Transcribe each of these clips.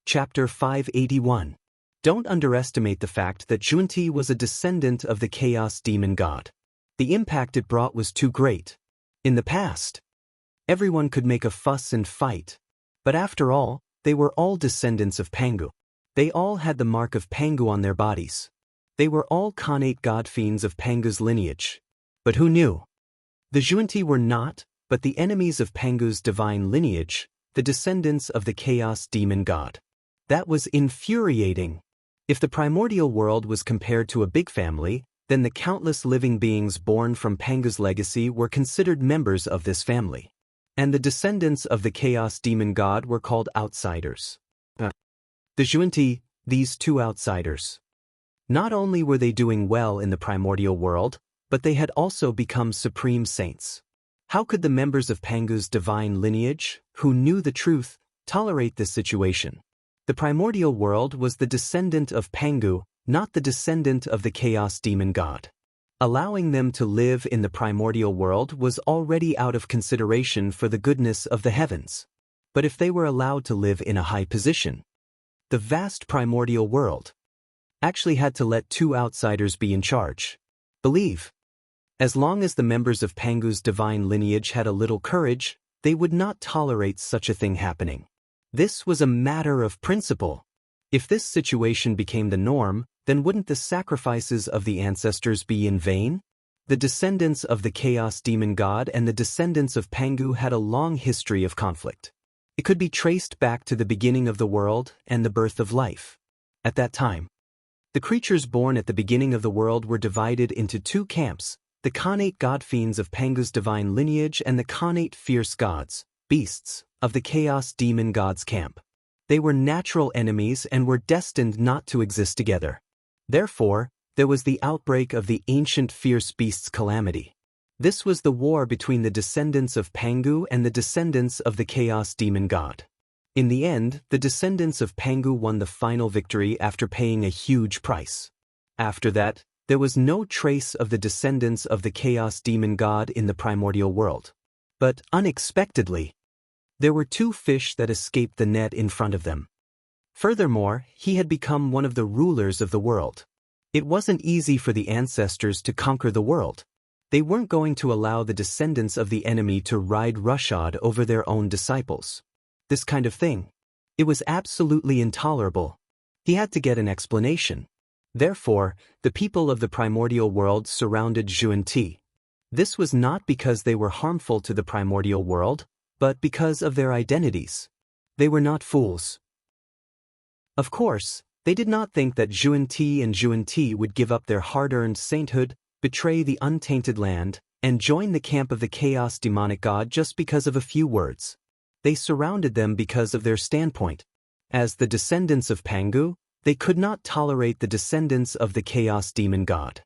Chapter 581. Don't underestimate the fact that Xianxia was a descendant of the chaos demon god. The impact it brought was too great. In the past, everyone could make a fuss and fight. But after all, they were all descendants of Pangu. They all had the mark of Pangu on their bodies. They were all Khanate god fiends of Pangu's lineage. But who knew? The Xianxia were not, but the enemies of Pangu's divine lineage, the descendants of the chaos demon god. That was infuriating. If the primordial world was compared to a big family, then the countless living beings born from Pangu's legacy were considered members of this family. And the descendants of the chaos demon god were called outsiders. The Xianxia, these two outsiders. Not only were they doing well in the primordial world, but they had also become supreme saints. How could the members of Pangu's divine lineage, who knew the truth, tolerate this situation? The primordial world was the descendant of Pangu, not the descendant of the chaos demon god. Allowing them to live in the primordial world was already out of consideration for the goodness of the heavens. But if they were allowed to live in a high position, the vast primordial world actually had to let two outsiders be in charge. Believe. As long as the members of Pangu's divine lineage had a little courage, they would not tolerate such a thing happening. This was a matter of principle. If this situation became the norm, then wouldn't the sacrifices of the ancestors be in vain? The descendants of the chaos demon god and the descendants of Pangu had a long history of conflict. It could be traced back to the beginning of the world and the birth of life. At that time, the creatures born at the beginning of the world were divided into two camps, the Khanate god fiends of Pangu's divine lineage and the Khanate fierce gods, beasts, of the chaos demon god's camp. They were natural enemies and were destined not to exist together. Therefore, there was the outbreak of the ancient fierce beasts calamity. This was the war between the descendants of Pangu and the descendants of the chaos demon god. In the end, the descendants of Pangu won the final victory after paying a huge price. After that, there was no trace of the descendants of the chaos demon god in the primordial world. But unexpectedly, there were two fish that escaped the net in front of them. Furthermore, he had become one of the rulers of the world. It wasn't easy for the ancestors to conquer the world. They weren't going to allow the descendants of the enemy to ride roughshod over their own disciples. This kind of thing. It was absolutely intolerable. He had to get an explanation. Therefore, the people of the primordial world surrounded Xianxia. This was not because they were harmful to the primordial world, but because of their identities. They were not fools. Of course, they did not think that Xianxia and Xianxia would give up their hard-earned sainthood, betray the untainted land, and join the camp of the chaos demonic god just because of a few words. They surrounded them because of their standpoint. As the descendants of Pangu, they could not tolerate the descendants of the chaos demon god.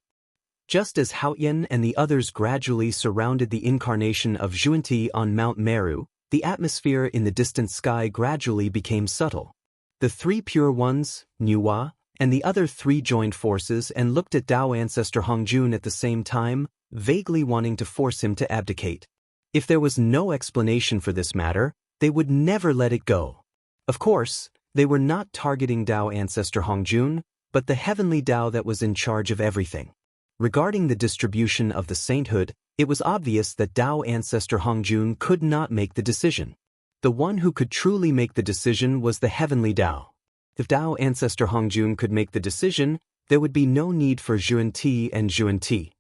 Just as Haoyan and the others gradually surrounded the incarnation of Xianxia on Mount Meru, the atmosphere in the distant sky gradually became subtle. The three pure ones, Nuwa, and the other three joined forces and looked at Tao ancestor Hongjun at the same time, vaguely wanting to force him to abdicate. If there was no explanation for this matter, they would never let it go. Of course, they were not targeting Tao ancestor Hongjun, but the heavenly Tao that was in charge of everything. Regarding the distribution of the sainthood, it was obvious that Tao ancestor Hongjun could not make the decision. The one who could truly make the decision was the heavenly Tao. If Tao ancestor Hongjun could make the decision, there would be no need for Xianxia and Xianxia.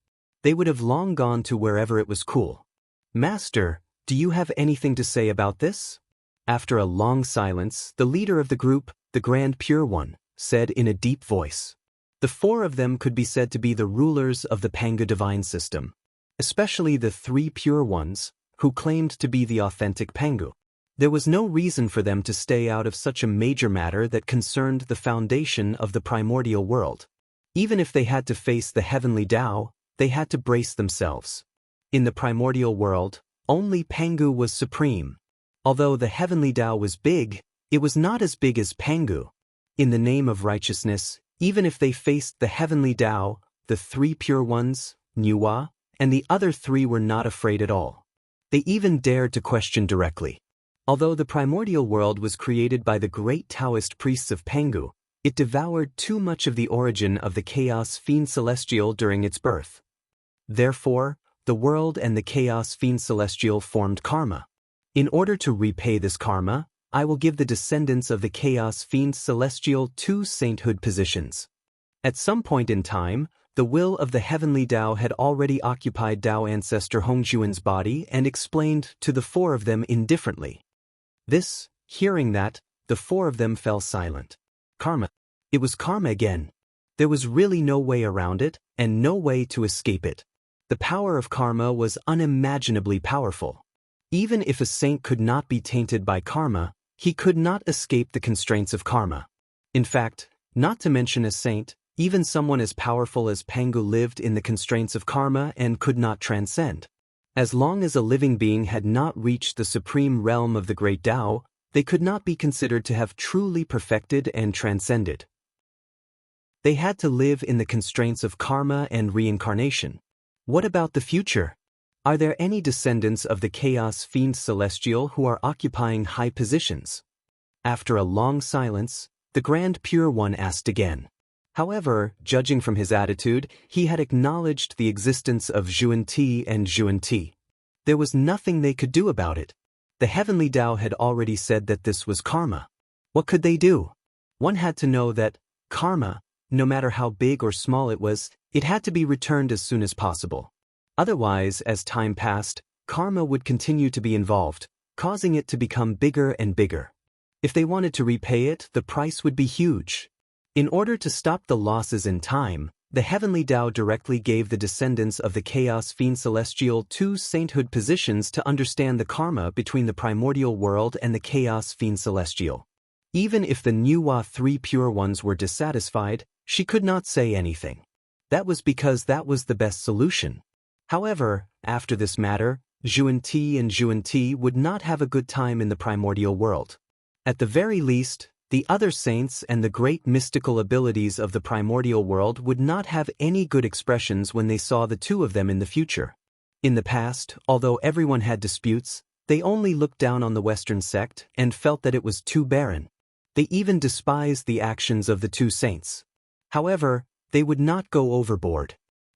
They would have long gone to wherever it was cool. Master, do you have anything to say about this? After a long silence, the leader of the group, the Grand Pure One, said in a deep voice. The four of them could be said to be the rulers of the Pangu divine system, especially the three pure ones, who claimed to be the authentic Pangu. There was no reason for them to stay out of such a major matter that concerned the foundation of the primordial world. Even if they had to face the heavenly Tao, they had to brace themselves. In the primordial world, only Pangu was supreme. Although the heavenly Tao was big, it was not as big as Pangu. In the name of righteousness, even if they faced the heavenly Tao, the three pure ones, Nuwa, and the other three were not afraid at all. They even dared to question directly. Although the primordial world was created by the great Taoist priests of Pangu, it devoured too much of the origin of the chaos fiend celestial during its birth. Therefore, the world and the chaos fiend celestial formed karma. In order to repay this karma, I will give the descendants of the chaos fiend celestial 2 sainthood positions. At some point in time, the will of the heavenly Tao had already occupied Tao ancestor Hongjuan's body and explained to the 4 of them indifferently. Hearing that, the 4 of them fell silent. Karma. It was karma again. There was really no way around it, and no way to escape it. The power of karma was unimaginably powerful. Even if a saint could not be tainted by karma, he could not escape the constraints of karma. In fact, not to mention a saint, even someone as powerful as Pangu lived in the constraints of karma and could not transcend. As long as a living being had not reached the supreme realm of the great Tao, they could not be considered to have truly perfected and transcended. They had to live in the constraints of karma and reincarnation. What about the future? Are there any descendants of the chaos fiend celestial who are occupying high positions? After a long silence, the Grand Pure One asked again. However, judging from his attitude, he had acknowledged the existence of Xuanti and Xuanti. There was nothing they could do about it. The heavenly Tao had already said that this was karma. What could they do? One had to know that karma, no matter how big or small it had to be returned as soon as possible. Otherwise, as time passed, karma would continue to be involved, causing it to become bigger and bigger. If they wanted to repay it, the price would be huge. In order to stop the losses in time, the heavenly Tao directly gave the descendants of the chaos fiend celestial 2 sainthood positions to understand the karma between the primordial world and the chaos fiend celestial. Even if the Nuwa 3 pure ones were dissatisfied, she could not say anything. That was because that was the best solution. However, after this matter, Xuanti and Xuanti would not have a good time in the primordial world. At the very least, the other saints and the great mystical abilities of the primordial world would not have any good expressions when they saw the 2 of them in the future. In the past, although everyone had disputes, they only looked down on the Western sect and felt that it was too barren. They even despised the actions of the 2 saints. However, they would not go overboard.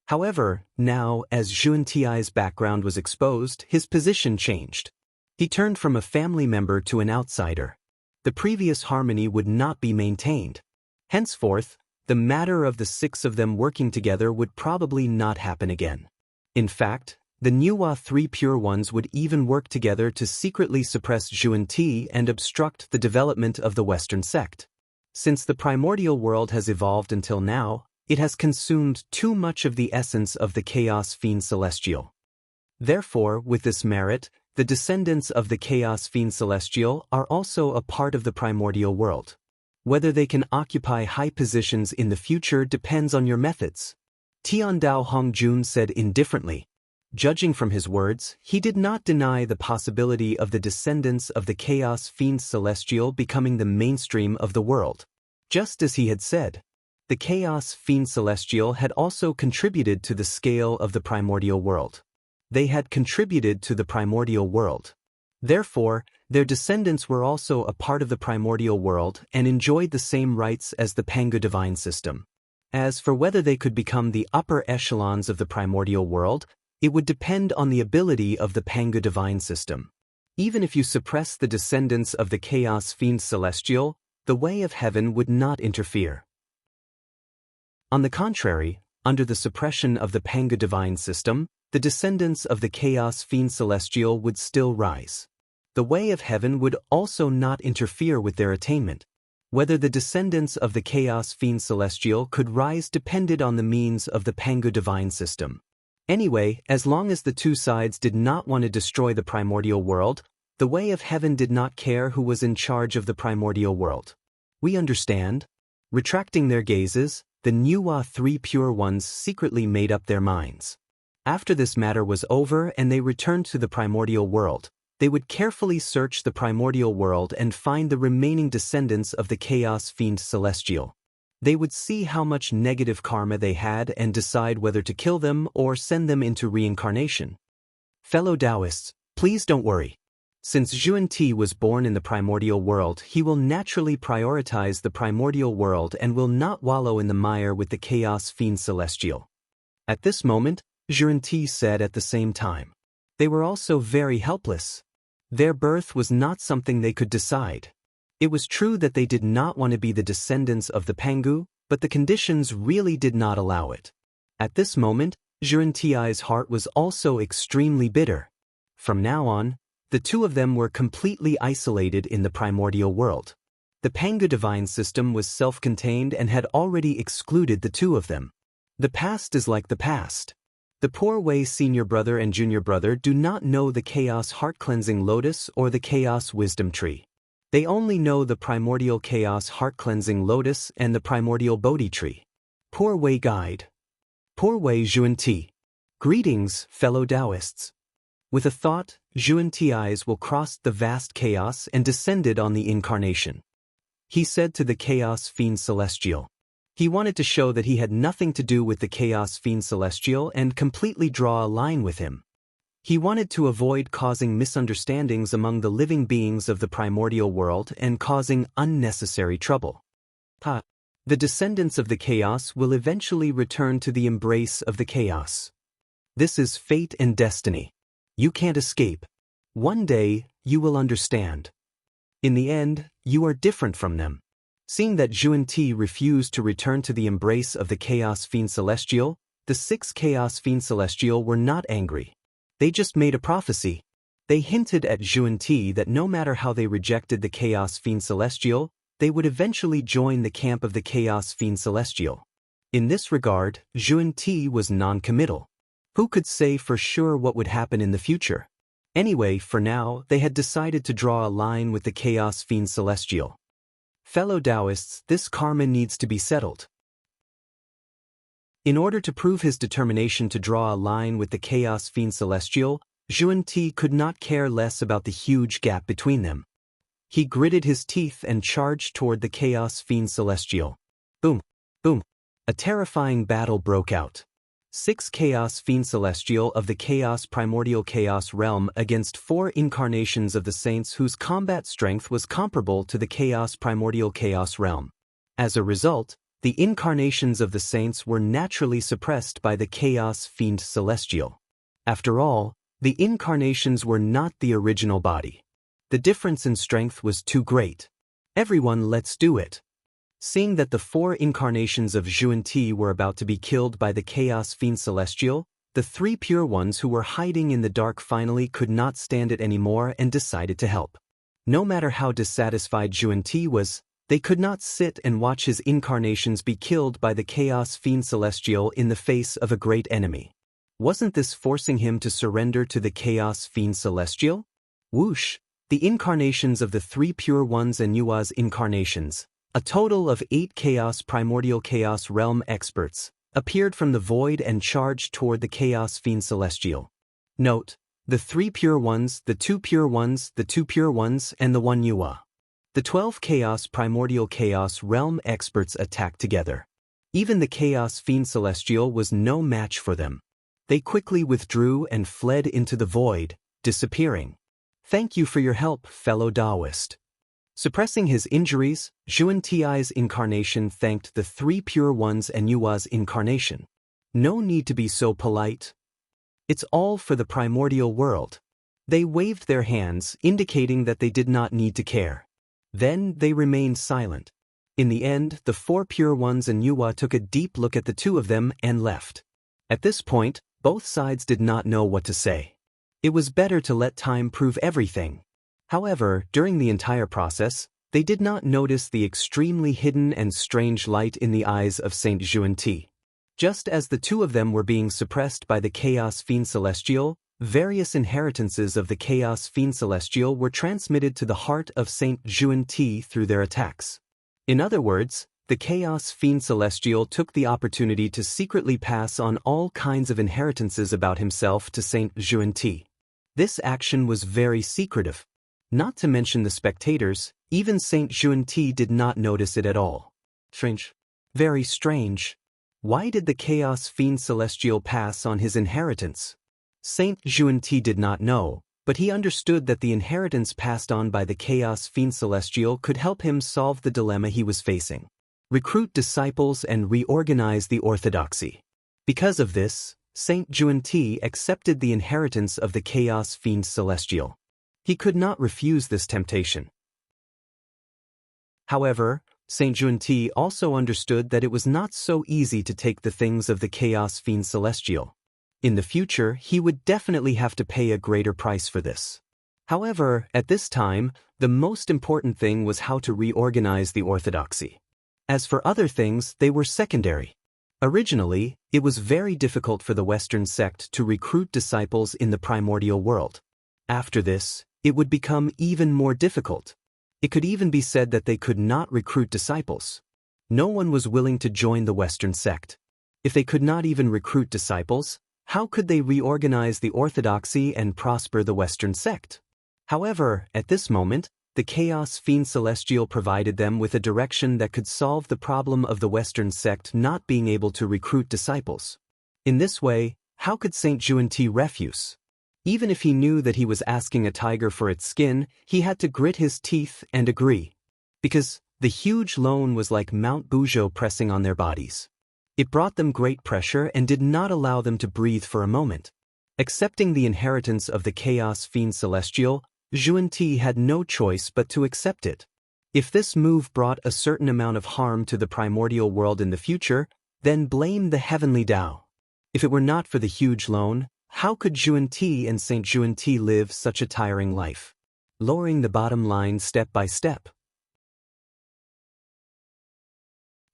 However, now, as Xuanti's background was exposed, his position changed. He turned from a family member to an outsider. The previous harmony would not be maintained. Henceforth, the matter of the 6 of them working together would probably not happen again. In fact, the Nuwa 3 pure ones would even work together to secretly suppress Xuanti and obstruct the development of the Western sect. Since the primordial world has evolved until now, it has consumed too much of the essence of the chaos fiend celestial. Therefore, with this merit, the descendants of the chaos fiend celestial are also a part of the primordial world. Whether they can occupy high positions in the future depends on your methods. Tiandao Hongjun said indifferently. Judging from his words, he did not deny the possibility of the descendants of the chaos fiend celestial becoming the mainstream of the world. Just as he had said, the chaos fiend celestial had also contributed to the scale of the primordial world. They had contributed to the primordial world. Therefore, their descendants were also a part of the primordial world and enjoyed the same rights as the Pangu divine system. As for whether they could become the upper echelons of the primordial world, it would depend on the ability of the Pangu divine system. Even if you suppress the descendants of the chaos fiend celestial, the way of heaven would not interfere. On the contrary, under the suppression of the Pangu divine system, the descendants of the chaos fiend celestial would still rise. The way of heaven would also not interfere with their attainment. Whether the descendants of the chaos fiend celestial could rise depended on the means of the Pangu divine system. Anyway, as long as the 2 sides did not want to destroy the primordial world, the way of heaven did not care who was in charge of the primordial world. We understand. Retracting their gazes, the Nuwa 3 pure ones secretly made up their minds. After this matter was over and they returned to the primordial world, they would carefully search the primordial world and find the remaining descendants of the chaos fiend celestial. They would see how much negative karma they had and decide whether to kill them or send them into reincarnation. Fellow Taoists, please don't worry. Since Xuanti was born in the primordial world, he will naturally prioritize the primordial world and will not wallow in the mire with the chaos fiend celestial. At this moment, Xuanti said at the same time. They were also very helpless. Their birth was not something they could decide. It was true that they did not want to be the descendants of the Pangu, but the conditions really did not allow it. At this moment, Xuanti's heart was also extremely bitter. From now on, the two of them were completely isolated in the primordial world. The Pangu divine system was self-contained and had already excluded the two of them. The past is like the past. The Poor Way senior brother and junior brother do not know the Chaos Heart-Cleansing Lotus or the Chaos Wisdom Tree. They only know the Primordial Chaos Heart-Cleansing Lotus and the Primordial Bodhi Tree. Poor Way Guide. Poor Way Xuanti. Greetings, fellow Taoists. With a thought, Xuanti's eyes will cross the vast chaos and descended on the incarnation. He said to the Chaos Fiend Celestial. He wanted to show that he had nothing to do with the Chaos Fiend Celestial and completely draw a line with him. He wanted to avoid causing misunderstandings among the living beings of the primordial world and causing unnecessary trouble. The descendants of the chaos will eventually return to the embrace of the chaos. This is fate and destiny. You can't escape. One day, you will understand. In the end, you are different from them. Seeing that Xuanti refused to return to the embrace of the Chaos Fiend Celestial, the 6 Chaos Fiend Celestial were not angry. They just made a prophecy. They hinted at Xuanti that no matter how they rejected the Chaos Fiend Celestial, they would eventually join the camp of the Chaos Fiend Celestial. In this regard, Xuanti was non-committal. Who could say for sure what would happen in the future? Anyway, for now, they had decided to draw a line with the Chaos Fiend Celestial. Fellow Taoists, this karma needs to be settled. In order to prove his determination to draw a line with the Chaos Fiend Celestial, Xuanti could not care less about the huge gap between them. He gritted his teeth and charged toward the Chaos Fiend Celestial. Boom! Boom! A terrifying battle broke out. 6 Chaos Fiend Celestial of the Chaos Primordial Chaos Realm against 4 incarnations of the Saints whose combat strength was comparable to the Chaos Primordial Chaos Realm. As a result, the incarnations of the Saints were naturally suppressed by the Chaos Fiend Celestial. After all, the incarnations were not the original body. The difference in strength was too great. Everyone, let's do it. Seeing that the 4 incarnations of Xuanti were about to be killed by the Chaos Fiend Celestial, the 3 pure ones who were hiding in the dark finally could not stand it anymore and decided to help. No matter how dissatisfied Xuanti was, they could not sit and watch his incarnations be killed by the Chaos Fiend Celestial in the face of a great enemy. Wasn't this forcing him to surrender to the Chaos Fiend Celestial? Whoosh! The incarnations of the 3 pure ones and Yua's incarnations, a total of 8 Chaos Primordial Chaos Realm experts, appeared from the void and charged toward the Chaos Fiend Celestial. Note: the 3 pure ones, the 2 pure ones, the 2 pure ones, and the 1 Yua. The 12 Chaos Primordial Chaos Realm experts attacked together. Even the Chaos Fiend Celestial was no match for them. They quickly withdrew and fled into the void, disappearing. Thank you for your help, fellow Taoist. Suppressing his injuries, Xuanti's incarnation thanked the 3 pure ones and Yua's incarnation. No need to be so polite. It's all for the primordial world. They waved their hands, indicating that they did not need to care. Then they remained silent. In the end, the 4 pure ones and Yua took a deep look at the 2 of them and left. At this point, both sides did not know what to say. It was better to let time prove everything. However, during the entire process, they did not notice the extremely hidden and strange light in the eyes of Saint Xuanti. Just as the 2 of them were being suppressed by the Chaos Fiend Celestial, various inheritances of the Chaos Fiend Celestial were transmitted to the heart of Saint Xuanti through their attacks. In other words, the Chaos Fiend Celestial took the opportunity to secretly pass on all kinds of inheritances about himself to Saint Xuanti. This action was very secretive. Not to mention the spectators, even Saint Xuanti did not notice it at all. Strange. Very strange. Why did the Chaos Fiend Celestial pass on his inheritance? Saint Xuanti did not know, But he understood that the inheritance passed on by the Chaos Fiend Celestial could help him solve the dilemma he was facing: recruit disciples and reorganize the orthodoxy. Because of this, Saint Juan-Ti accepted the inheritance of the Chaos Fiend Celestial. He could not refuse this temptation. However, Saint Juan-Ti also understood that it was not so easy to take the things of the Chaos Fiend Celestial. In the future, he would definitely have to pay a greater price for this. However, at this time, the most important thing was how to reorganize the orthodoxy. As for other things, they were secondary. Originally, it was very difficult for the Western sect to recruit disciples in the primordial world. After this, it would become even more difficult. It could even be said that they could not recruit disciples. No one was willing to join the Western sect. If they could not even recruit disciples, how could they reorganize the orthodoxy and prosper the Western sect? However, at this moment, the Chaos Fiend Celestial provided them with a direction that could solve the problem of the Western sect not being able to recruit disciples. In this way, how could Saint Juan-Ti refuse? Even if he knew that he was asking a tiger for its skin, he had to grit his teeth and agree. Because the huge loan was like Mount Buzhou pressing on their bodies. It brought them great pressure and did not allow them to breathe for a moment. Accepting the inheritance of the Chaos Fiend Celestial, Juan-Ti had no choice but to accept it. If this move brought a certain amount of harm to the primordial world in the future, then blame the heavenly Tao. If it were not for the huge loan, how could Juan-Ti and Saint Juan-Ti live such a tiring life? Lowering the bottom line step by step.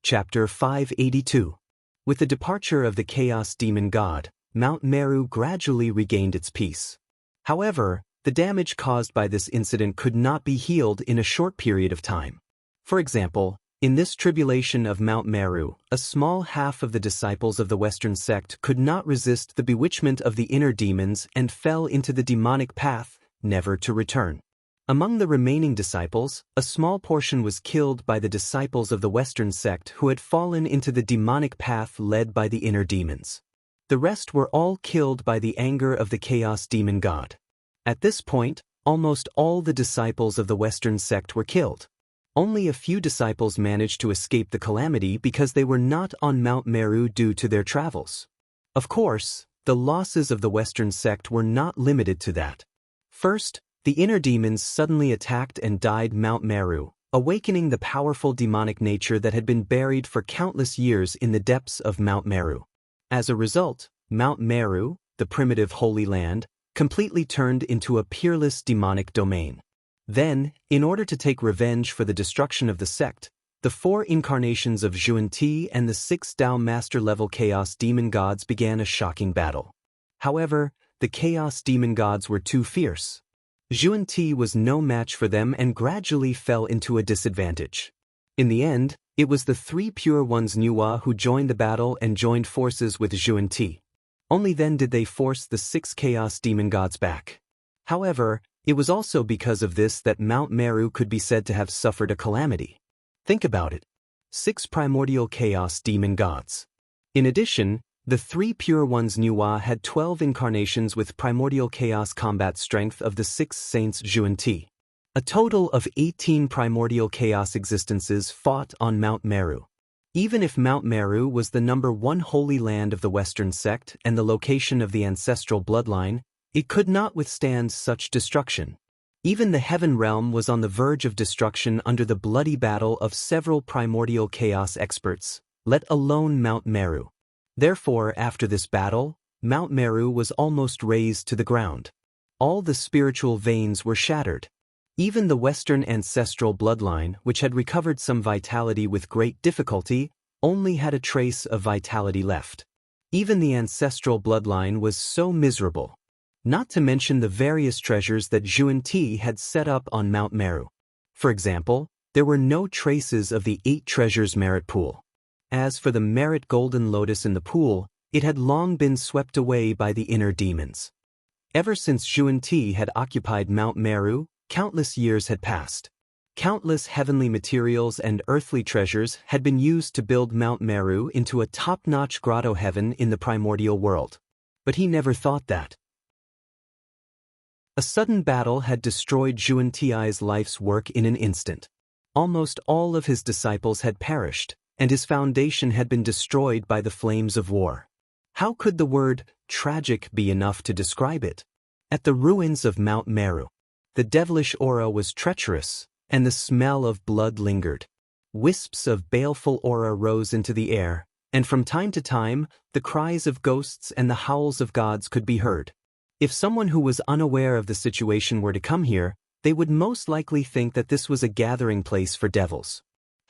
Chapter 582. With the departure of the Chaos Demon God, Mount Meru gradually regained its peace. However, the damage caused by this incident could not be healed in a short period of time. For example, in this tribulation of Mount Meru, a small half of the disciples of the Western sect could not resist the bewitchment of the inner demons and fell into the demonic path, never to return. Among the remaining disciples, a small portion was killed by the disciples of the Western sect who had fallen into the demonic path led by the inner demons. The rest were all killed by the anger of the Chaos Demon God. At this point, almost all the disciples of the Western sect were killed. Only a few disciples managed to escape the calamity because they were not on Mount Meru due to their travels. Of course, the losses of the Western sect were not limited to that. First, the inner demons suddenly attacked and died Mount Meru, awakening the powerful demonic nature that had been buried for countless years in the depths of Mount Meru. As a result, Mount Meru, the primitive Holy Land, completely turned into a peerless demonic domain. Then, in order to take revenge for the destruction of the sect, the 4 incarnations of Juan-Ti and the 6 Tao Master-level Chaos Demon Gods began a shocking battle. However, the Chaos Demon Gods were too fierce. Juan-Ti was no match for them and gradually fell into a disadvantage. In the end, it was the 3 Pure Ones Nuwa who joined the battle and joined forces with Juan-Ti. Only then did they force the 6 Chaos Demon Gods back. However, it was also because of this that Mount Meru could be said to have suffered a calamity. Think about it. 6 primordial Chaos Demon Gods. In addition, the 3 Pure Ones Nuwa had 12 incarnations with primordial chaos combat strength of the 6 Saints Juan-Ti. A total of 18 primordial chaos existences fought on Mount Meru. Even if Mount Meru was the #1 holy land of the Western sect and the location of the ancestral bloodline, it could not withstand such destruction. Even the heaven realm was on the verge of destruction under the bloody battle of several primordial chaos experts, let alone Mount Meru. Therefore, after this battle, Mount Meru was almost razed to the ground. All the spiritual veins were shattered. Even the Western ancestral bloodline, which had recovered some vitality with great difficulty, only had a trace of vitality left. Even the ancestral bloodline was so miserable. Not to mention the various treasures that Juan-Ti had set up on Mount Meru. For example, there were no traces of the 8 treasures merit pool. As for the merit golden lotus in the pool, it had long been swept away by the inner demons. Ever since Juan-Ti had occupied Mount Meru, countless years had passed. Countless heavenly materials and earthly treasures had been used to build Mount Meru into a top-notch grotto heaven in the primordial world. But he never thought that. A sudden battle had destroyed Xianxia's life's work in an instant. Almost all of his disciples had perished, and his foundation had been destroyed by the flames of war. How could the word tragic be enough to describe it? At the ruins of Mount Meru, the devilish aura was treacherous, and the smell of blood lingered. Wisps of baleful aura rose into the air, and from time to time, the cries of ghosts and the howls of gods could be heard. If someone who was unaware of the situation were to come here, they would most likely think that this was a gathering place for devils.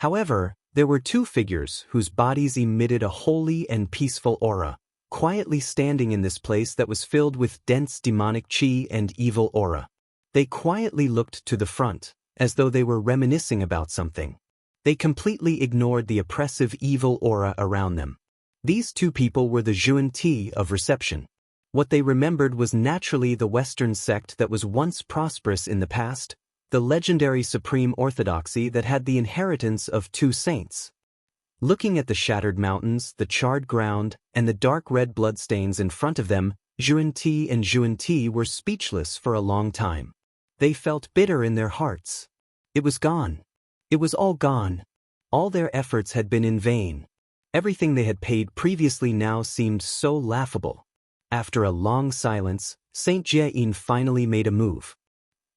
However, there were two figures whose bodies emitted a holy and peaceful aura, quietly standing in this place that was filled with dense demonic chi and evil aura. They quietly looked to the front, as though they were reminiscing about something. They completely ignored the oppressive evil aura around them. These two people were the Xianxia of reception. What they remembered was naturally the Western sect that was once prosperous in the past, the legendary Supreme Orthodoxy that had the inheritance of two saints. Looking at the shattered mountains, the charred ground, and the dark red bloodstains in front of them, Xianxia and Xianxia were speechless for a long time. They felt bitter in their hearts. It was gone. It was all gone. All their efforts had been in vain. Everything they had paid previously now seemed so laughable. After a long silence, Saint Jiayin finally made a move.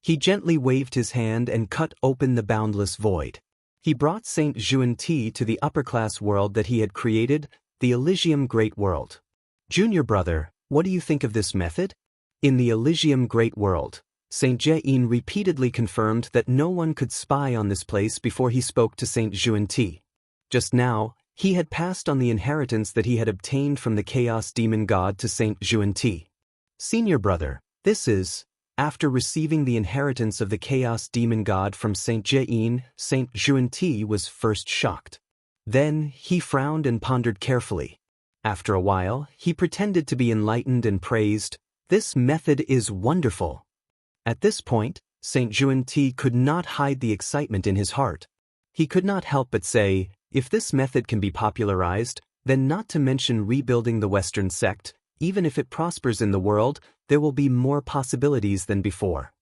He gently waved his hand and cut open the boundless void. He brought Saint Xianxia to the upper-class world that he had created, the Elysium Great World. Junior brother, what do you think of this method? In the Elysium Great World, Saint Jiayin repeatedly confirmed that no one could spy on this place before he spoke to Saint Xianxia. Just now, he had passed on the inheritance that he had obtained from the Chaos Demon God to Saint Xianxia. Senior brother, this is, after receiving the inheritance of the Chaos Demon God from Saint Jiayin, Saint Xianxia was first shocked. Then, he frowned and pondered carefully. After a while, he pretended to be enlightened and praised, "This method is wonderful." At this point, Saint Xianxia could not hide the excitement in his heart. He could not help but say, if this method can be popularized, then not to mention rebuilding the Western sect, even if it prospers in the world, there will be more possibilities than before.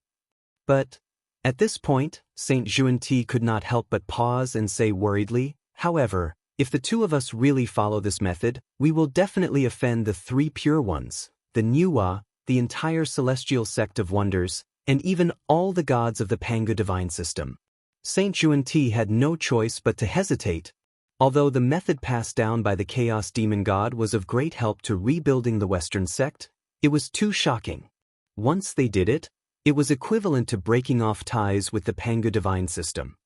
But, at this point, Saint Xianxia could not help but pause and say worriedly, however, if the two of us really follow this method, we will definitely offend the three pure ones, the Nuwa, the entire celestial sect of wonders, and even all the gods of the Pangu divine system. Saint Xianxia had no choice but to hesitate. Although the method passed down by the Chaos Demon God was of great help to rebuilding the Western sect, it was too shocking. Once they did it, it was equivalent to breaking off ties with the Pangu divine system.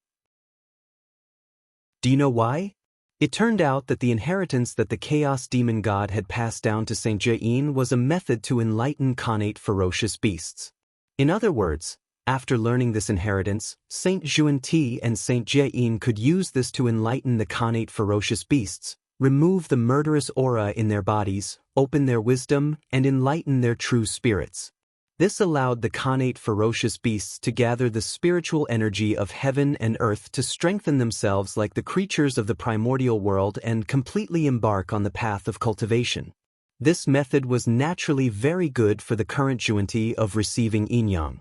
Do you know why? It turned out that the inheritance that the Chaos Demon God had passed down to Saint Jiayin was a method to enlighten connate ferocious beasts. In other words, after learning this inheritance, Saint Xianxia and Saint Jiayin could use this to enlighten the connate ferocious beasts, remove the murderous aura in their bodies, open their wisdom, and enlighten their true spirits. This allowed the connate ferocious beasts to gather the spiritual energy of heaven and earth to strengthen themselves like the creatures of the primordial world and completely embark on the path of cultivation. This method was naturally very good for the current Xianxia of receiving yin-yang.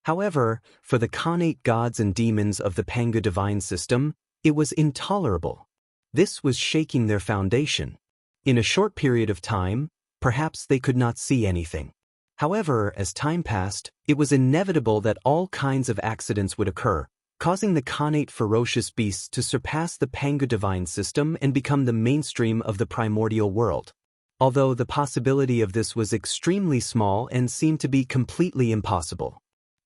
However, for the connate gods and demons of the Pangu divine system, it was intolerable. This was shaking their foundation. In a short period of time, perhaps they could not see anything. However, as time passed, it was inevitable that all kinds of accidents would occur, causing the connate ferocious beasts to surpass the Pangu divine system and become the mainstream of the primordial world. Although the possibility of this was extremely small and seemed to be completely impossible.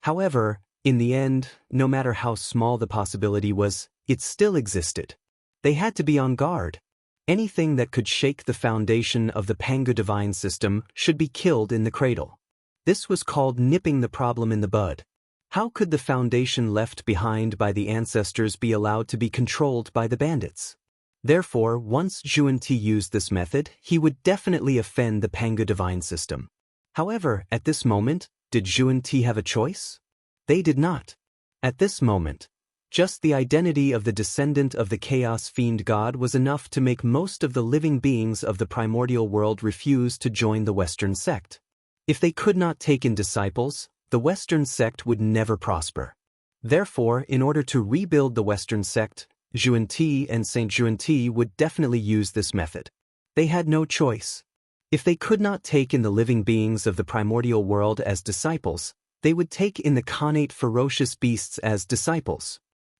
However, in the end, no matter how small the possibility was, it still existed. They had to be on guard. Anything that could shake the foundation of the Pangu divine system should be killed in the cradle. This was called nipping the problem in the bud. How could the foundation left behind by the ancestors be allowed to be controlled by the bandits? Therefore, once Xianxia used this method, he would definitely offend the Pangu divine system. However, at this moment, did Xianxia have a choice? They did not. At this moment, just the identity of the descendant of the Chaos Fiend God was enough to make most of the living beings of the primordial world refuse to join the Western sect. If they could not take in disciples, the Western sect would never prosper. Therefore, in order to rebuild the Western sect, Xuanti and Saint Xuanti would definitely use this method. They had no choice. If they could not take in the living beings of the primordial world as disciples, they would take in the connate ferocious beasts as disciples.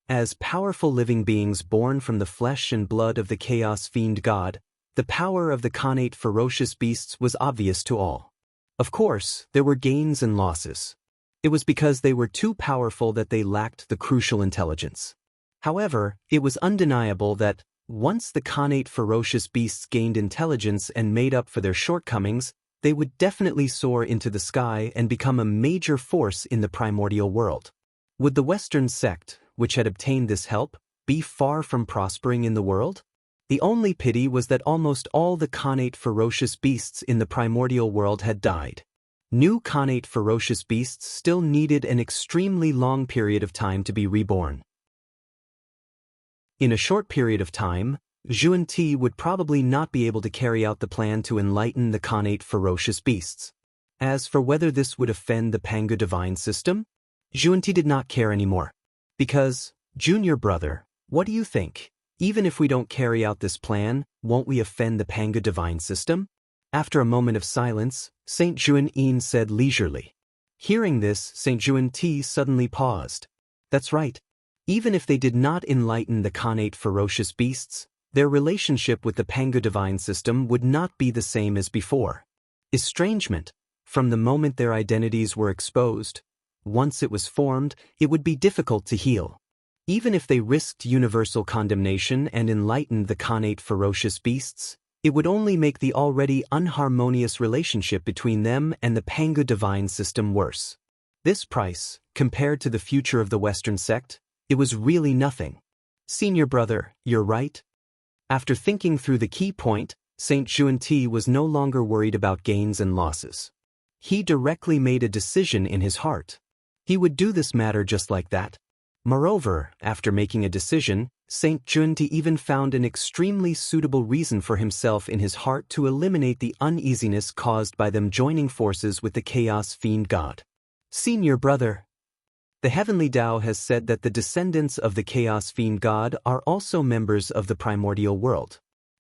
As powerful living beings born from the flesh and blood of the chaos fiend god, the power of the connate ferocious beasts was obvious to all. Of course, there were gains and losses. It was because they were too powerful that they lacked the crucial intelligence. However, it was undeniable that, once the connate ferocious beasts gained intelligence and made up for their shortcomings, they would definitely soar into the sky and become a major force in the primordial world. Would the Western sect, which had obtained this help, be far from prospering in the world? The only pity was that almost all the connate ferocious beasts in the primordial world had died. New connate ferocious beasts still needed an extremely long period of time to be reborn. In a short period of time, Xuanti would probably not be able to carry out the plan to enlighten the connate ferocious beasts. As for whether this would offend the Pangu divine system, Xuanti did not care anymore. Because, junior brother, what do you think? Even if we don't carry out this plan, won't we offend the Pangu divine system? After a moment of silence, Saint Xuanyin said leisurely. Hearing this, Saint Xuanti suddenly paused. That's right. Even if they did not enlighten the connate ferocious beasts, their relationship with the Pangu divine system would not be the same as before. Estrangement, from the moment their identities were exposed, once it was formed, it would be difficult to heal. Even if they risked universal condemnation and enlightened the connate ferocious beasts, it would only make the already unharmonious relationship between them and the Pangu divine system worse. This price, compared to the future of the Western sect, it was really nothing. Senior brother, you're right. After thinking through the key point, Saint Xuanti was no longer worried about gains and losses. He directly made a decision in his heart. He would do this matter just like that. Moreover, after making a decision, Saint Xuanti even found an extremely suitable reason for himself in his heart to eliminate the uneasiness caused by them joining forces with the chaos fiend god. Senior brother, the heavenly Tao has said that the descendants of the chaos fiend god are also members of the primordial world.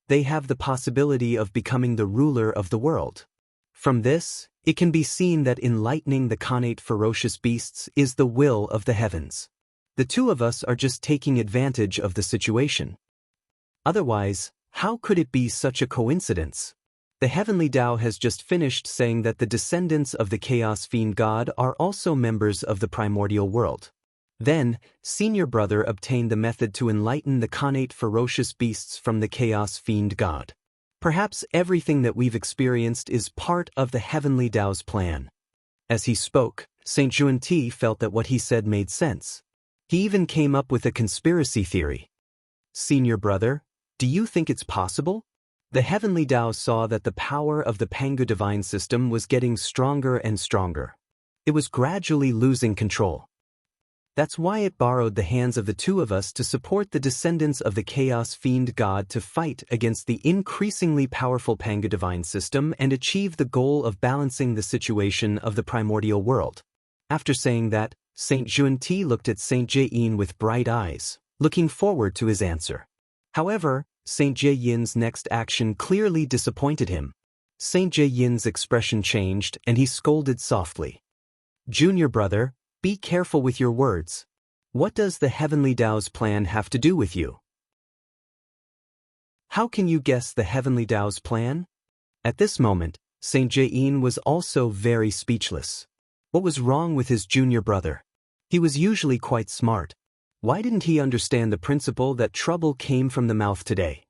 They have the possibility of becoming the ruler of the world. From this, it can be seen that enlightening the connate ferocious beasts is the will of the heavens. The two of us are just taking advantage of the situation. Otherwise, how could it be such a coincidence? The heavenly Tao has just finished saying that the descendants of the chaos fiend god are also members of the primordial world. Then, senior brother obtained the method to enlighten the connate ferocious beasts from the chaos fiend god. Perhaps everything that we've experienced is part of the heavenly Tao's plan. As he spoke, Saint Xuanti felt that what he said made sense. He even came up with a conspiracy theory. Senior brother, do you think it's possible? The heavenly Tao saw that the power of the Pangu divine system was getting stronger and stronger. It was gradually losing control. That's why it borrowed the hands of the two of us to support the descendants of the chaos fiend god to fight against the increasingly powerful Pangu divine system and achieve the goal of balancing the situation of the primordial world. After saying that, Saint Xuanti looked at Saint Jieyin with bright eyes, looking forward to his answer. However, Saint Jieyin's next action clearly disappointed him. Saint Jieyin's expression changed and he scolded softly. Junior brother, be careful with your words. What does the heavenly Tao's plan have to do with you? How can you guess the heavenly Tao's plan? At this moment, Saint Jieyin was also very speechless. What was wrong with his junior brother? He was usually quite smart. Why didn't he understand the principle that trouble came from the mouth today?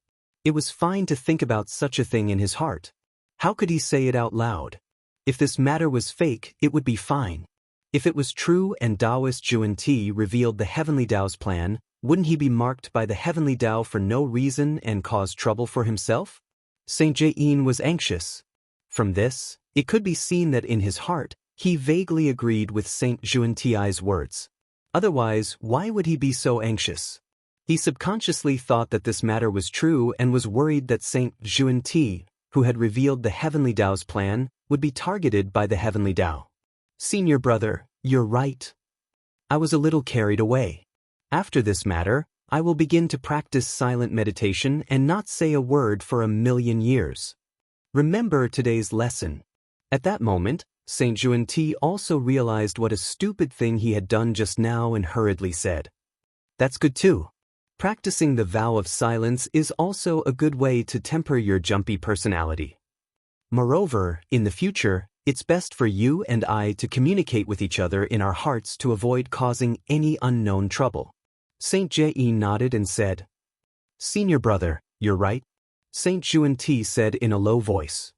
It was fine to think about such a thing in his heart. How could he say it out loud? If this matter was fake, it would be fine. If it was true and Taoist Xuanti revealed the heavenly Tao's plan, wouldn't he be marked by the heavenly Tao for no reason and cause trouble for himself? Saint Jieyin was anxious. From this, it could be seen that in his heart, he vaguely agreed with Saint Xuanti's words. Otherwise, why would he be so anxious? He subconsciously thought that this matter was true and was worried that Saint Xuanti, who had revealed the heavenly Tao's plan, would be targeted by the heavenly Tao. Senior brother, you're right. I was a little carried away. After this matter, I will begin to practice silent meditation and not say a word for 1,000,000 years. Remember today's lesson. At that moment, Saint Xuanti also realized what a stupid thing he had done just now and hurriedly said, "That's good too. Practicing the vow of silence is also a good way to temper your jumpy personality. Moreover, in the future, it's best for you and I to communicate with each other in our hearts to avoid causing any unknown trouble." Saint Jie nodded and said, "Senior brother, you're right." Saint Xuanti said in a low voice.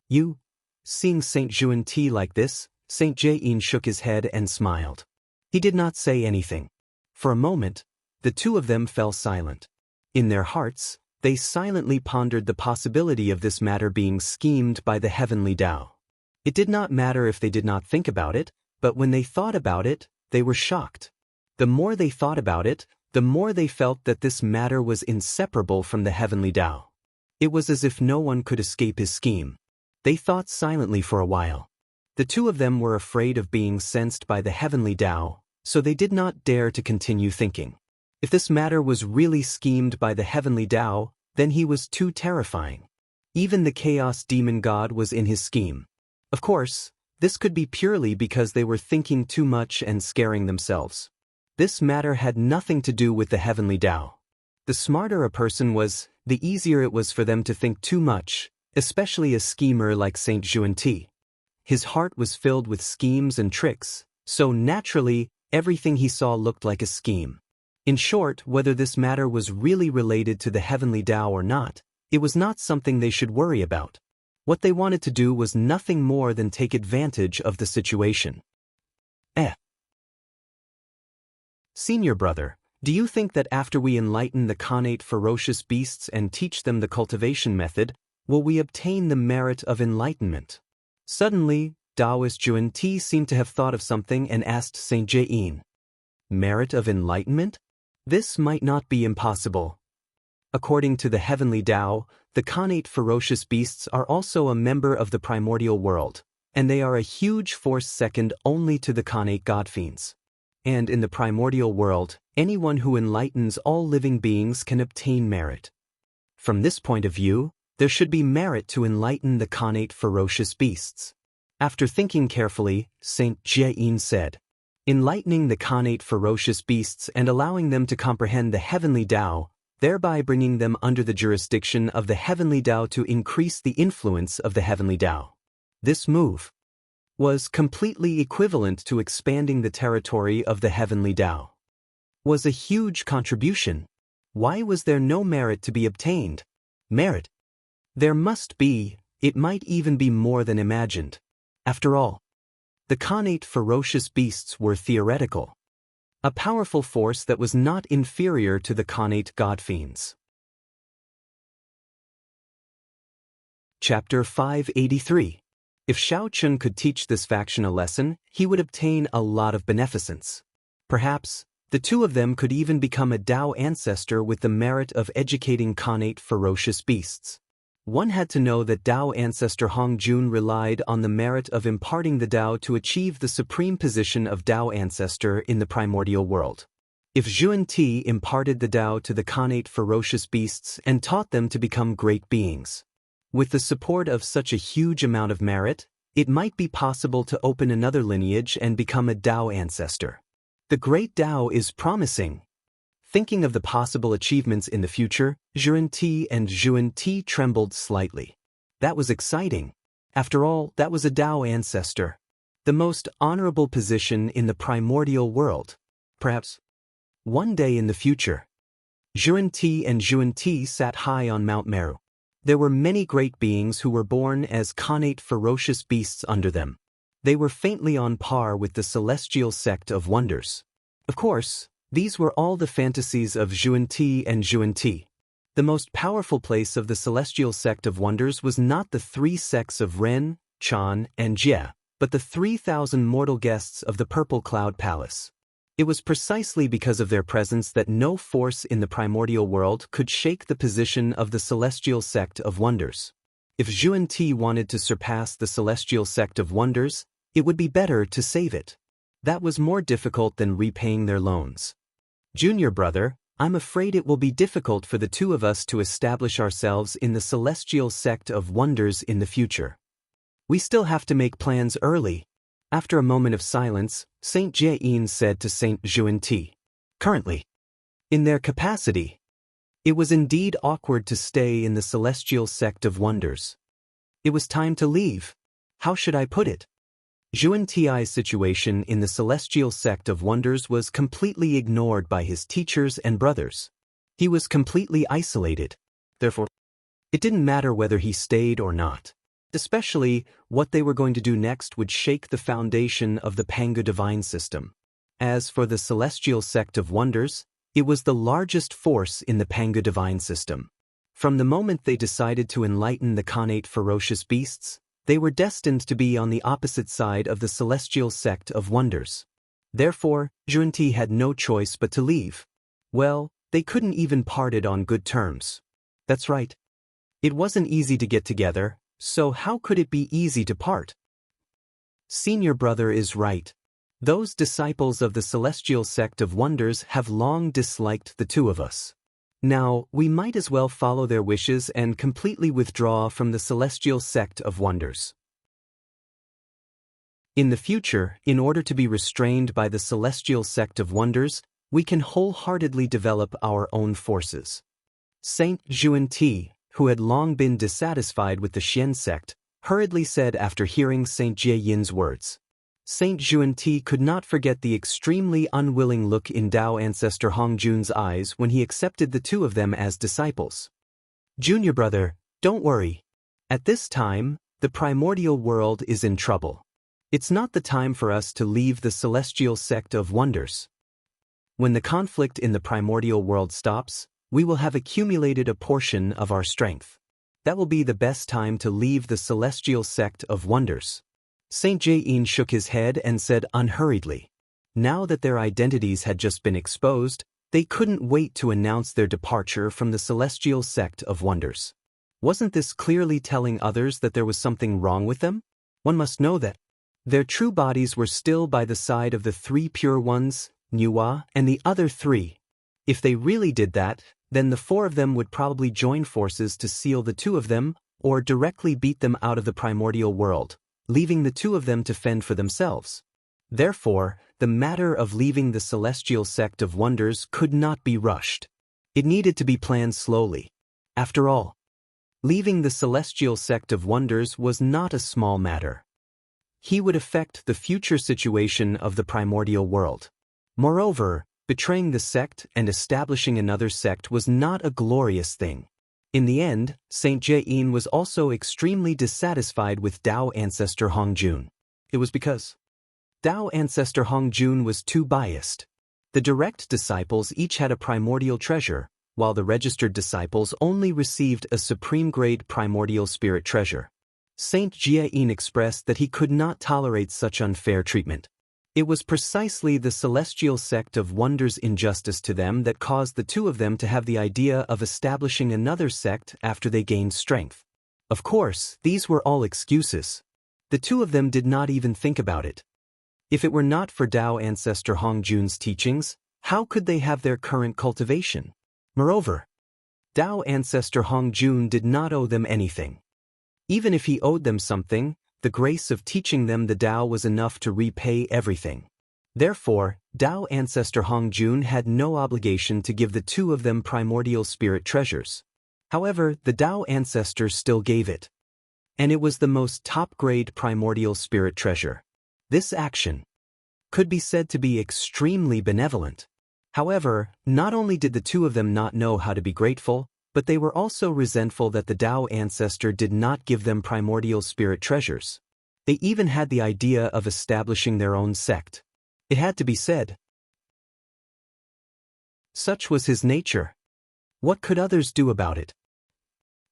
"You?" Seeing Saint Xuanti like this, Saint Jie shook his head and smiled. He did not say anything. For a moment, the two of them fell silent. In their hearts, they silently pondered the possibility of this matter being schemed by the heavenly Tao. It did not matter if they did not think about it, but when they thought about it, they were shocked. The more they thought about it, the more they felt that this matter was inseparable from the heavenly Tao. It was as if no one could escape his scheme. They thought silently for a while. The two of them were afraid of being sensed by the heavenly Tao, so they did not dare to continue thinking. If this matter was really schemed by the heavenly Tao, then he was too terrifying. Even the chaos demon god was in his scheme. Of course, this could be purely because they were thinking too much and scaring themselves. This matter had nothing to do with the heavenly Tao. The smarter a person was, the easier it was for them to think too much, especially a schemer like Saint Xuanti. His heart was filled with schemes and tricks, so naturally, everything he saw looked like a scheme. In short, whether this matter was really related to the heavenly Tao or not, it was not something they should worry about. What they wanted to do was nothing more than take advantage of the situation. Senior brother, do you think that after we enlighten the Khanate ferocious beasts and teach them the cultivation method, will we obtain the merit of enlightenment? Suddenly, Taoist Xuanti seemed to have thought of something and asked Saint Jie. Merit of enlightenment? This might not be impossible. According to the heavenly Tao, the Khanate ferocious beasts are also a member of the primordial world, and they are a huge force second only to the Khanate godfiends. And in the primordial world, anyone who enlightens all living beings can obtain merit. From this point of view, there should be merit to enlighten the Khanate ferocious beasts. After thinking carefully, Saint Jie said, "Enlightening the Khanate ferocious beasts and allowing them to comprehend the heavenly Tao, thereby bringing them under the jurisdiction of the heavenly Tao to increase the influence of the heavenly Tao." This move was completely equivalent to expanding the territory of the heavenly Tao. Was a huge contribution. Why was there no merit to be obtained? Merit? There must be, it might even be more than imagined. After all, the Khanate ferocious beasts were theoretical. A powerful force that was not inferior to the Khanate godfiends. Chapter 583. If Shao Chun could teach this faction a lesson, he would obtain a lot of beneficence. Perhaps, the two of them could even become a Tao ancestor with the merit of educating Khanate ferocious beasts. One had to know that Tao ancestor Hong Jun relied on the merit of imparting the Tao to achieve the supreme position of Tao ancestor in the primordial world. If Xuanti imparted the Tao to the Khanate ferocious beasts and taught them to become great beings, with the support of such a huge amount of merit, it might be possible to open another lineage and become a Tao ancestor. The great Tao is promising. Thinking of the possible achievements in the future, Xuanti trembled slightly. That was exciting. After all, that was a Tao ancestor. The most honorable position in the primordial world. Perhaps one day in the future. Xuanti sat high on Mount Meru. There were many great beings who were born as Khanate ferocious beasts under them. They were faintly on par with the celestial sect of wonders. Of course, these were all the fantasies of Xuanti. The most powerful place of the celestial sect of wonders was not the three sects of Ren, Chan, and Jie, but the 3,000 mortal guests of the Purple Cloud Palace. It was precisely because of their presence that no force in the primordial world could shake the position of the celestial sect of wonders. If Xuanti wanted to surpass the celestial sect of wonders, It would be better to save it. That was more difficult than repaying their loans. Junior brother, I'm afraid it will be difficult for the two of us to establish ourselves in the celestial sect of wonders in the future. We still have to make plans early. After a moment of silence, Saint Jiayin said to Saint Xuanti, currently, in their capacity, it was indeed awkward to stay in the celestial sect of wonders. It was time to leave. How should I put it? Xuanti's situation in the celestial sect of wonders was completely ignored by his teachers and brothers. He was completely isolated. Therefore, it didn't matter whether he stayed or not. Especially, what they were going to do next would shake the foundation of the Pangu divine system. As for the celestial sect of wonders, it was the largest force in the Pangu divine system. From the moment they decided to enlighten the Khanate ferocious beasts, they were destined to be on the opposite side of the celestial sect of wonders. Therefore, Xuanti had no choice but to leave. Well, they couldn't even part it on good terms. That's right. It wasn't easy to get together, so how could it be easy to part? Senior brother is right. Those disciples of the celestial sect of wonders have long disliked the two of us. Now, we might as well follow their wishes and completely withdraw from the celestial sect of wonders. In the future, in order to be restrained by the celestial sect of wonders, we can wholeheartedly develop our own forces. Saint Xuanti, who had long been dissatisfied with the Xian sect, hurriedly said after hearing Saint Jiayin's words. Saint Xuanti could not forget the extremely unwilling look in Tao ancestor Hongjun's eyes when he accepted the two of them as disciples. Junior brother, don't worry. At this time, the primordial world is in trouble. It's not the time for us to leave the celestial sect of wonders. When the conflict in the primordial world stops, we will have accumulated a portion of our strength. That will be the best time to leave the celestial sect of wonders. Saint Jiayin shook his head and said unhurriedly. Now that their identities had just been exposed, they couldn't wait to announce their departure from the celestial sect of wonders. Wasn't this clearly telling others that there was something wrong with them? One must know that their true bodies were still by the side of the three pure ones, Nuwa, and the other three. If they really did that, then the four of them would probably join forces to seal the two of them, or directly beat them out of the primordial world, leaving the two of them to fend for themselves. Therefore, the matter of leaving the celestial sect of wonders could not be rushed. It needed to be planned slowly. After all, leaving the celestial sect of wonders was not a small matter. He would affect the future situation of the primordial world. Moreover, betraying the sect and establishing another sect was not a glorious thing. In the end, Saint Jiayin was also extremely dissatisfied with Tao ancestor Hongjun. It was because Tao ancestor Hongjun was too biased. The direct disciples each had a primordial treasure, while the registered disciples only received a supreme-grade primordial spirit treasure. Saint Jiayin expressed that he could not tolerate such unfair treatment. It was precisely the celestial sect of wonders' injustice to them that caused the two of them to have the idea of establishing another sect after they gained strength. Of course, these were all excuses. The two of them did not even think about it. If it were not for Tao ancestor Hongjun's teachings, how could they have their current cultivation? Moreover, Tao ancestor Hongjun did not owe them anything. Even if he owed them something, the grace of teaching them the Tao was enough to repay everything. Therefore, Tao ancestor Hongjun had no obligation to give the two of them primordial spirit treasures. However, the Tao ancestor still gave it. And it was the most top-grade primordial spirit treasure. This action could be said to be extremely benevolent. However, not only did the two of them not know how to be grateful, but they were also resentful that the Tao ancestor did not give them primordial spirit treasures. They even had the idea of establishing their own sect. It had to be said. Such was his nature. What could others do about it?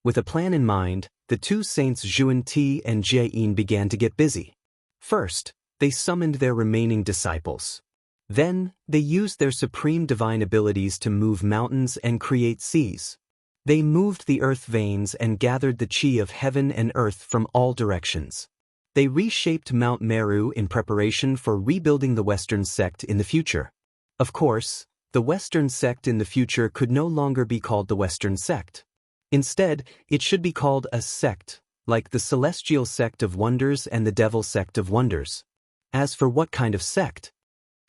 With a plan in mind, the two saints Xuanti and Jiayin began to get busy. First, they summoned their remaining disciples. Then, they used their supreme divine abilities to move mountains and create seas. They moved the earth veins and gathered the qi of heaven and earth from all directions. They reshaped Mount Meru in preparation for rebuilding the Western sect in the future. Of course, the Western sect in the future could no longer be called the Western sect. Instead, it should be called a sect, like the Celestial Sect of Wonders and the Devil Sect of Wonders. As for what kind of sect,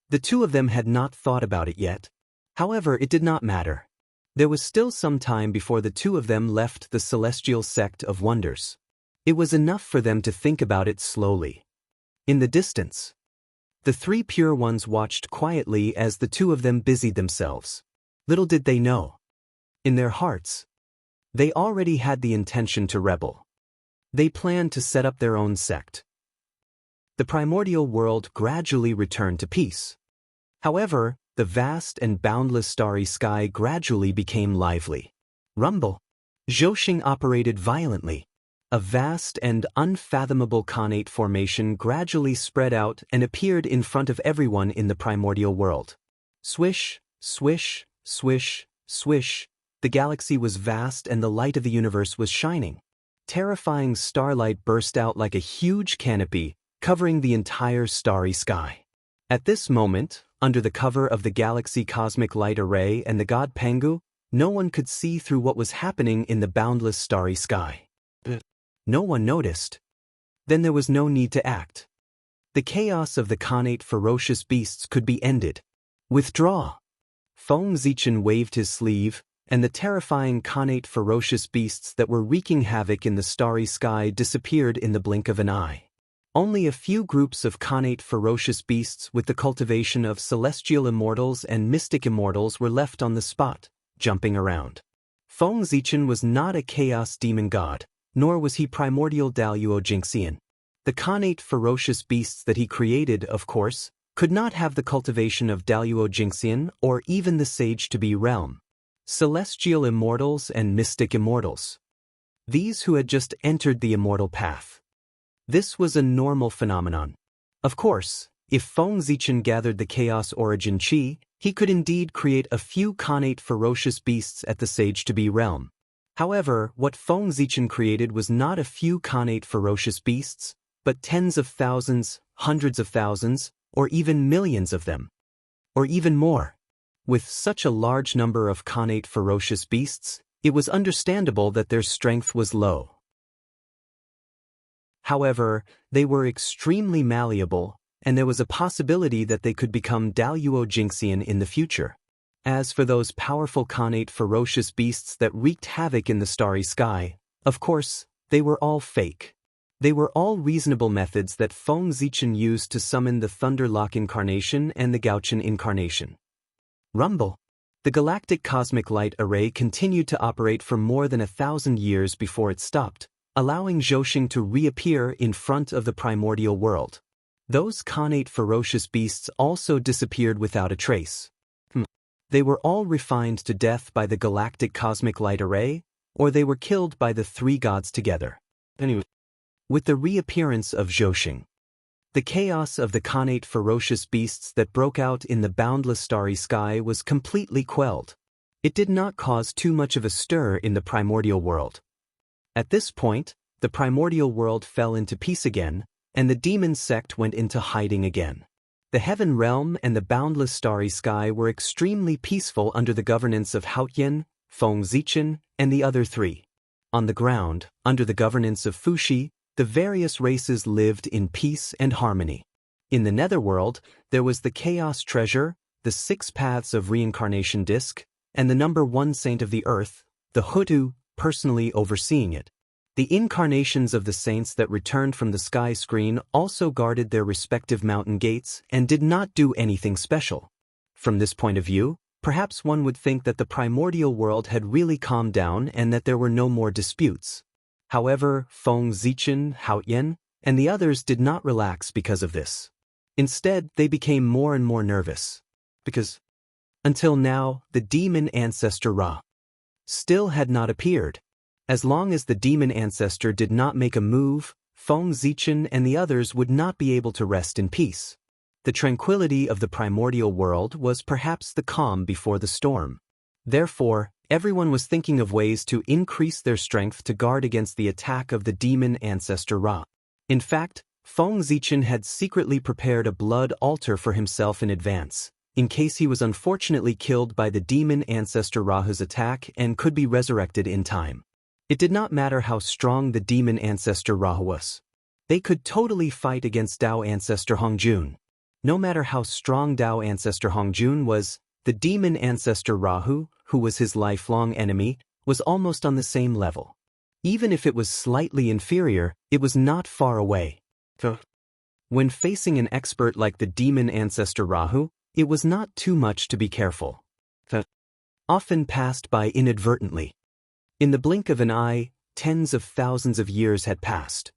the two of them had not thought about it yet. However, it did not matter. There was still some time before the two of them left the Celestial Sect of Wonders. It was enough for them to think about it slowly. In the distance, the three pure ones watched quietly as the two of them busied themselves. Little did they know, in their hearts, they already had the intention to rebel. They planned to set up their own sect. The primordial world gradually returned to peace. However, the vast and boundless starry sky gradually became lively. Rumble. Zhouxing operated violently. A vast and unfathomable connate formation gradually spread out and appeared in front of everyone in the primordial world. Swish, swish, swish, swish. The galaxy was vast and the light of the universe was shining. Terrifying starlight burst out like a huge canopy, covering the entire starry sky. At this moment, under the cover of the galaxy cosmic light array and the god Pengu, no one could see through what was happening in the boundless starry sky. No one noticed. Then there was no need to act. The chaos of the connate ferocious beasts could be ended. Withdraw. Feng Zichen waved his sleeve, and the terrifying connate ferocious beasts that were wreaking havoc in the starry sky disappeared in the blink of an eye. Only a few groups of connate ferocious beasts with the cultivation of celestial immortals and mystic immortals were left on the spot, jumping around. Feng Zichen was not a chaos demon god, nor was he primordial Daluo Jingxian. The connate ferocious beasts that he created, of course, could not have the cultivation of Daluo Jingxian or even the sage-to-be realm. Celestial immortals and mystic immortals. These who had just entered the immortal path. This was a normal phenomenon. Of course, if Feng Zichen gathered the chaos origin chi, he could indeed create a few connate ferocious beasts at the sage-to-be realm. However, what Feng Zichen created was not a few connate ferocious beasts, but tens of thousands, hundreds of thousands, or even millions of them. Or even more. With such a large number of connate ferocious beasts, it was understandable that their strength was low. However, they were extremely malleable, and there was a possibility that they could become Daluo Jingxian in the future. As for those powerful connate ferocious beasts that wreaked havoc in the starry sky, of course, they were all fake. They were all reasonable methods that Feng Zichen used to summon the Thunderlock incarnation and the Gaochen incarnation. Rumble. The galactic cosmic light array continued to operate for more than 1,000 years before it stopped, allowing Zhouxing to reappear in front of the primordial world. Those connate ferocious beasts also disappeared without a trace. They were all refined to death by the galactic cosmic light array, or they were killed by the three gods together. Anyway, with the reappearance of Zhouxing, the chaos of the connate ferocious beasts that broke out in the boundless starry sky was completely quelled. It did not cause too much of a stir in the primordial world. At this point, the primordial world fell into peace again, and the demon sect went into hiding again. The heaven realm and the boundless starry sky were extremely peaceful under the governance of Haotian, Feng Zichen, and the other three. On the ground, under the governance of Fuxi, the various races lived in peace and harmony. In the netherworld, there was the Chaos Treasure, the 6 Paths of Reincarnation Disc, and the number 1 Saint of the Earth, the Hutu, personally overseeing it. The incarnations of the saints that returned from the sky screen also guarded their respective mountain gates and did not do anything special. From this point of view, perhaps one would think that the primordial world had really calmed down and that there were no more disputes. However, Feng Zichen, Haotian, and the others did not relax because of this. Instead, they became more and more nervous. Because, until now, the demon ancestor Ra still had not appeared. As long as the demon ancestor did not make a move, Feng Zichen and the others would not be able to rest in peace. The tranquility of the primordial world was perhaps the calm before the storm. Therefore, everyone was thinking of ways to increase their strength to guard against the attack of the demon ancestor Ra. In fact, Feng Zichen had secretly prepared a blood altar for himself in advance, in case he was unfortunately killed by the demon ancestor Rahu's attack and could be resurrected in time. It did not matter how strong the demon ancestor Rahu was. They could totally fight against Dao ancestor Hongjun. No matter how strong Dao ancestor Hongjun was, the demon ancestor Rahu, who was his lifelong enemy, was almost on the same level. Even if it was slightly inferior, it was not far away. When facing an expert like the demon ancestor Rahu, it was not too much to be careful. Often passed by inadvertently. In the blink of an eye, tens of thousands of years had passed.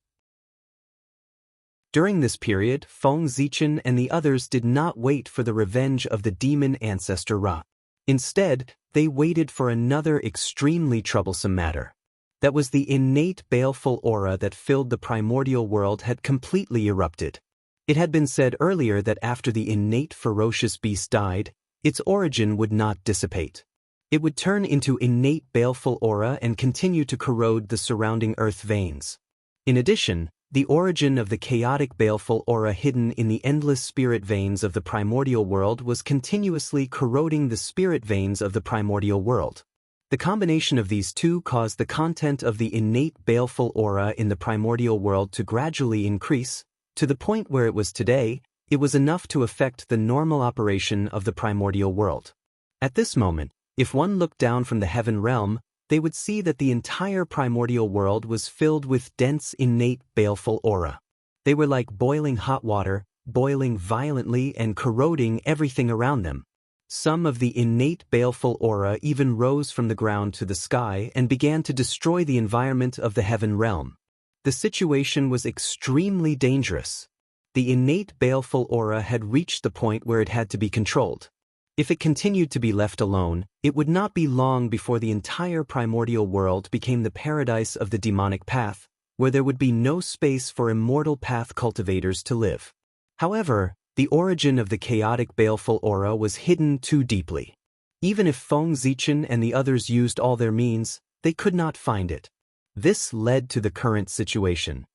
During this period, Feng Zichen and the others did not wait for the revenge of the demon ancestor Ra. Instead, they waited for another extremely troublesome matter. That was the innate baleful aura that filled the primordial world had completely erupted. It had been said earlier that after the innate ferocious beast died, its origin would not dissipate. It would turn into innate baleful aura and continue to corrode the surrounding earth veins. In addition, the origin of the chaotic baleful aura hidden in the endless spirit veins of the primordial world was continuously corroding the spirit veins of the primordial world. The combination of these two caused the content of the innate baleful aura in the primordial world to gradually increase, to the point where it was today, it was enough to affect the normal operation of the primordial world. At this moment, if one looked down from the heaven realm, they would see that the entire primordial world was filled with dense innate baleful aura. They were like boiling hot water, boiling violently and corroding everything around them. Some of the innate baleful aura even rose from the ground to the sky and began to destroy the environment of the heaven realm. The situation was extremely dangerous. The innate baleful aura had reached the point where it had to be controlled. If it continued to be left alone, it would not be long before the entire primordial world became the paradise of the demonic path, where there would be no space for immortal path cultivators to live. However, the origin of the chaotic baleful aura was hidden too deeply. Even if Feng Zichen and the others used all their means, they could not find it. This led to the current situation.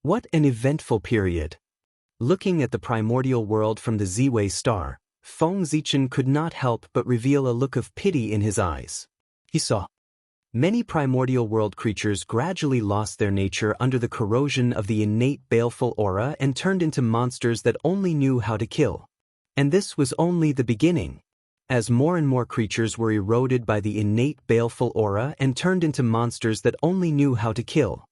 What an eventful period. Looking at the primordial world from the Ziwei star, Feng Zichen could not help but reveal a look of pity in his eyes. He saw many primordial world creatures gradually lost their nature under the corrosion of the innate baleful aura and turned into monsters that only knew how to kill. And this was only the beginning. As more and more creatures were eroded by the innate baleful aura and turned into monsters that only knew how to kill,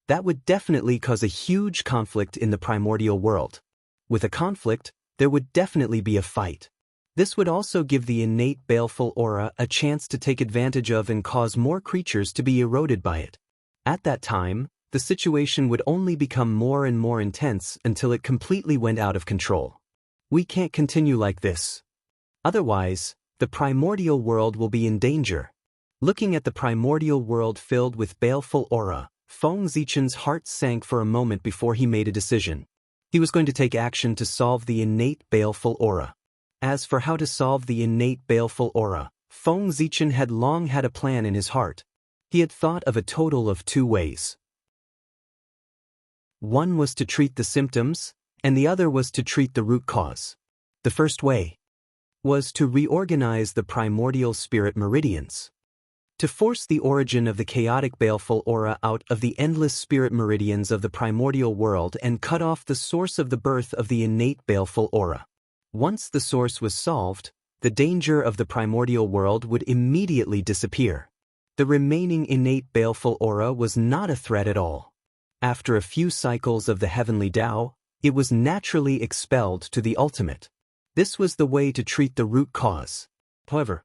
that would definitely cause a huge conflict in the primordial world. With a conflict, there would definitely be a fight. This would also give the innate baleful aura a chance to take advantage of and cause more creatures to be eroded by it. At that time, the situation would only become more and more intense until it completely went out of control. We can't continue like this. Otherwise, the primordial world will be in danger. Looking at the primordial world filled with baleful aura, Feng Zichen's heart sank for a moment before he made a decision. He was going to take action to solve the innate baleful aura. As for how to solve the innate baleful aura, Feng Zichen had long had a plan in his heart. He had thought of a total of 2 ways. One was to treat the symptoms, and the other was to treat the root cause. The first way was to reorganize the primordial spirit meridians. To force the origin of the chaotic baleful aura out of the endless spirit meridians of the primordial world and cut off the source of the birth of the innate baleful aura. Once the source was solved, the danger of the primordial world would immediately disappear. The remaining innate baleful aura was not a threat at all. After a few cycles of the heavenly Tao, it was naturally expelled to the ultimate. This was the way to treat the root cause. However,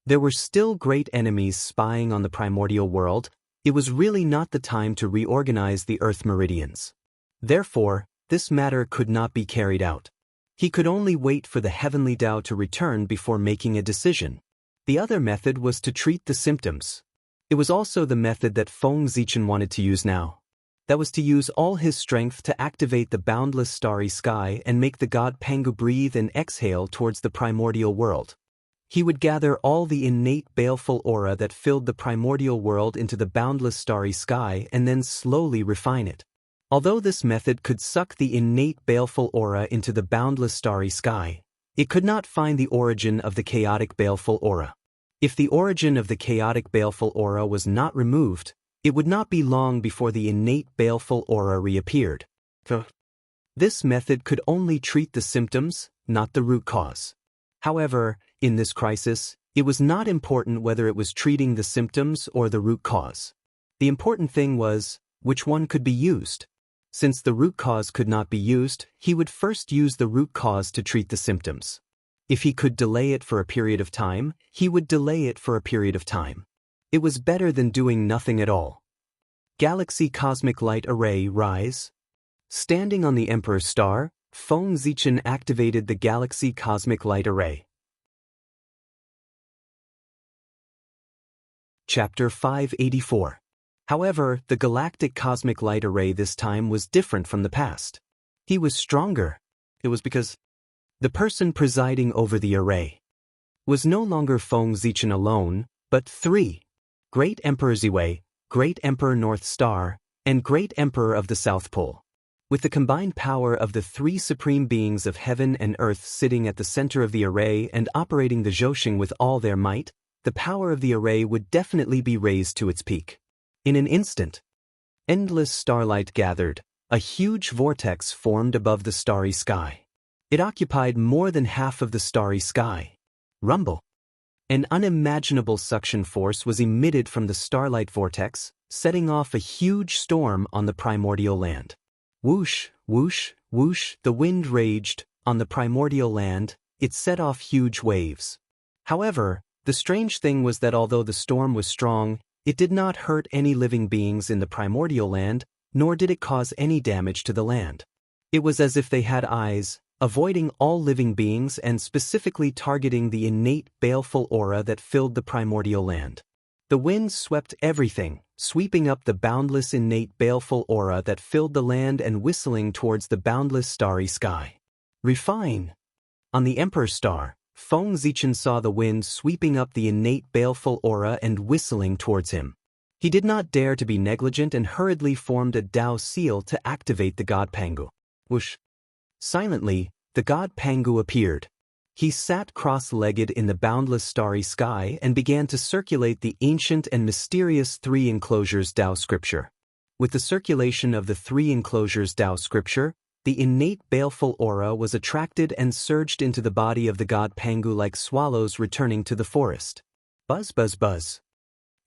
there were still great enemies spying on the primordial world. It was really not the time to reorganize the earth meridians. Therefore, this matter could not be carried out. He could only wait for the heavenly Tao to return before making a decision. The other method was to treat the symptoms. It was also the method that Feng Zichen wanted to use now. That was to use all his strength to activate the boundless starry sky and make the god Pangu breathe and exhale towards the primordial world. He would gather all the innate baleful aura that filled the primordial world into the boundless starry sky and then slowly refine it. Although this method could suck the innate baleful aura into the boundless starry sky, it could not find the origin of the chaotic baleful aura. If the origin of the chaotic baleful aura was not removed, it would not be long before the innate baleful aura reappeared. This method could only treat the symptoms, not the root cause. However, in this crisis, it was not important whether it was treating the symptoms or the root cause. The important thing was, which one could be used. Since the root cause could not be used, he would first use the root cause to treat the symptoms. If he could delay it for a period of time, he would delay it for a period of time. It was better than doing nothing at all. Galaxy Cosmic Light Array Rise. Standing on the Emperor's Star, Feng Zichen activated the Galaxy Cosmic Light Array. Chapter 584. However, the Galactic Cosmic Light Array this time was different from the past. He was stronger. It was because the person presiding over the array was no longer Feng Zichen alone, but three: Great Emperor Ziwei, Great Emperor North Star, and Great Emperor of the South Pole. With the combined power of the three supreme beings of heaven and earth sitting at the center of the array and operating the Zhouxing with all their might, the power of the array would definitely be raised to its peak. In an instant, endless starlight gathered, a huge vortex formed above the starry sky. It occupied more than half of the starry sky. Rumble. An unimaginable suction force was emitted from the starlight vortex, setting off a huge storm on the primordial land. Whoosh, whoosh, whoosh, the wind raged. On the primordial land, it set off huge waves. However, the strange thing was that although the storm was strong, it did not hurt any living beings in the primordial land, nor did it cause any damage to the land. It was as if they had eyes, avoiding all living beings and specifically targeting the innate baleful aura that filled the primordial land. The wind swept everything, sweeping up the boundless innate baleful aura that filled the land and whistling towards the boundless starry sky. Refine. On the Emperor's Star, Feng Zichen saw the wind sweeping up the innate baleful aura and whistling towards him. He did not dare to be negligent and hurriedly formed a Dao seal to activate the god Pangu. Whoosh. Silently, the god Pangu appeared. He sat cross-legged in the boundless starry sky and began to circulate the ancient and mysterious three enclosures Dao scripture. With the circulation of the three enclosures Dao scripture, the innate baleful aura was attracted and surged into the body of the god Pangu like swallows returning to the forest. Buzz buzz buzz.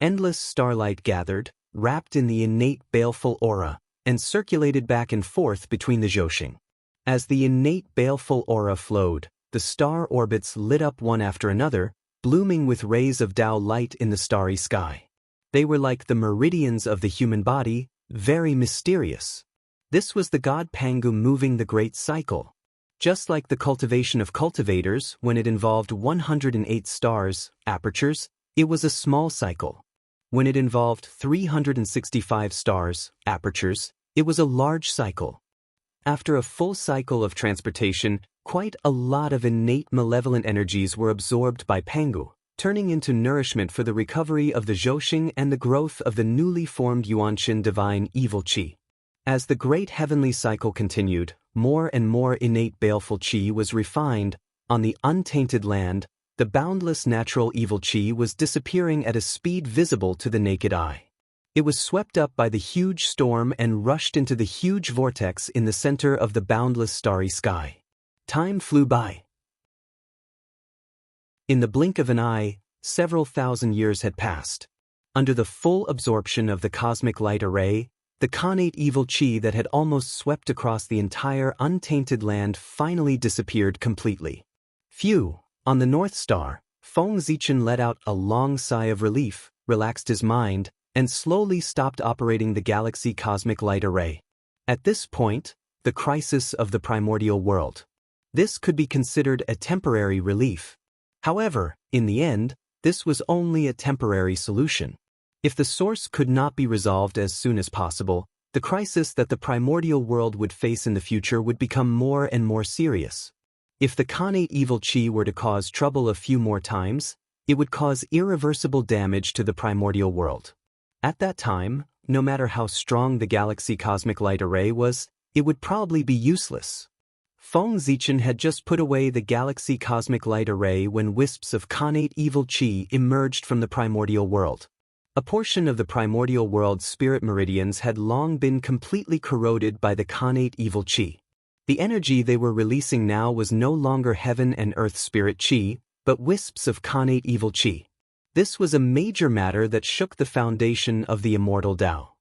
Endless starlight gathered, wrapped in the innate baleful aura, and circulated back and forth between the Zhouxing. As the innate baleful aura flowed, the star orbits lit up one after another, blooming with rays of Dao light in the starry sky. They were like the meridians of the human body, very mysterious. This was the god Pangu moving the great cycle. Just like the cultivation of cultivators, when it involved 108 stars, apertures, it was a small cycle. When it involved 365 stars, apertures, it was a large cycle. After a full cycle of transportation, quite a lot of innate malevolent energies were absorbed by Pangu, turning into nourishment for the recovery of the Zhouxing and the growth of the newly formed Yuanqin divine evil qi. As the great heavenly cycle continued, more and more innate baleful qi was refined. On the untainted land, the boundless natural evil qi was disappearing at a speed visible to the naked eye. It was swept up by the huge storm and rushed into the huge vortex in the center of the boundless starry sky. Time flew by. In the blink of an eye, several thousand years had passed. Under the full absorption of the cosmic light array, the connate evil qi that had almost swept across the entire untainted land finally disappeared completely. Phew! On the North Star, Feng Zichen let out a long sigh of relief, relaxed his mind, and slowly stopped operating the Galaxy Cosmic Light Array. At this point, the crisis of the primordial world. This could be considered a temporary relief. However, in the end, this was only a temporary solution. If the source could not be resolved as soon as possible, the crisis that the primordial world would face in the future would become more and more serious. If the connate evil qi were to cause trouble a few more times, it would cause irreversible damage to the primordial world. At that time, no matter how strong the galaxy cosmic light array was, it would probably be useless. Feng Zichen had just put away the galaxy cosmic light array when wisps of connate evil qi emerged from the primordial world. A portion of the primordial world's spirit meridians had long been completely corroded by the connate evil qi. The energy they were releasing now was no longer heaven and earth spirit qi, but wisps of connate evil qi. This was a major matter that shook the foundation of the immortal Tao.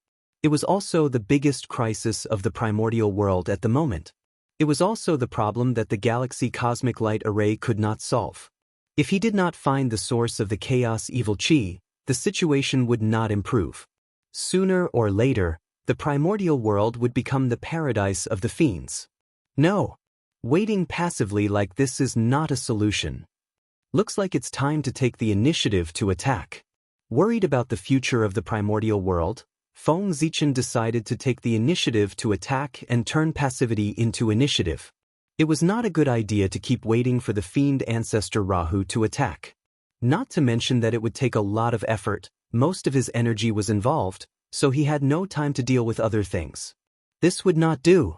It was also the biggest crisis of the primordial world at the moment. It was also the problem that the galaxy cosmic light array could not solve. If he did not find the source of the chaos evil qi, the situation would not improve. Sooner or later, the primordial world would become the paradise of the fiends. No. Waiting passively like this is not a solution. Looks like it's time to take the initiative to attack. Worried about the future of the primordial world, Feng Zichen decided to take the initiative to attack and turn passivity into initiative. It was not a good idea to keep waiting for the fiend ancestor Rahu to attack. Not to mention that it would take a lot of effort, most of his energy was involved, so he had no time to deal with other things. This would not do.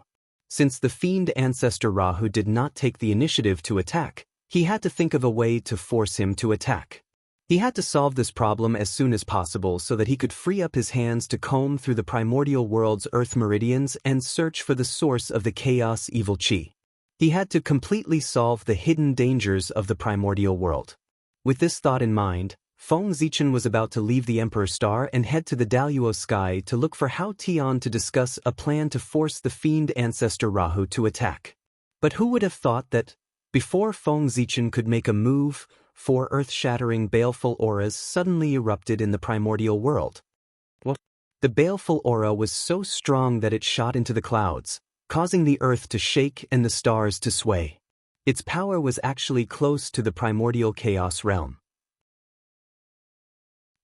Since the fiend ancestor Rahu did not take the initiative to attack, he had to think of a way to force him to attack. He had to solve this problem as soon as possible so that he could free up his hands to comb through the primordial world's earth meridians and search for the source of the chaos evil qi. He had to completely solve the hidden dangers of the primordial world. With this thought in mind, Feng Zichen was about to leave the Emperor Star and head to the Daluo sky to look for Hao Tian to discuss a plan to force the fiend ancestor Rahu to attack. But who would have thought that, before Feng Zichen could make a move, 4 earth-shattering baleful auras suddenly erupted in the primordial world. What? The baleful aura was so strong that it shot into the clouds, causing the earth to shake and the stars to sway. Its power was actually close to the primordial chaos realm.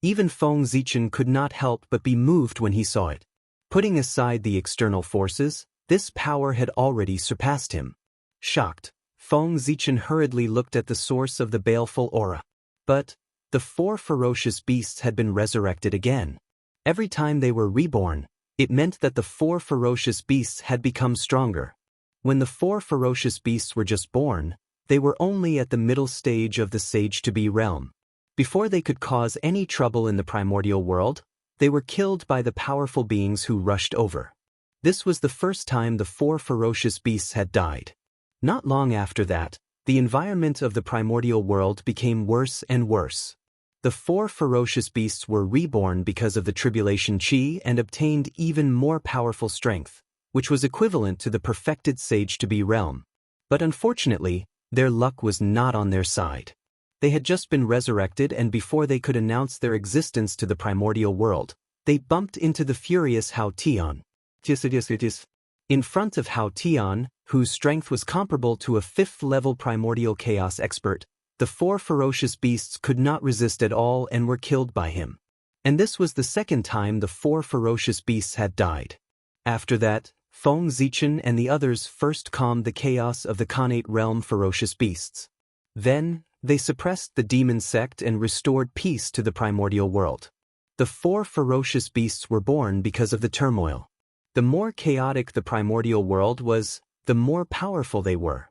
Even Feng Zichen could not help but be moved when he saw it. Putting aside the external forces, this power had already surpassed him. Shocked, Feng Zichen hurriedly looked at the source of the baleful aura. But the 4 ferocious beasts had been resurrected again. Every time they were reborn, it meant that the 4 ferocious beasts had become stronger. When the 4 ferocious beasts were just born, they were only at the middle stage of the sage-to-be realm. Before they could cause any trouble in the primordial world, they were killed by the powerful beings who rushed over. This was the first time the 4 ferocious beasts had died. Not long after that, the environment of the primordial world became worse and worse. The 4 ferocious beasts were reborn because of the tribulation qi and obtained even more powerful strength, which was equivalent to the perfected sage-to-be realm. But unfortunately, their luck was not on their side. They had just been resurrected, and before they could announce their existence to the primordial world, they bumped into the furious Hao Tian. In front of Hao Tian, whose strength was comparable to a 5th-level primordial chaos expert, the 4 ferocious beasts could not resist at all and were killed by him. And this was the second time the 4 ferocious beasts had died. After that, Feng Zichen and the others first calmed the chaos of the connate realm ferocious beasts. Then, they suppressed the demon sect and restored peace to the primordial world. The 4 ferocious beasts were born because of the turmoil. The more chaotic the primordial world was, the more powerful they were.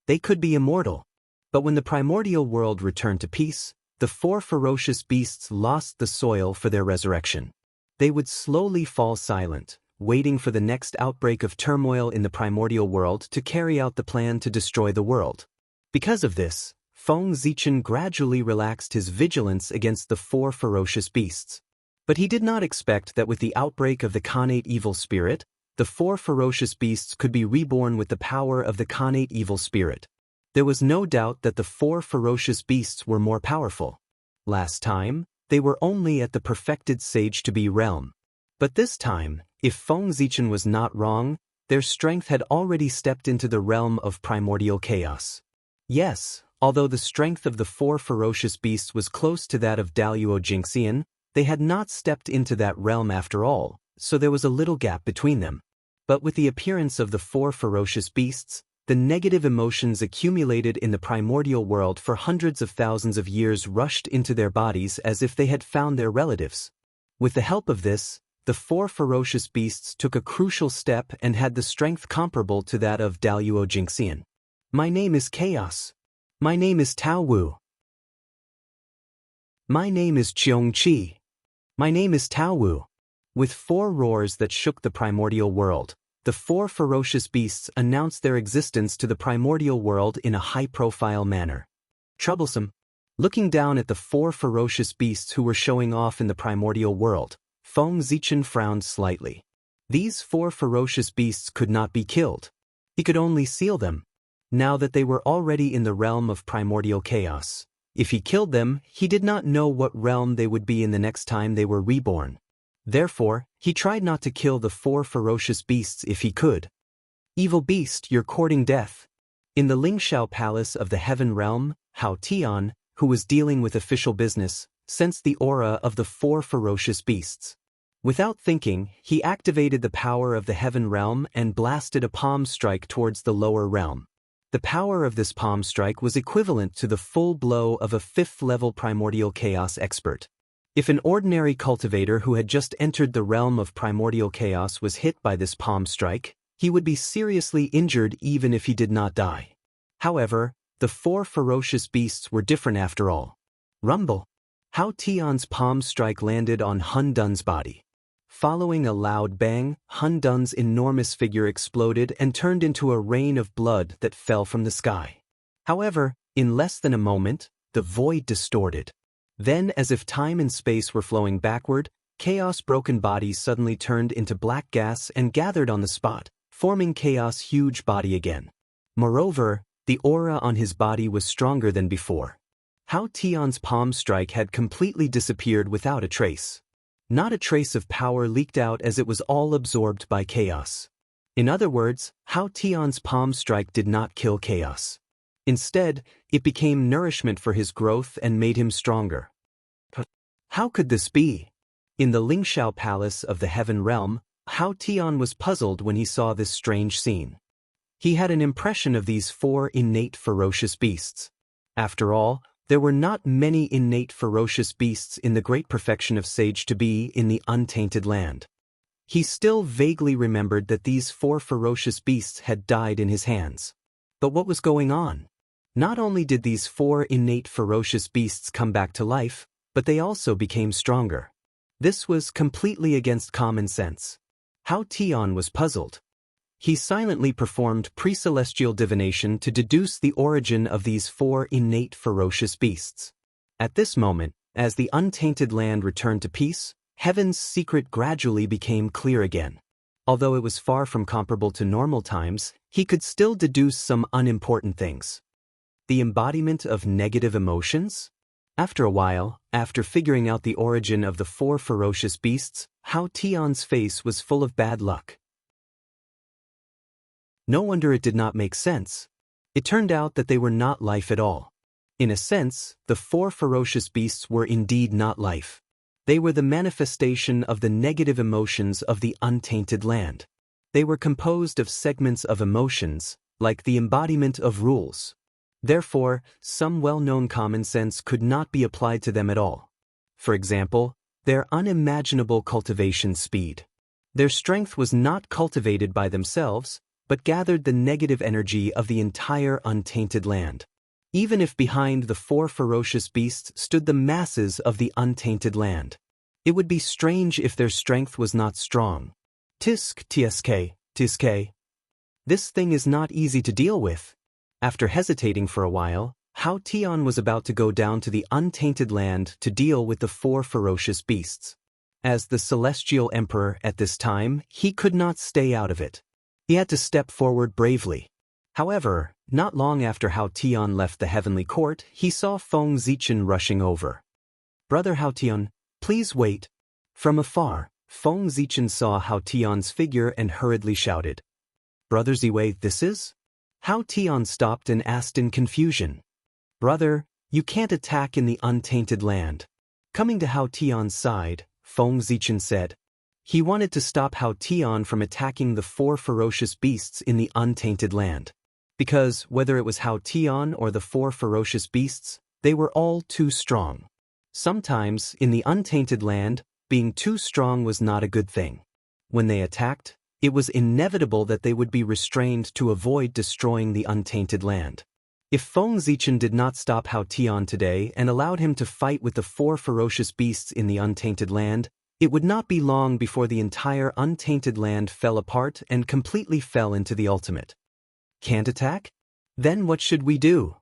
They could be immortal. But when the primordial world returned to peace, the 4 ferocious beasts lost the soil for their resurrection. They would slowly fall silent, waiting for the next outbreak of turmoil in the primordial world to carry out the plan to destroy the world. Because of this, Feng Zichen gradually relaxed his vigilance against the 4 ferocious beasts. But he did not expect that with the outbreak of the connate evil spirit, the 4 ferocious beasts could be reborn with the power of the connate evil spirit. There was no doubt that the 4 ferocious beasts were more powerful. Last time, they were only at the perfected sage-to-be realm. But this time, if Feng Zichen was not wrong, their strength had already stepped into the realm of primordial chaos. Yes, although the strength of the 4 ferocious beasts was close to that of Daluo Jingxian, they had not stepped into that realm after all, so there was a little gap between them. But with the appearance of the 4 ferocious beasts, the negative emotions accumulated in the primordial world for hundreds of thousands of years rushed into their bodies as if they had found their relatives. With the help of this, the four ferocious beasts took a crucial step and had the strength comparable to that of Daluo Jingxian. My name is Chaos. My name is Tao Wu. My name is Xianxia. My name is Tao Wu. With four roars that shook the primordial world, the four ferocious beasts announced their existence to the primordial world in a high-profile manner. Troublesome. Looking down at the four ferocious beasts who were showing off in the primordial world, Feng Zichen frowned slightly. These four ferocious beasts could not be killed. He could only seal them. Now that they were already in the realm of primordial chaos, if he killed them, he did not know what realm they would be in the next time they were reborn. Therefore, he tried not to kill the four ferocious beasts if he could. Evil beast, you're courting death. In the Lingxiao Palace of the Heaven Realm, Hao Tian, who was dealing with official business, sensed the aura of the four ferocious beasts. Without thinking, he activated the power of the Heaven Realm and blasted a palm strike towards the lower realm. The power of this palm strike was equivalent to the full blow of a fifth-level primordial chaos expert. If an ordinary cultivator who had just entered the realm of primordial chaos was hit by this palm strike, he would be seriously injured even if he did not die. However, the four ferocious beasts were different after all. Rumble. Hao Tian's palm strike landed on Hun Dun's body. Following a loud bang, Hun Dun's enormous figure exploded and turned into a rain of blood that fell from the sky. However, in less than a moment, the void distorted. Then, as if time and space were flowing backward, chaos-broken bodies suddenly turned into black gas and gathered on the spot, forming Chaos' huge body again. Moreover, the aura on his body was stronger than before. Hao Tian's palm strike had completely disappeared without a trace. Not a trace of power leaked out as it was all absorbed by chaos. In other words, Hao Tian's palm strike did not kill chaos. Instead, it became nourishment for his growth and made him stronger. But how could this be? In the Lingxiao Palace of the Heaven Realm, Hao Tian was puzzled when he saw this strange scene. He had an impression of these four innate ferocious beasts. After all, there were not many innate ferocious beasts in the great perfection of Sage to be in the untainted land. He still vaguely remembered that these four ferocious beasts had died in his hands. But what was going on? Not only did these four innate ferocious beasts come back to life, but they also became stronger. This was completely against common sense. Hao Tian was puzzled. He silently performed pre-celestial divination to deduce the origin of these four innate ferocious beasts. At this moment, as the untainted land returned to peace, heaven's secret gradually became clear again. Although it was far from comparable to normal times, he could still deduce some unimportant things. The embodiment of negative emotions? After a while, after figuring out the origin of the four ferocious beasts, Hao Tian's face was full of bad luck. No wonder it did not make sense. It turned out that they were not life at all. In a sense, the four ferocious beasts were indeed not life. They were the manifestation of the negative emotions of the untainted land. They were composed of segments of emotions, like the embodiment of rules. Therefore, some well-known common sense could not be applied to them at all. For example, their unimaginable cultivation speed. Their strength was not cultivated by themselves, but gathered the negative energy of the entire untainted land. Even if behind the four ferocious beasts stood the masses of the untainted land. It would be strange if their strength was not strong. Tsk. This thing is not easy to deal with. After hesitating for a while, Hao Tian was about to go down to the untainted land to deal with the four ferocious beasts. As the Celestial Emperor at this time, he could not stay out of it. He had to step forward bravely. However, not long after Hao Tian left the heavenly court, he saw Feng Zichen rushing over. "Brother Hao Tian, please wait." From afar, Feng Zichen saw Hao Tian's figure and hurriedly shouted, "Brother Ziwei, this is?" Hao Tian stopped and asked in confusion. "Brother, you can't attack in the untainted land." Coming to Hao Tian's side, Feng Zichen said. He wanted to stop Hao Tian from attacking the four ferocious beasts in the untainted land. Because, whether it was Hao Tian or the four ferocious beasts, they were all too strong. Sometimes, in the untainted land, being too strong was not a good thing. When they attacked, it was inevitable that they would be restrained to avoid destroying the untainted land. If Feng Zichen did not stop Hao Tian today and allowed him to fight with the 4 ferocious beasts in the untainted land, it would not be long before the entire untainted land fell apart and completely fell into the ultimate. Can't attack? Then what should we do?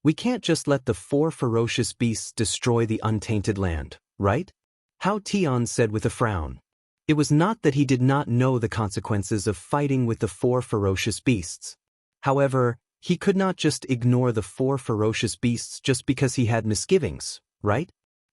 We can't just let the 4 ferocious beasts destroy the untainted land, right? Hao Tian said with a frown. It was not that he did not know the consequences of fighting with the 4 ferocious beasts. However, he could not just ignore the 4 ferocious beasts just because he had misgivings, right?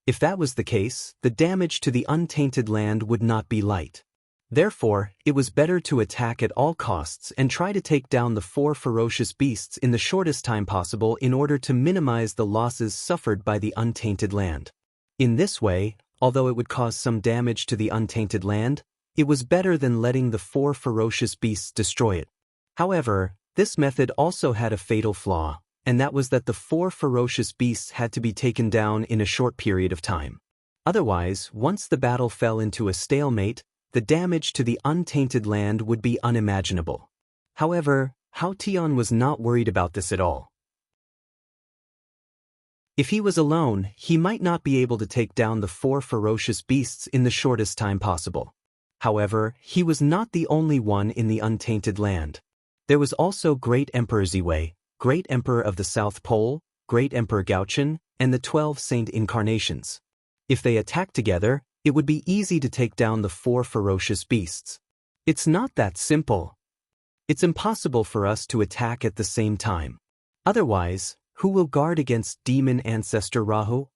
If that was the case, the damage to the untainted land would not be light. Therefore, it was better to attack at all costs and try to take down the 4 ferocious beasts in the shortest time possible in order to minimize the losses suffered by the untainted land. In this way, although it would cause some damage to the untainted land, it was better than letting the 4 ferocious beasts destroy it. However, this method also had a fatal flaw, and that was that the 4 ferocious beasts had to be taken down in a short period of time. Otherwise, once the battle fell into a stalemate, the damage to the untainted land would be unimaginable. However, Hao Tian was not worried about this at all. If he was alone, he might not be able to take down the 4 ferocious beasts in the shortest time possible. However, he was not the only one in the untainted land. There was also Great Emperor Ziwei, Great Emperor of the South Pole, Great Emperor Gaochen, and the 12 Saint Incarnations. If they attacked together, it would be easy to take down the 4 ferocious beasts. It's not that simple. It's impossible for us to attack at the same time. Otherwise, who will guard against Demon Ancestor Rahu?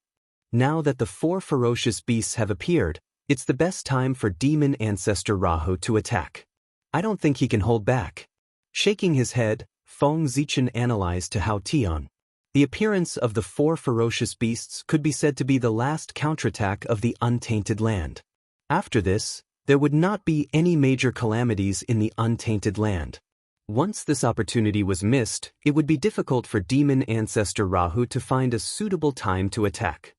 Now that the 4 ferocious beasts have appeared, it's the best time for Demon Ancestor Rahu to attack. I don't think he can hold back. Shaking his head, Feng Zichen analyzed to Hao Tian. The appearance of the 4 ferocious beasts could be said to be the last counterattack of the untainted land. After this, there would not be any major calamities in the untainted land. Once this opportunity was missed, it would be difficult for Demon Ancestor Rahu to find a suitable time to attack.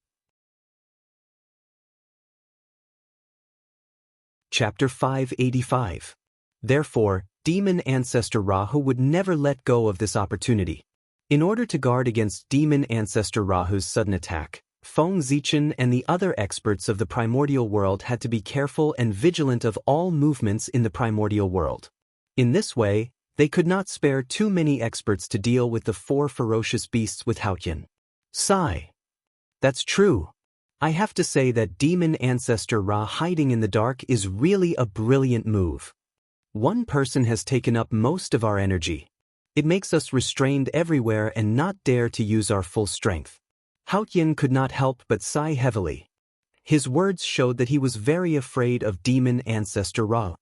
Chapter 585. Therefore, Demon Ancestor Rahu would never let go of this opportunity. In order to guard against Demon Ancestor Rahu's sudden attack, Feng Zichen and the other experts of the primordial world had to be careful and vigilant of all movements in the primordial world. In this way, they could not spare too many experts to deal with the 4 ferocious beasts with Haotian. Sigh. That's true. I have to say that Demon Ancestor Ra hiding in the dark is really a brilliant move. One person has taken up most of our energy. It makes us restrained everywhere and not dare to use our full strength. Haotian could not help but sigh heavily. His words showed that he was very afraid of Demon Ancestor Ra.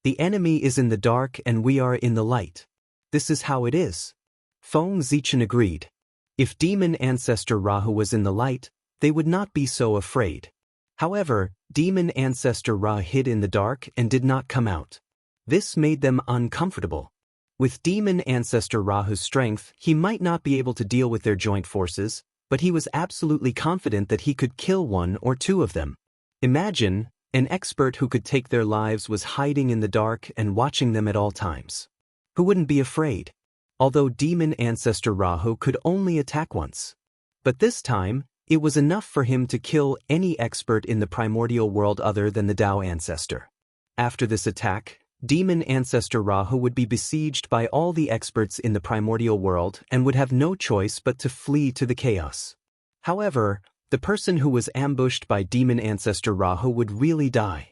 The enemy is in the dark and we are in the light. This is how it is. Feng Zichen agreed. If Demon Ancestor Rahu was in the light, they would not be so afraid. However, Demon Ancestor Ra hid in the dark and did not come out. This made them uncomfortable. With Demon Ancestor Rahu's strength, he might not be able to deal with their joint forces, but he was absolutely confident that he could kill 1 or 2 of them. Imagine, an expert who could take their lives was hiding in the dark and watching them at all times. Who wouldn't be afraid? Although Demon Ancestor Rahu could only attack once. But this time, it was enough for him to kill any expert in the primordial world other than the Tao Ancestor. After this attack, Demon Ancestor Rahu would be besieged by all the experts in the primordial world and would have no choice but to flee to the chaos. However, the person who was ambushed by Demon Ancestor Rahu would really die.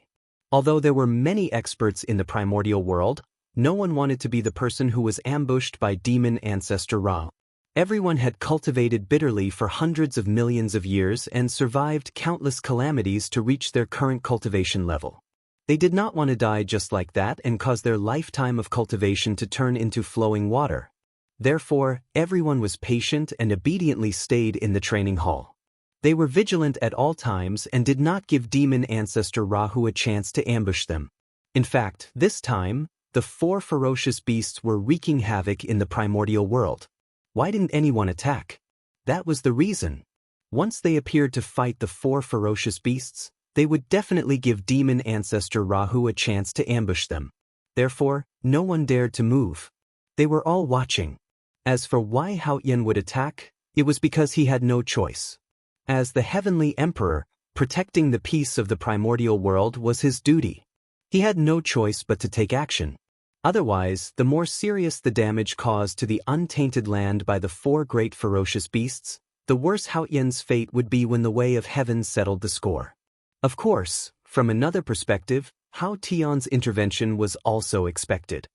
Although there were many experts in the primordial world, no one wanted to be the person who was ambushed by Demon Ancestor Ra. Everyone had cultivated bitterly for hundreds of millions of years and survived countless calamities to reach their current cultivation level. They did not want to die just like that and cause their lifetime of cultivation to turn into flowing water. Therefore, everyone was patient and obediently stayed in the training hall. They were vigilant at all times and did not give Demon Ancestor Rahu a chance to ambush them. In fact, this time, the 4 ferocious beasts were wreaking havoc in the primordial world. Why didn't anyone attack? That was the reason. Once they appeared to fight the 4 ferocious beasts, they would definitely give demon ancestor Rahu a chance to ambush them. Therefore, no one dared to move. They were all watching. As for why Haoyan would attack, it was because he had no choice. As the Heavenly Emperor, protecting the peace of the primordial world was his duty. He had no choice but to take action. Otherwise, the more serious the damage caused to the untainted land by the 4 great ferocious beasts, the worse Haoyan's fate would be when the way of heaven settled the score. Of course, from another perspective, Hao Tian's intervention was also expected.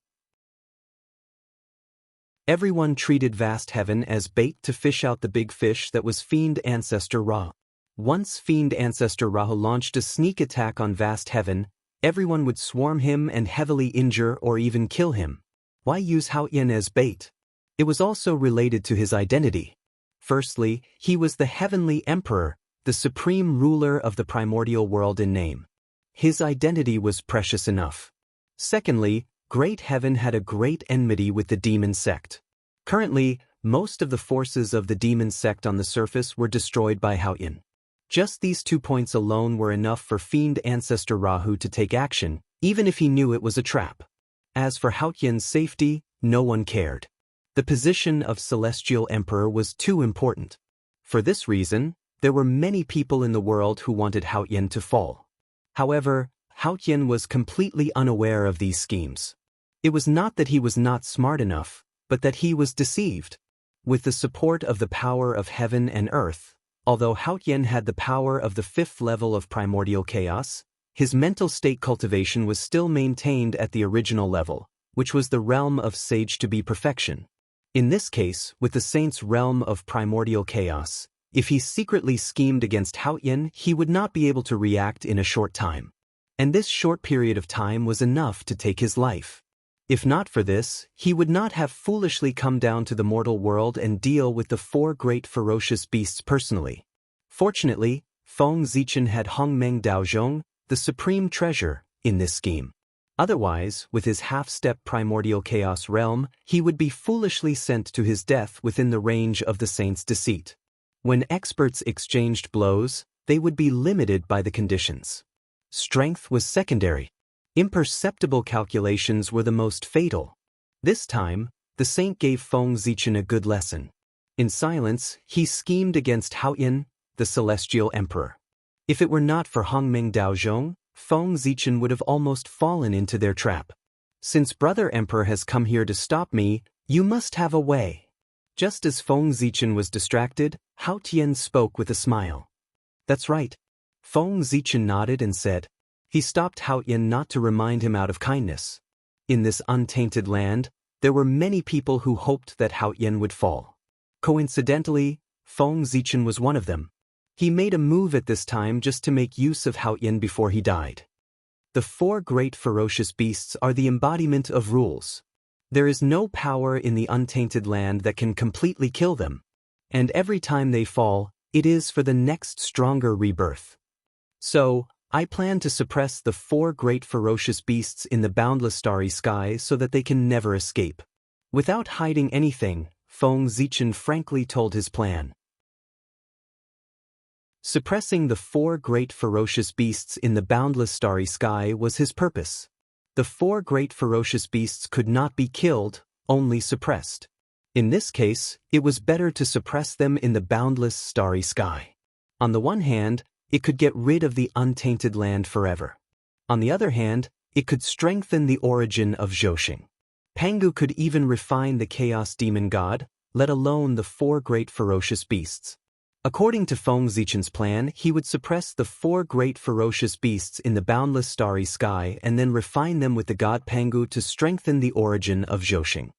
Everyone treated vast heaven as bait to fish out the big fish that was Fiend Ancestor Ra. Once Fiend Ancestor Rahu launched a sneak attack on vast heaven, everyone would swarm him and heavily injure or even kill him. Why use Haoyan as bait? It was also related to his identity. Firstly, he was the Heavenly Emperor, the supreme ruler of the primordial world in name. His identity was precious enough. Secondly, Great Heaven had a great enmity with the demon sect. Currently, most of the forces of the demon sect on the surface were destroyed by Haoyan. Just these 2 points alone were enough for Fiend Ancestor Rahu to take action, even if he knew it was a trap. As for Haoyan's safety, no one cared. The position of Celestial Emperor was too important. For this reason, there were many people in the world who wanted Haoyan to fall. However, Haoyan was completely unaware of these schemes. It was not that he was not smart enough, but that he was deceived. With the support of the power of heaven and earth, although Haoyan had the power of the 5th level of primordial chaos, his mental state cultivation was still maintained at the original level, which was the realm of sage-to-be perfection. In this case, with the saint's realm of primordial chaos, if he secretly schemed against Haoyan, he would not be able to react in a short time. And this short period of time was enough to take his life. If not for this, he would not have foolishly come down to the mortal world and deal with the 4 great ferocious beasts personally. Fortunately, Feng Zichen had Hongmeng Daozhong, the supreme treasure, in this scheme. Otherwise, with his half-step primordial chaos realm, he would be foolishly sent to his death within the range of the saint's deceit. When experts exchanged blows, they would be limited by the conditions. Strength was secondary. Imperceptible calculations were the most fatal. This time, the saint gave Feng Zichen a good lesson. In silence, he schemed against Haoyan, the Celestial Emperor. If it were not for Hongmeng Daozhong, Feng Zichen would have almost fallen into their trap. Since Brother Emperor has come here to stop me, you must have a way. Just as Feng Zichen was distracted, Hao Tian spoke with a smile. That's right. Feng Zichen nodded and said. He stopped Haoyan not to remind him out of kindness. In this untainted land, there were many people who hoped that Haoyan would fall. Coincidentally, Feng Zichen was one of them. He made a move at this time just to make use of Haoyan before he died. The 4 great ferocious beasts are the embodiment of rules. There is no power in the untainted land that can completely kill them. And every time they fall, it is for the next stronger rebirth. So, I plan to suppress the 4 great ferocious beasts in the boundless starry sky so that they can never escape. Without hiding anything, Feng Zichen frankly told his plan. Suppressing the 4 great ferocious beasts in the boundless starry sky was his purpose. The 4 great ferocious beasts could not be killed, only suppressed. In this case, it was better to suppress them in the boundless starry sky. On the one hand, it could get rid of the untainted land forever. On the other hand, it could strengthen the origin of Zhoushan. Pangu could even refine the chaos demon god, let alone the 4 great ferocious beasts. According to Feng Zichen's plan, he would suppress the 4 great ferocious beasts in the boundless starry sky and then refine them with the god Pangu to strengthen the origin of Zhoushan.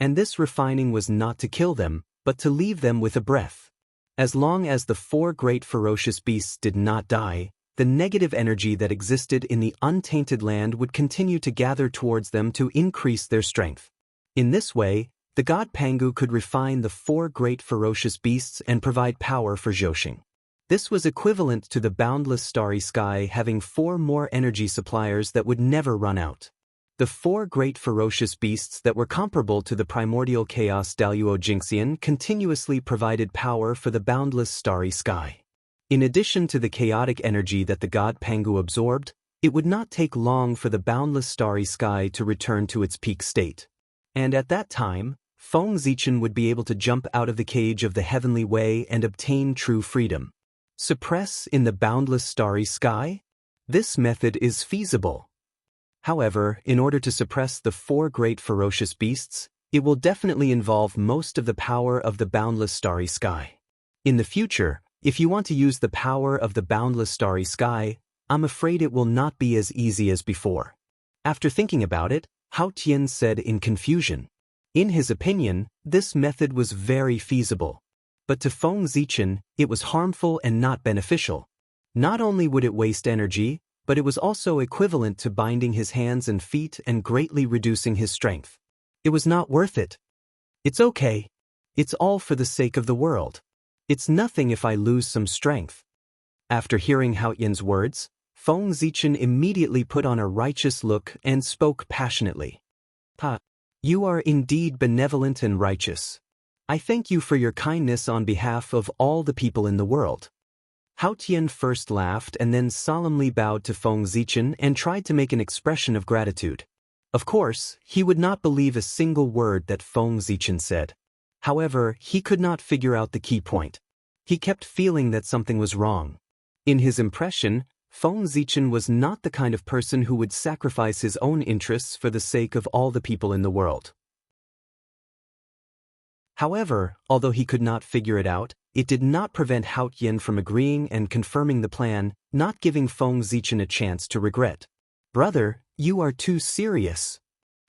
And this refining was not to kill them, but to leave them with a breath. As long as the 4 great ferocious beasts did not die, the negative energy that existed in the untainted land would continue to gather towards them to increase their strength. In this way, the god Pangu could refine the 4 great ferocious beasts and provide power for Zhoushan. This was equivalent to the boundless starry sky having 4 more energy suppliers that would never run out. The 4 great ferocious beasts that were comparable to the primordial chaos Daluo Jingxian continuously provided power for the boundless starry sky. In addition to the chaotic energy that the god Pangu absorbed, it would not take long for the boundless starry sky to return to its peak state. And at that time, Feng Zichen would be able to jump out of the cage of the heavenly way and obtain true freedom. Suppress in the boundless starry sky? This method is feasible. However, in order to suppress the 4 great ferocious beasts, it will definitely involve most of the power of the boundless starry sky. In the future, if you want to use the power of the boundless starry sky, I'm afraid it will not be as easy as before. After thinking about it, Hao Tian said in confusion. In his opinion, this method was very feasible. But to Feng Zichen, it was harmful and not beneficial. Not only would it waste energy, but it was also equivalent to binding his hands and feet and greatly reducing his strength. It was not worth it. It's okay. It's all for the sake of the world. It's nothing if I lose some strength. After hearing Hao Tian's words, Feng Zichen immediately put on a righteous look and spoke passionately. You are indeed benevolent and righteous. I thank you for your kindness on behalf of all the people in the world. Hao Tian first laughed and then solemnly bowed to Feng Zichen and tried to make an expression of gratitude. Of course, he would not believe a single word that Feng Zichen said. However, he could not figure out the key point. He kept feeling that something was wrong. In his impression, Feng Zichen was not the kind of person who would sacrifice his own interests for the sake of all the people in the world. However, although he could not figure it out, it did not prevent Hao Tian from agreeing and confirming the plan, not giving Feng Zichen a chance to regret. Brother, you are too serious.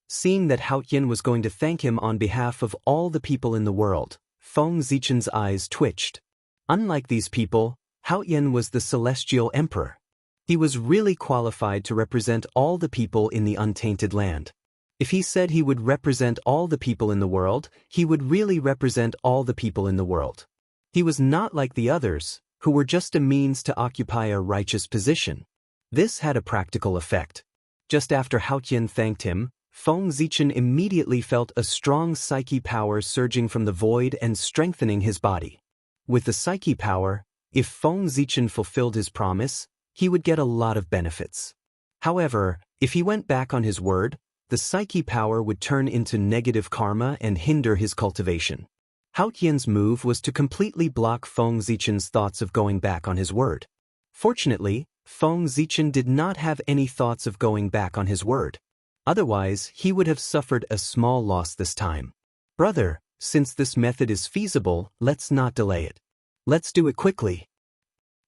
Seeing that Hao Tian was going to thank him on behalf of all the people in the world, Feng Zichen's eyes twitched. Unlike these people, Hao Tian was the celestial emperor. He was really qualified to represent all the people in the untainted land. If he said he would represent all the people in the world, he would really represent all the people in the world. He was not like the others, who were just a means to occupy a righteous position. This had a practical effect. Just after Hao Tian thanked him, Feng Zichen immediately felt a strong psyche power surging from the void and strengthening his body. With the psyche power, if Feng Zichen fulfilled his promise, he would get a lot of benefits. However, if he went back on his word, the psyche power would turn into negative karma and hinder his cultivation. Hao Tian's move was to completely block Feng Zichen's thoughts of going back on his word. Fortunately, Feng Zichen did not have any thoughts of going back on his word. Otherwise, he would have suffered a small loss this time. Brother, since this method is feasible, let's not delay it. Let's do it quickly.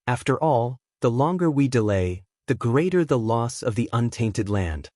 After all, the longer we delay, the greater the loss of the untainted land.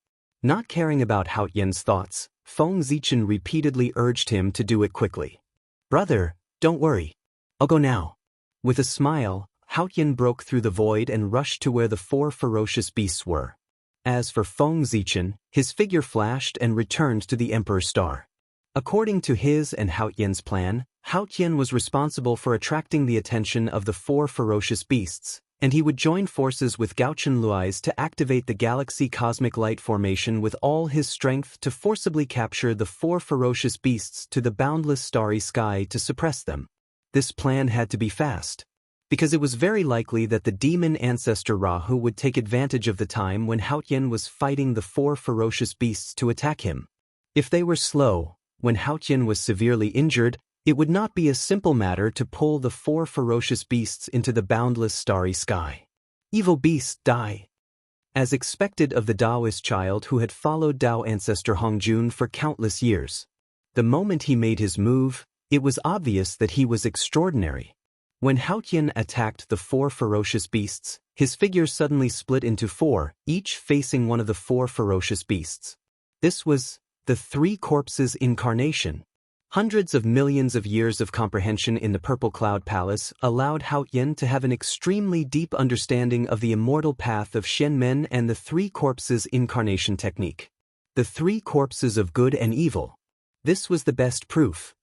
Not caring about Hao Tian's thoughts, Feng Zichen repeatedly urged him to do it quickly. Brother, don't worry. I'll go now. With a smile, Hao Tian broke through the void and rushed to where the 4 ferocious beasts were. As for Feng Zichen, his figure flashed and returned to the Emperor's Star. According to his and Hao Tian's plan, Hao Tian was responsible for attracting the attention of the 4 ferocious beasts, and he would join forces with Gaochen Lui's to activate the Galaxy Cosmic Light Formation with all his strength to forcibly capture the 4 ferocious beasts to the boundless starry sky to suppress them. This plan had to be fast, because it was very likely that the demon ancestor Rahu would take advantage of the time when Hao Tian was fighting the 4 ferocious beasts to attack him. If they were slow, when Hao Tian was severely injured, it would not be a simple matter to pull the 4 ferocious beasts into the boundless starry sky. Evil beasts, die. As expected of the Taoist child who had followed Tao ancestor Hongjun for countless years. The moment he made his move, it was obvious that he was extraordinary. When Hao Tian attacked the 4 ferocious beasts, his figure suddenly split into 4, each facing one of the 4 ferocious beasts. This was the 3 corpses incarnation. Hundreds of millions of years of comprehension in the Purple Cloud Palace allowed Hao Tian to have an extremely deep understanding of the immortal path of Shenmen and the 3 corpses incarnation technique. The 3 corpses of good and evil. This was the best proof.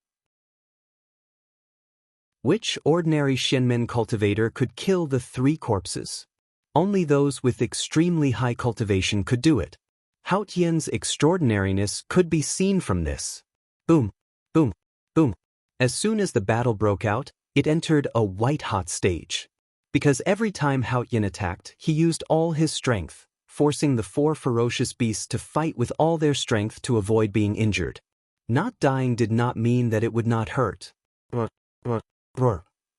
Which ordinary Shenmen cultivator could kill the 3 corpses? Only those with extremely high cultivation could do it. Hao Tian's extraordinariness could be seen from this. Boom. Boom, boom. As soon as the battle broke out, it entered a white-hot stage. Because every time Haoyin attacked, he used all his strength, forcing the 4 ferocious beasts to fight with all their strength to avoid being injured. Not dying did not mean that it would not hurt.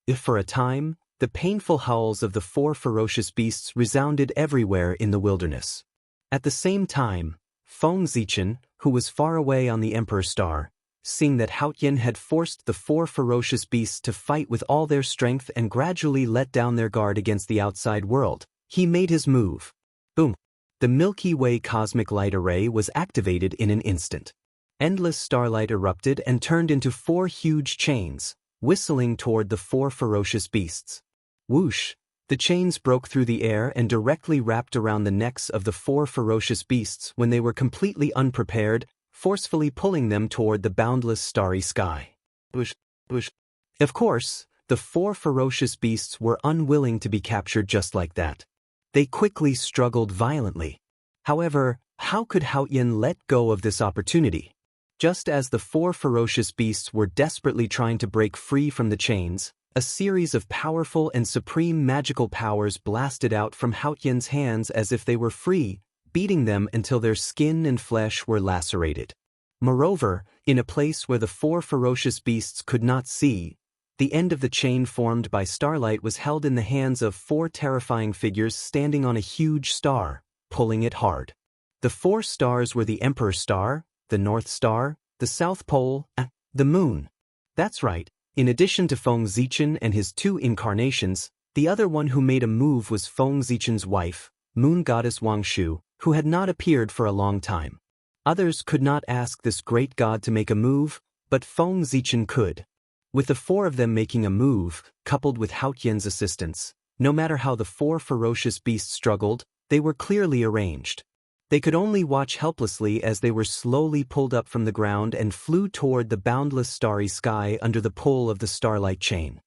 If for a time, the painful howls of the 4 ferocious beasts resounded everywhere in the wilderness. At the same time, Feng Zichen, who was far away on the Emperor's Star, seeing that Haoyin had forced the 4 ferocious beasts to fight with all their strength and gradually let down their guard against the outside world, he made his move. Boom! The Milky Way cosmic light array was activated in an instant. Endless starlight erupted and turned into 4 huge chains, whistling toward the 4 ferocious beasts. Whoosh! The chains broke through the air and directly wrapped around the necks of the 4 ferocious beasts when they were completely unprepared, forcefully pulling them toward the boundless starry sky. Of course, the 4 ferocious beasts were unwilling to be captured just like that. They quickly struggled violently. However, how could Haoyin let go of this opportunity? Just as the 4 ferocious beasts were desperately trying to break free from the chains, a series of powerful and supreme magical powers blasted out from Haoyin's hands as if they were free, beating them until their skin and flesh were lacerated. Moreover, in a place where the 4 ferocious beasts could not see, the end of the chain formed by starlight was held in the hands of 4 terrifying figures standing on a huge star, pulling it hard. The 4 stars were the Emperor's Star, the North Star, the South Pole, and the Moon. That's right, in addition to Feng Zichen and his 2 incarnations, the other one who made a move was Feng Zichen's wife, Moon Goddess Wangshu, who had not appeared for a long time. Others could not ask this great god to make a move, but Feng Zichen could. With the 4 of them making a move, coupled with Haoyin's assistance, no matter how the 4 ferocious beasts struggled, they were clearly arranged. They could only watch helplessly as they were slowly pulled up from the ground and flew toward the boundless starry sky under the pull of the starlight chain.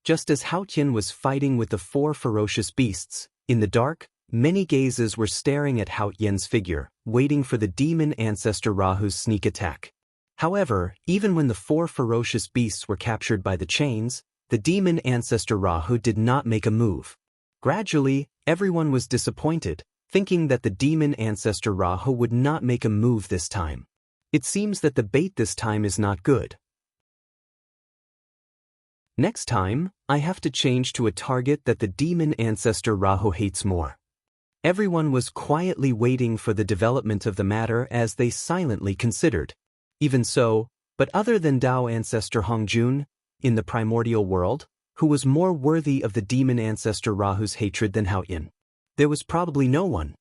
Just as Haoyin was fighting with the 4 ferocious beasts, in the dark, many gazes were staring at Haoyin's figure, waiting for the demon ancestor Rahu's sneak attack. However, even when the 4 ferocious beasts were captured by the chains, the demon ancestor Rahu did not make a move. Gradually, everyone was disappointed, thinking that the demon ancestor Rahu would not make a move this time. It seems that the bait this time is not good. Next time, I have to change to a target that the demon ancestor Rahu hates more. Everyone was quietly waiting for the development of the matter as they silently considered. Even so, but other than Dao ancestor Hongjun, in the primordial world, who was more worthy of the demon ancestor Rahu's hatred than Haoyin? There was probably no one.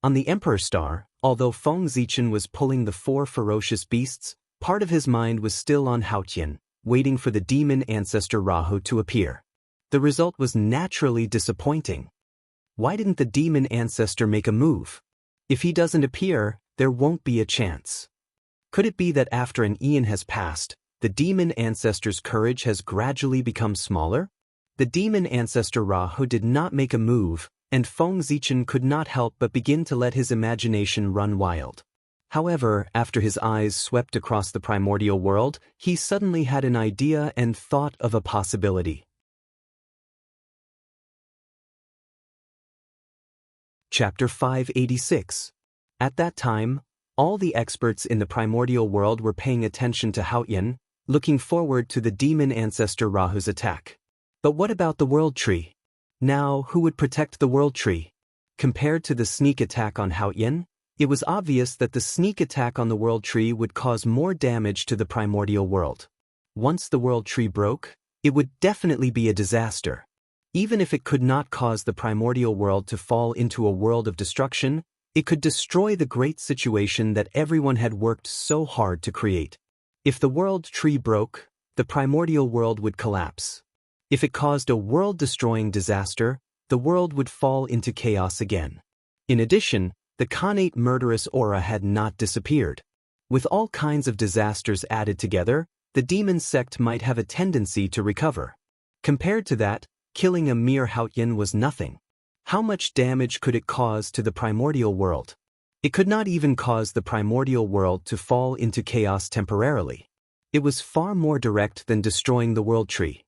On the Emperor's Star, although Feng Zichen was pulling the 4 ferocious beasts, part of his mind was still on Haoyin, waiting for the demon ancestor Rahu to appear. The result was naturally disappointing. Why didn't the demon ancestor make a move? If he doesn't appear, there won't be a chance. Could it be that after an eon has passed, the demon ancestor's courage has gradually become smaller? The demon ancestor Rahu did not make a move, and Feng Zichen could not help but begin to let his imagination run wild. However, after his eyes swept across the primordial world, he suddenly had an idea and thought of a possibility. Chapter 586. At that time, all the experts in the primordial world were paying attention to Haoyin, looking forward to the demon ancestor Rahu's attack. But what about the world tree? Now, who would protect the world tree? Compared to the sneak attack on Haoyin, it was obvious that the sneak attack on the world tree would cause more damage to the primordial world. Once the world tree broke, it would definitely be a disaster. Even if it could not cause the primordial world to fall into a world of destruction, it could destroy the great situation that everyone had worked so hard to create. If the world tree broke, the primordial world would collapse. If it caused a world-destroying disaster, the world would fall into chaos again. In addition, the Khanate murderous aura had not disappeared. With all kinds of disasters added together, the demon sect might have a tendency to recover. Compared to that, killing a mere Haoyin was nothing. How much damage could it cause to the primordial world? It could not even cause the primordial world to fall into chaos temporarily. It was far more direct than destroying the world tree.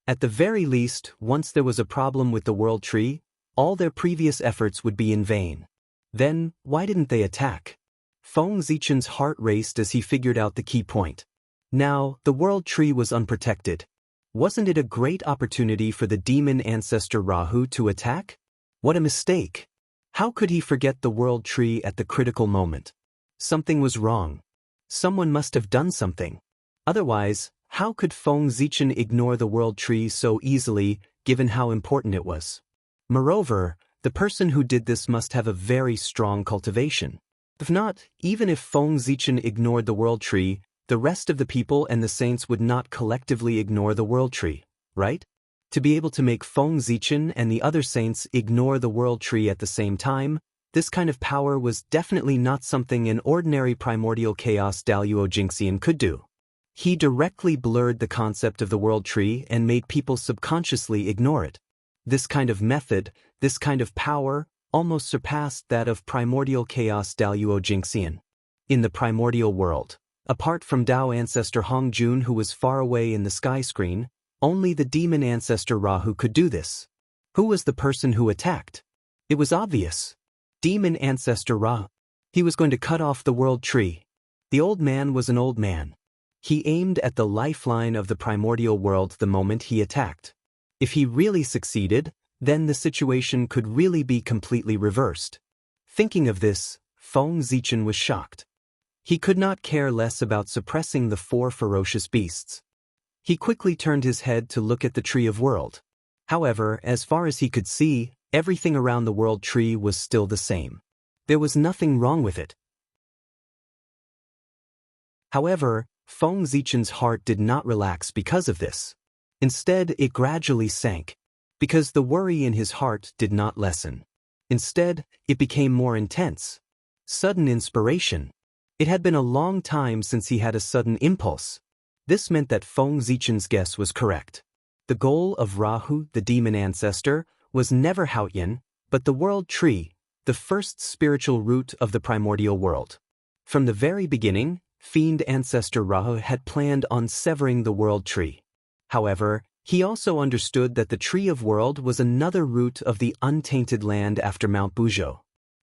At the very least, once there was a problem with the World Tree, all their previous efforts would be in vain. Then, why didn't they attack? Feng Zichen's heart raced as he figured out the key point. Now, the World Tree was unprotected. Wasn't it a great opportunity for the demon ancestor Rahu to attack? What a mistake! How could he forget the World Tree at the critical moment? Something was wrong. Someone must have done something. Otherwise, how could Feng Zichen ignore the World Tree so easily, given how important it was? Moreover, the person who did this must have a very strong cultivation. If not, even if Feng Zichen ignored the World Tree, the rest of the people and the saints would not collectively ignore the World Tree, right? To be able to make Feng Zichen and the other saints ignore the World Tree at the same time, this kind of power was definitely not something an ordinary primordial chaos Daluo Jingxian could do. He directly blurred the concept of the World Tree and made people subconsciously ignore it. This kind of method, this kind of power, almost surpassed that of primordial chaos Daluo Jingxian. In the primordial world, apart from Dao ancestor Hongjun who was far away in the sky screen, only the demon ancestor Rahu could do this. Who was the person who attacked? It was obvious. Demon ancestor Ra. He was going to cut off the World Tree. The old man was an old man. He aimed at the lifeline of the primordial world the moment he attacked. If he really succeeded, then the situation could really be completely reversed. Thinking of this, Feng Zichen was shocked. He could not care less about suppressing the 4 ferocious beasts. He quickly turned his head to look at the Tree of World. However, as far as he could see, everything around the World Tree was still the same. There was nothing wrong with it. However, Feng Zichen's heart did not relax because of this. Instead, it gradually sank, because the worry in his heart did not lessen. Instead, it became more intense. Sudden inspiration. It had been a long time since he had a sudden impulse. This meant that Feng Zichen's guess was correct. The goal of Rahu, the demon ancestor, was never Haoyan, but the World Tree, the first spiritual root of the primordial world. From the very beginning, Fiend ancestor Rahu had planned on severing the World Tree. However, he also understood that the Tree of World was another root of the untainted land after Mount Buzhou.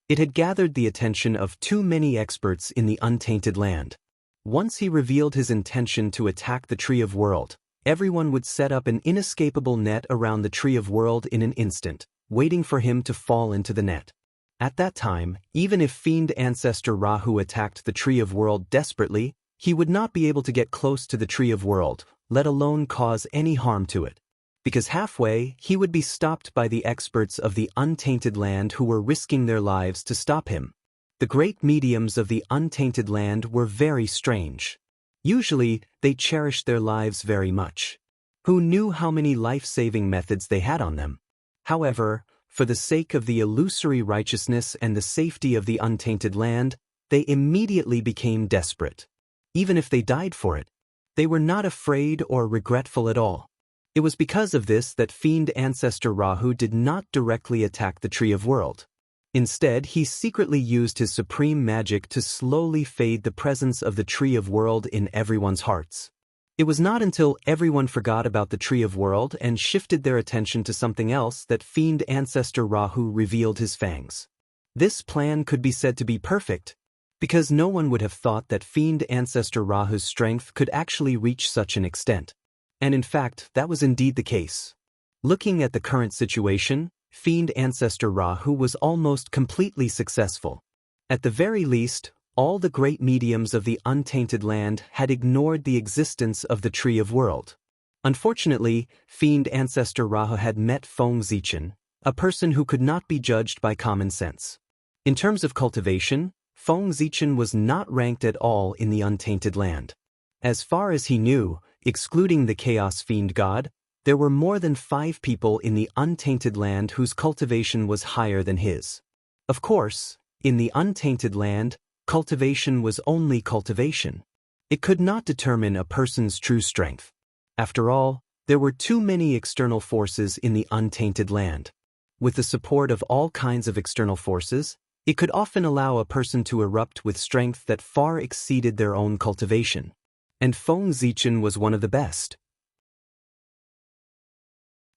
It had gathered the attention of too many experts in the untainted land. Once he revealed his intention to attack the Tree of World, everyone would set up an inescapable net around the Tree of World in an instant, waiting for him to fall into the net. At that time, even if Fiend ancestor Rahu attacked the Tree of World desperately, he would not be able to get close to the Tree of World, let alone cause any harm to it. Because halfway, he would be stopped by the experts of the untainted land who were risking their lives to stop him. The great mediums of the untainted land were very strange. Usually, they cherished their lives very much. Who knew how many life-saving methods they had on them? However, for the sake of the illusory righteousness and the safety of the untainted land, they immediately became desperate. Even if they died for it, they were not afraid or regretful at all. It was because of this that Fiend ancestor Rahu did not directly attack the Tree of World. Instead, he secretly used his supreme magic to slowly fade the presence of the Tree of World in everyone's hearts. It was not until everyone forgot about the Tree of World and shifted their attention to something else that Fiend ancestor Rahu revealed his fangs. This plan could be said to be perfect, because no one would have thought that Fiend ancestor Rahu's strength could actually reach such an extent. And in fact, that was indeed the case. Looking at the current situation, Fiend ancestor Rahu was almost completely successful. At the very least, all the great mediums of the untainted land had ignored the existence of the Tree of World. Unfortunately, Fiend ancestor Rahu had met Feng Zichen, a person who could not be judged by common sense. In terms of cultivation, Feng Zichen was not ranked at all in the untainted land. As far as he knew, excluding the Chaos Fiend God, there were more than 5 people in the untainted land whose cultivation was higher than his. Of course, in the untainted land, cultivation was only cultivation. It could not determine a person's true strength. After all, there were too many external forces in the untainted land. With the support of all kinds of external forces, it could often allow a person to erupt with strength that far exceeded their own cultivation. And Feng Zichen was one of the best.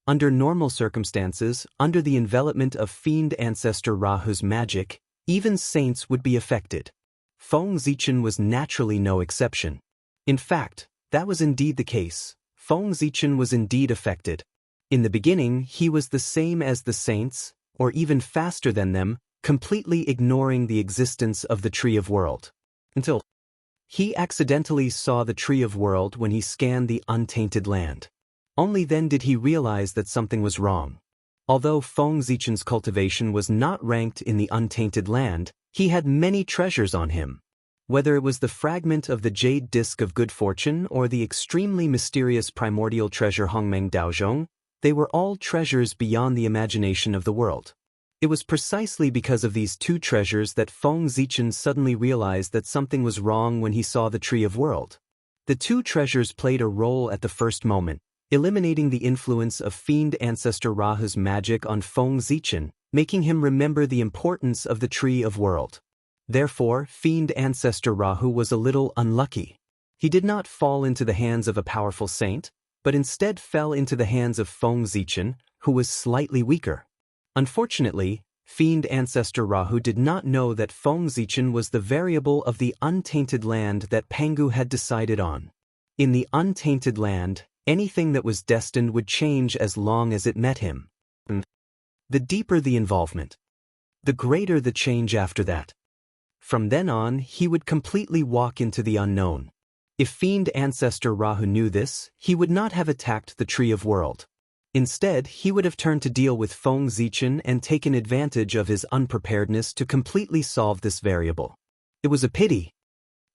Under normal circumstances, under the envelopment of fiend ancestor Rahu's magic, even saints would be affected. Feng Zichen was naturally no exception. In fact, that was indeed the case. Feng Zichen was indeed affected. In the beginning, he was the same as the saints, or even faster than them, completely ignoring the existence of the Tree of World. Until he accidentally saw the Tree of World when he scanned the untainted land. Only then did he realize that something was wrong. Although Feng Zichen's cultivation was not ranked in the untainted land, he had many treasures on him. Whether it was the fragment of the jade disc of good fortune or the extremely mysterious primordial treasure Hongmeng Daozhong, they were all treasures beyond the imagination of the world. It was precisely because of these two treasures that Feng Zichen suddenly realized that something was wrong when he saw the Tree of World. The two treasures played a role at the first moment, eliminating the influence of fiend ancestor Rahu's magic on Feng Zichen, making him remember the importance of the Tree of World. Therefore, fiend ancestor Rahu was a little unlucky. He did not fall into the hands of a powerful saint, but instead fell into the hands of Feng Zichen, who was slightly weaker. Unfortunately, fiend ancestor Rahu did not know that Feng Zichen was the variable of the untainted land that Pangu had decided on. In the untainted land, anything that was destined would change as long as it met him. The deeper the involvement, the greater the change after that. From then on, he would completely walk into the unknown. If fiend ancestor Rahu knew this, he would not have attacked the Tree of World. Instead, he would have turned to deal with Feng Zichen and taken advantage of his unpreparedness to completely solve this variable. It was a pity.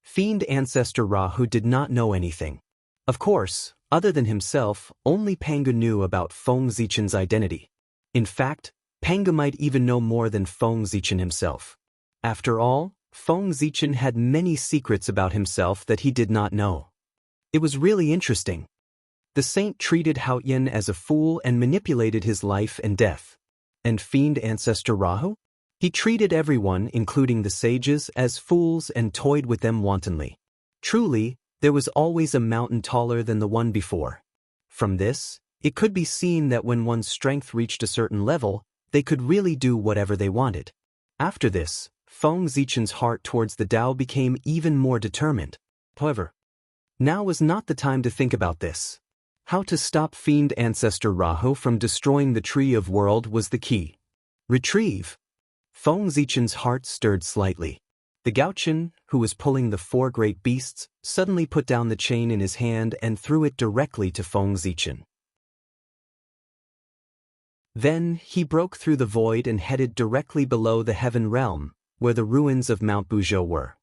Fiend ancestor Rahu did not know anything. Of course, other than himself, only Pangu knew about Feng Zichen's identity. In fact, Pangu might even know more than Feng Zichen himself. After all, Feng Zichen had many secrets about himself that he did not know. It was really interesting. The saint treated Haoyan as a fool and manipulated his life and death. And fiend ancestor Rahu? He treated everyone, including the sages, as fools and toyed with them wantonly. Truly, there was always a mountain taller than the one before. From this, it could be seen that when one's strength reached a certain level, they could really do whatever they wanted. After this, Feng Zichen's heart towards the Tao became even more determined. However, now was not the time to think about this. How to stop fiend ancestor Rahu from destroying the Tree of World was the key. Retrieve. Feng Zichen's heart stirred slightly. The Gaochen, who was pulling the four great beasts, suddenly put down the chain in his hand and threw it directly to Feng Zichen. Then, he broke through the void and headed directly below the heaven realm, where the ruins of Mount Buzhou were.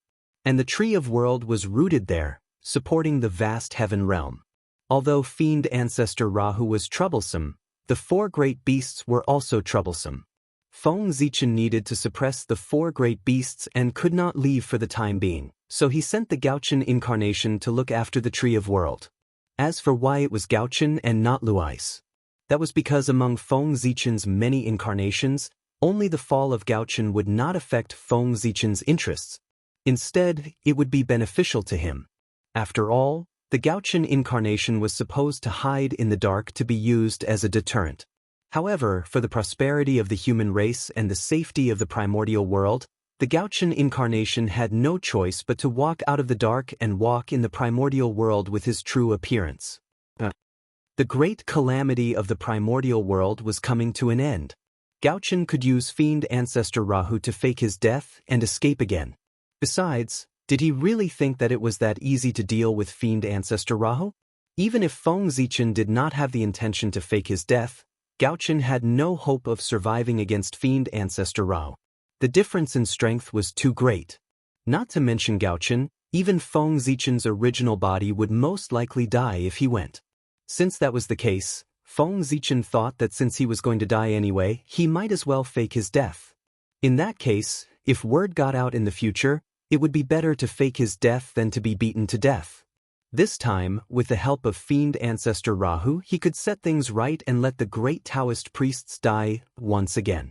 And the Tree of World was rooted there, supporting the vast heaven realm. Although fiend ancestor Rahu was troublesome, the four great beasts were also troublesome. Feng Zichen needed to suppress the four great beasts and could not leave for the time being, so he sent the Gaochen incarnation to look after the Tree of World. As for why it was Gaochen and not Luis, that was because among Feng Zichen's many incarnations, only the fall of Gaochen would not affect Feng Zichen's interests. Instead, it would be beneficial to him. After all, the Gaochen incarnation was supposed to hide in the dark to be used as a deterrent. However, for the prosperity of the human race and the safety of the primordial world, the Gaochen incarnation had no choice but to walk out of the dark and walk in the primordial world with his true appearance. The great calamity of the primordial world was coming to an end. Gaochen could use fiend ancestor Rahu to fake his death and escape again. Besides, did he really think that it was that easy to deal with fiend ancestor Rahu? Even if Feng Zichen did not have the intention to fake his death, Gaochen had no hope of surviving against fiend ancestor Rahu. The difference in strength was too great. Not to mention Gaochen, even Feng Zichen's original body would most likely die if he went. Since that was the case, Feng Zichen thought that since he was going to die anyway, he might as well fake his death. In that case, if word got out in the future, it would be better to fake his death than to be beaten to death. This time, with the help of fiend ancestor Rahu, he could set things right and let the great Taoist priests die once again.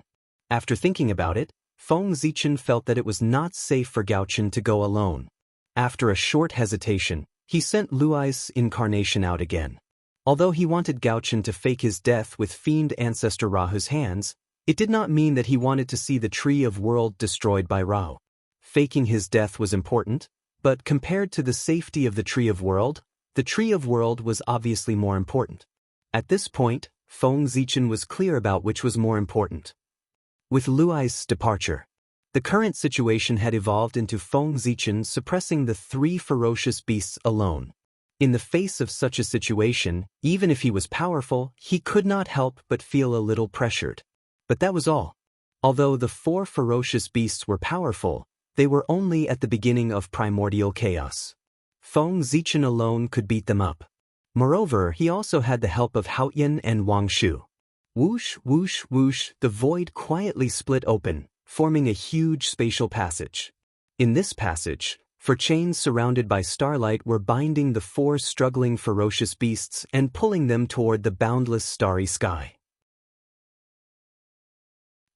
After thinking about it, Feng Zichen felt that it was not safe for Gaochen to go alone. After a short hesitation, he sent Lui's incarnation out again. Although he wanted Gaochen to fake his death with fiend ancestor Rahu's hands, it did not mean that he wanted to see the Tree of World destroyed by Rahu. Faking his death was important, but compared to the safety of the Tree of World, the Tree of World was obviously more important. At this point, Feng Zichen was clear about which was more important. With Luai's departure, the current situation had evolved into Feng Zichen suppressing the 3 ferocious beasts alone. In the face of such a situation, even if he was powerful, he could not help but feel a little pressured. But that was all. Although the 4 ferocious beasts were powerful, they were only at the beginning of primordial chaos. Feng Zichen alone could beat them up. Moreover, he also had the help of Haoyan and Wang Shu. Whoosh, whoosh, whoosh, the void quietly split open, forming a huge spatial passage. In this passage, for chains surrounded by starlight were binding the 4 struggling ferocious beasts and pulling them toward the boundless starry sky.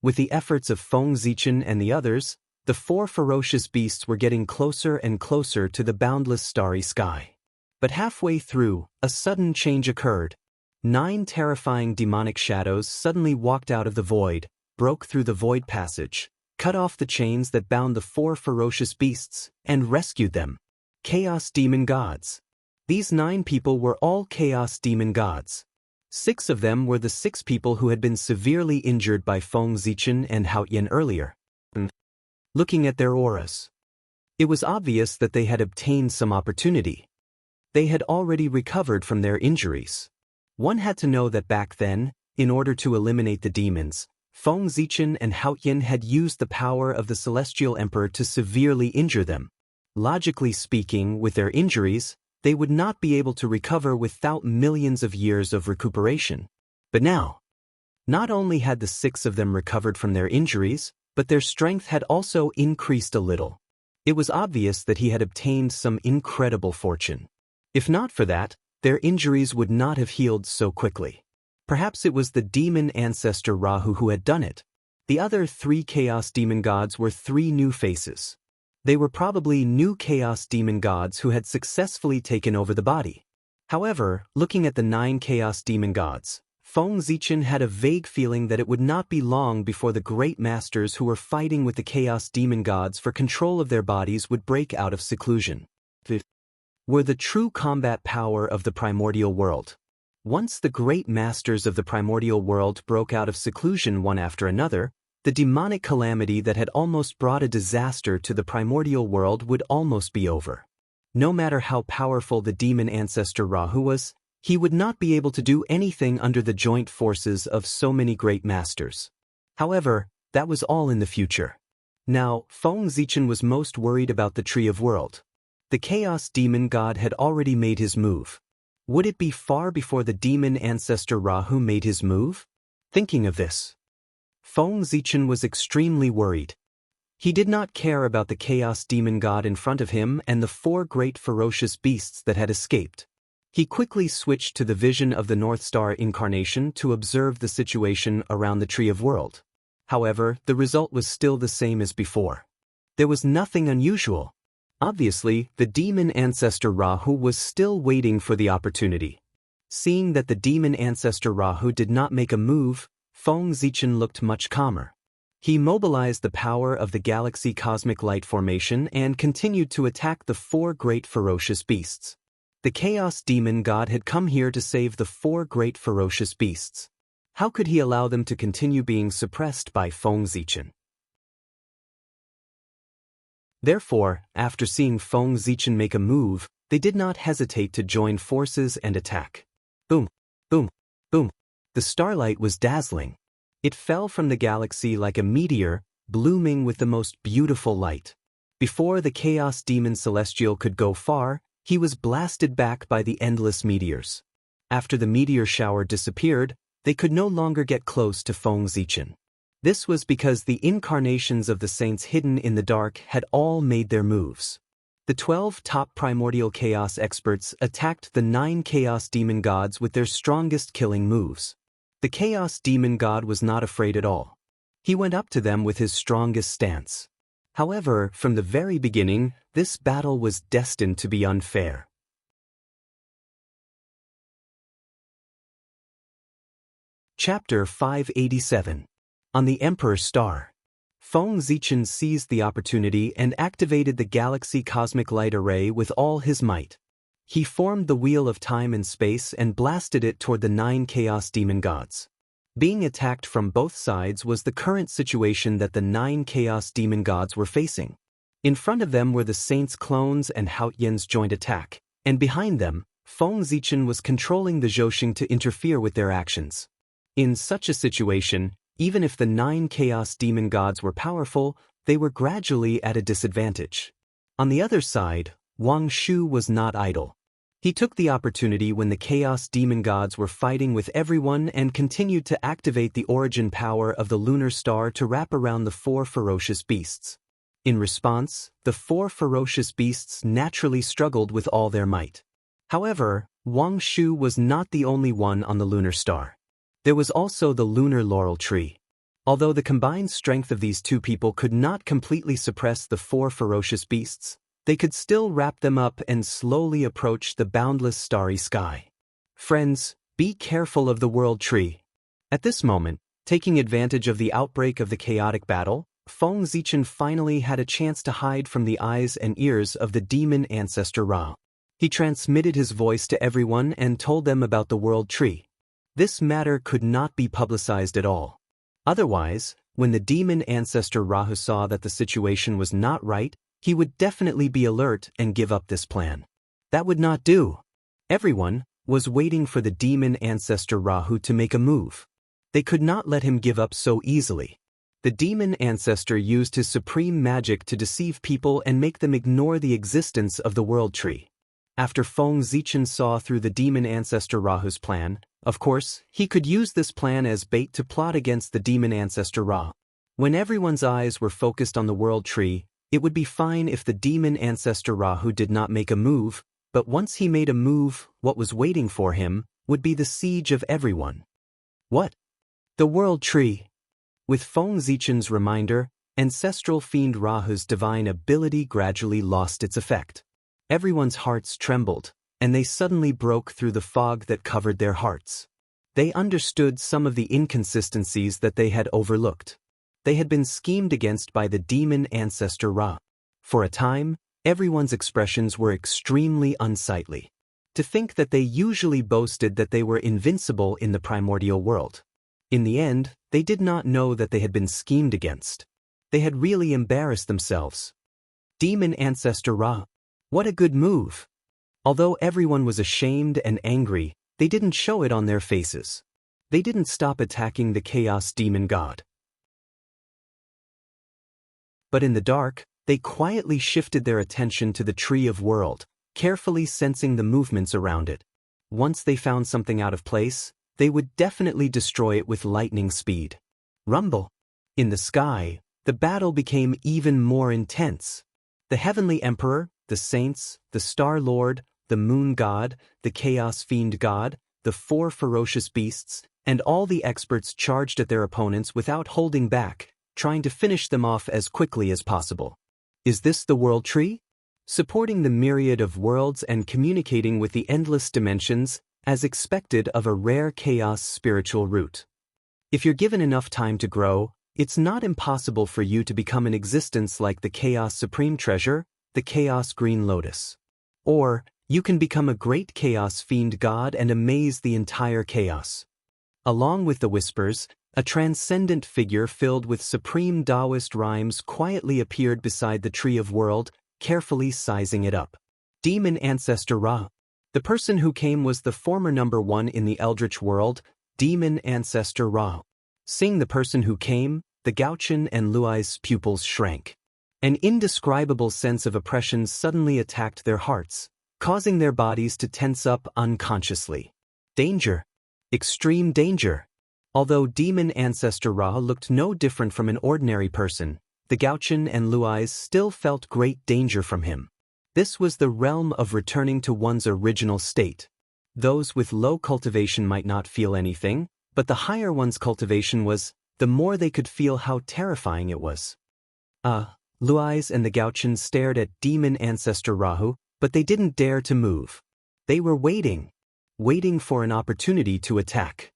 With the efforts of Feng Zichen and the others, the 4 ferocious beasts were getting closer and closer to the boundless starry sky. But halfway through, a sudden change occurred. 9 terrifying demonic shadows suddenly walked out of the void, broke through the void passage, cut off the chains that bound the 4 ferocious beasts, and rescued them. Chaos Demon Gods. These 9 people were all Chaos Demon Gods. 6 of them were the 6 people who had been severely injured by Feng Zichen and Haoyan earlier. Looking at their auras, it was obvious that they had obtained some opportunity. They had already recovered from their injuries. One had to know that back then, in order to eliminate the demons, Feng Zichen and Haoyan had used the power of the Celestial Emperor to severely injure them. Logically speaking, with their injuries, they would not be able to recover without millions of years of recuperation. But now, not only had the 6 of them recovered from their injuries, but their strength had also increased a little. It was obvious that he had obtained some incredible fortune. If not for that, their injuries would not have healed so quickly. Perhaps it was the demon ancestor Rahu who had done it. The other 3 Chaos Demon Gods were 3 new faces. They were probably new Chaos Demon Gods who had successfully taken over the body. However, looking at the 9 Chaos Demon Gods, Feng Zichen had a vague feeling that it would not be long before the great masters who were fighting with the Chaos Demon Gods for control of their bodies would break out of seclusion. Were the true combat power of the primordial world. Once the great masters of the primordial world broke out of seclusion one after another, the demonic calamity that had almost brought a disaster to the primordial world would almost be over. No matter how powerful the demon ancestor Rahu was, he would not be able to do anything under the joint forces of so many great masters. However, that was all in the future. Now, Feng Zichen was most worried about the Tree of World. The Chaos Demon God had already made his move. Would it be far before the demon ancestor Rahu made his move? Thinking of this, Feng Zichen was extremely worried. He did not care about the Chaos Demon God in front of him and the 4 great ferocious beasts that had escaped. He quickly switched to the vision of the North Star incarnation to observe the situation around the Tree of World. However, the result was still the same as before. There was nothing unusual. Obviously, the demon ancestor Rahu was still waiting for the opportunity. Seeing that the demon ancestor Rahu did not make a move, Feng Zichen looked much calmer. He mobilized the power of the galaxy cosmic light formation and continued to attack the 4 great ferocious beasts. The Chaos Demon God had come here to save the 4 great ferocious beasts. How could he allow them to continue being suppressed by Feng Zichen? Therefore, after seeing Feng Zichen make a move, they did not hesitate to join forces and attack. Boom, boom, boom. The starlight was dazzling. It fell from the galaxy like a meteor, blooming with the most beautiful light. Before the Chaos Demon Celestial could go far, he was blasted back by the endless meteors. After the meteor shower disappeared, they could no longer get close to Feng Zichen. This was because the incarnations of the saints hidden in the dark had all made their moves. The 12 top primordial chaos experts attacked the 9 Chaos Demon Gods with their strongest killing moves. The Chaos Demon God was not afraid at all. He went up to them with his strongest stance. However, from the very beginning, this battle was destined to be unfair. Chapter 587. On the Emperor's Star. Feng Zichen seized the opportunity and activated the Galaxy Cosmic Light Array with all his might. He formed the Wheel of Time and Space and blasted it toward the 9 Chaos Demon Gods. Being attacked from both sides was the current situation that the 9 Chaos Demon Gods were facing. In front of them were the Saints' clones and Haotian's joint attack, and behind them, Feng Zichen was controlling the Zhouxing to interfere with their actions. In such a situation, even if the 9 Chaos Demon Gods were powerful, they were gradually at a disadvantage. On the other side, Wang Shu was not idle. He took the opportunity when the Chaos Demon Gods were fighting with everyone and continued to activate the origin power of the lunar star to wrap around the 4 ferocious beasts. In response, the 4 ferocious beasts naturally struggled with all their might. However, Wang Shu was not the only one on the lunar star. There was also the lunar laurel tree. Although the combined strength of these two people could not completely suppress the 4 ferocious beasts, they could still wrap them up and slowly approach the boundless starry sky. Friends, be careful of the world tree. At this moment, taking advantage of the outbreak of the chaotic battle, Feng Zichen finally had a chance to hide from the eyes and ears of the demon ancestor Ra. He transmitted his voice to everyone and told them about the world tree. This matter could not be publicized at all. Otherwise, when the demon ancestor Rahu saw that the situation was not right, he would definitely be alert and give up this plan. That would not do. Everyone was waiting for the demon ancestor Rahu to make a move. They could not let him give up so easily. The demon ancestor used his supreme magic to deceive people and make them ignore the existence of the world tree. After Feng Zichen saw through the demon ancestor Rahu's plan, of course, he could use this plan as bait to plot against the demon ancestor Ra. When everyone's eyes were focused on the world tree, it would be fine if the demon ancestor Rahu did not make a move, but once he made a move, what was waiting for him would be the siege of everyone. What? The world tree. With Feng Zichen's reminder, ancestral fiend Rahu's divine ability gradually lost its effect. Everyone's hearts trembled, and they suddenly broke through the fog that covered their hearts. They understood some of the inconsistencies that they had overlooked. They had been schemed against by the demon ancestor Ra. For a time, everyone's expressions were extremely unsightly. To think that they usually boasted that they were invincible in the primordial world. In the end, they did not know that they had been schemed against. They had really embarrassed themselves. Demon ancestor Ra. What a good move! Although everyone was ashamed and angry, they didn't show it on their faces. They didn't stop attacking the Chaos Demon God. But in the dark, they quietly shifted their attention to the Tree of World, carefully sensing the movements around it. Once they found something out of place, they would definitely destroy it with lightning speed. Rumble! In the sky, the battle became even more intense. The Heavenly Emperor, the Saints, the Star Lord, the Moon God, the Chaos Fiend God, the 4 ferocious beasts, and all the experts charged at their opponents without holding back, trying to finish them off as quickly as possible. Is this the world tree? Supporting the myriad of worlds and communicating with the endless dimensions, as expected of a rare chaos spiritual root. If you're given enough time to grow, it's not impossible for you to become an existence like the Chaos Supreme Treasure, the Chaos Green Lotus. Or, you can become a great Chaos Fiend God and amaze the entire chaos. Along with the whispers, a transcendent figure filled with supreme Taoist rhymes quietly appeared beside the Tree of World, carefully sizing it up. Demon Ancestor Ra. The person who came was the former #1 in the Eldritch world, Demon Ancestor Ra. Seeing the person who came, the Gaochen and Luai's pupils shrank. An indescribable sense of oppression suddenly attacked their hearts, causing their bodies to tense up unconsciously. Danger. Extreme danger. Although Demon Ancestor Ra looked no different from an ordinary person, the Gaochen and Luais still felt great danger from him. This was the realm of returning to one's original state. Those with low cultivation might not feel anything, but the higher one's cultivation was, the more they could feel how terrifying it was. Luais and the Gaochen stared at Demon Ancestor Rahu, but they didn't dare to move. They were waiting for an opportunity to attack.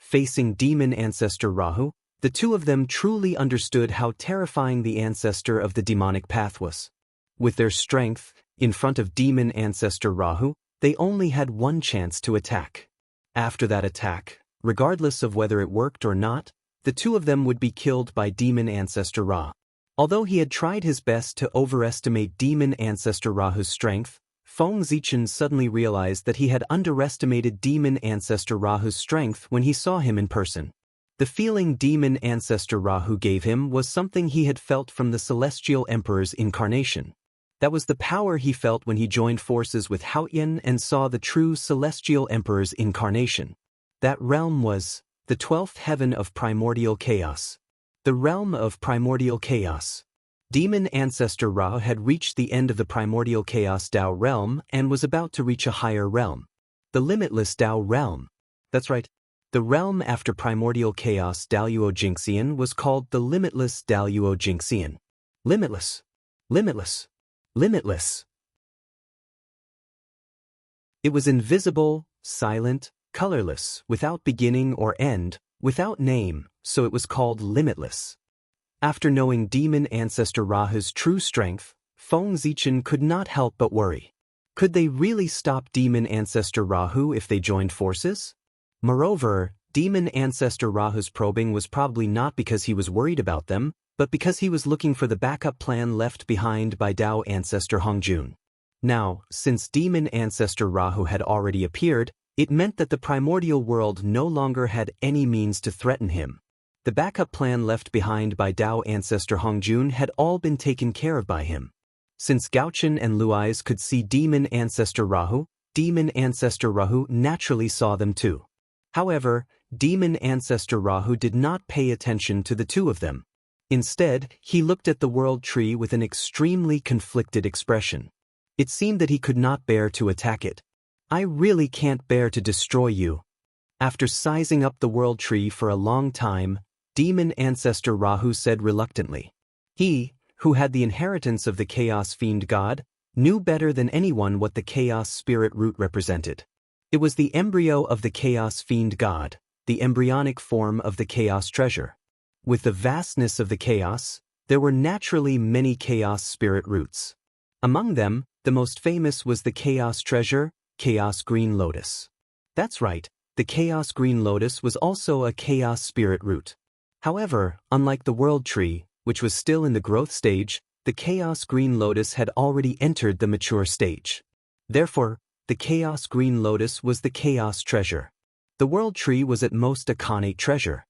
Facing demon ancestor Rahu, the two of them truly understood how terrifying the ancestor of the demonic path was. With their strength, in front of demon ancestor Rahu, they only had one chance to attack. After that attack, regardless of whether it worked or not, the two of them would be killed by demon ancestor Ra. Although he had tried his best to overestimate demon ancestor Rahu's strength, Feng Zichen suddenly realized that he had underestimated demon ancestor Rahu's strength when he saw him in person. The feeling demon ancestor Rahu gave him was something he had felt from the Celestial Emperor's incarnation. That was the power he felt when he joined forces with Haoyan and saw the true Celestial Emperor's incarnation. That realm was the 12th heaven of primordial chaos. The realm of primordial chaos. Demon ancestor Ra had reached the end of the primordial chaos Tao realm and was about to reach a higher realm. The limitless Tao realm. That's right. The realm after primordial chaos Daluo Jingxian was called the limitless Daluo Jingxian. Limitless. Limitless. Limitless. It was invisible, silent, colorless, without beginning or end, without name, so it was called limitless. After knowing demon ancestor Rahu's true strength, Feng Zichen could not help but worry. Could they really stop demon ancestor Rahu if they joined forces? Moreover, demon ancestor Rahu's probing was probably not because he was worried about them, but because he was looking for the backup plan left behind by Tao ancestor Hongjun. Now, since demon ancestor Rahu had already appeared, it meant that the primordial world no longer had any means to threaten him. The backup plan left behind by Tao ancestor Hongjun had all been taken care of by him. Since Gaochen and Luais could see demon ancestor Rahu naturally saw them too. However, demon ancestor Rahu did not pay attention to the two of them. Instead, he looked at the world tree with an extremely conflicted expression. It seemed that he could not bear to attack it. I really can't bear to destroy you. After sizing up the world tree for a long time, demon ancestor Rahu said reluctantly. He, who had the inheritance of the Chaos Fiend God, knew better than anyone what the Chaos Spirit root represented. It was the embryo of the Chaos Fiend God, the embryonic form of the Chaos Treasure. With the vastness of the chaos, there were naturally many Chaos Spirit roots. Among them, the most famous was the Chaos Treasure, Chaos Green Lotus. That's right, the Chaos Green Lotus was also a Chaos Spirit root. However, unlike the World Tree, which was still in the growth stage, the Chaos Green Lotus had already entered the mature stage. Therefore, the Chaos Green Lotus was the Chaos Treasure. The World Tree was at most a Khanate treasure.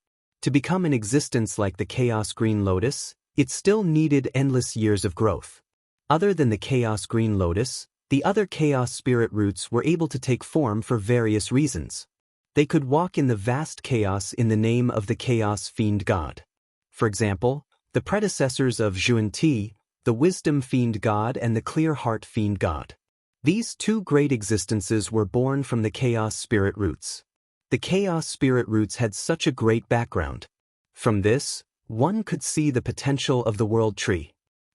To become an existence like the Chaos Green Lotus, it still needed endless years of growth. Other than the Chaos Green Lotus, the other Chaos Spirit roots were able to take form for various reasons. They could walk in the vast chaos in the name of the Chaos Fiend God. For example, the predecessors of Xuanti, the Wisdom Fiend God and the Clear Heart Fiend God. These two great existences were born from the Chaos Spirit roots. The Chaos Spirit roots had such a great background. From this, one could see the potential of the World Tree.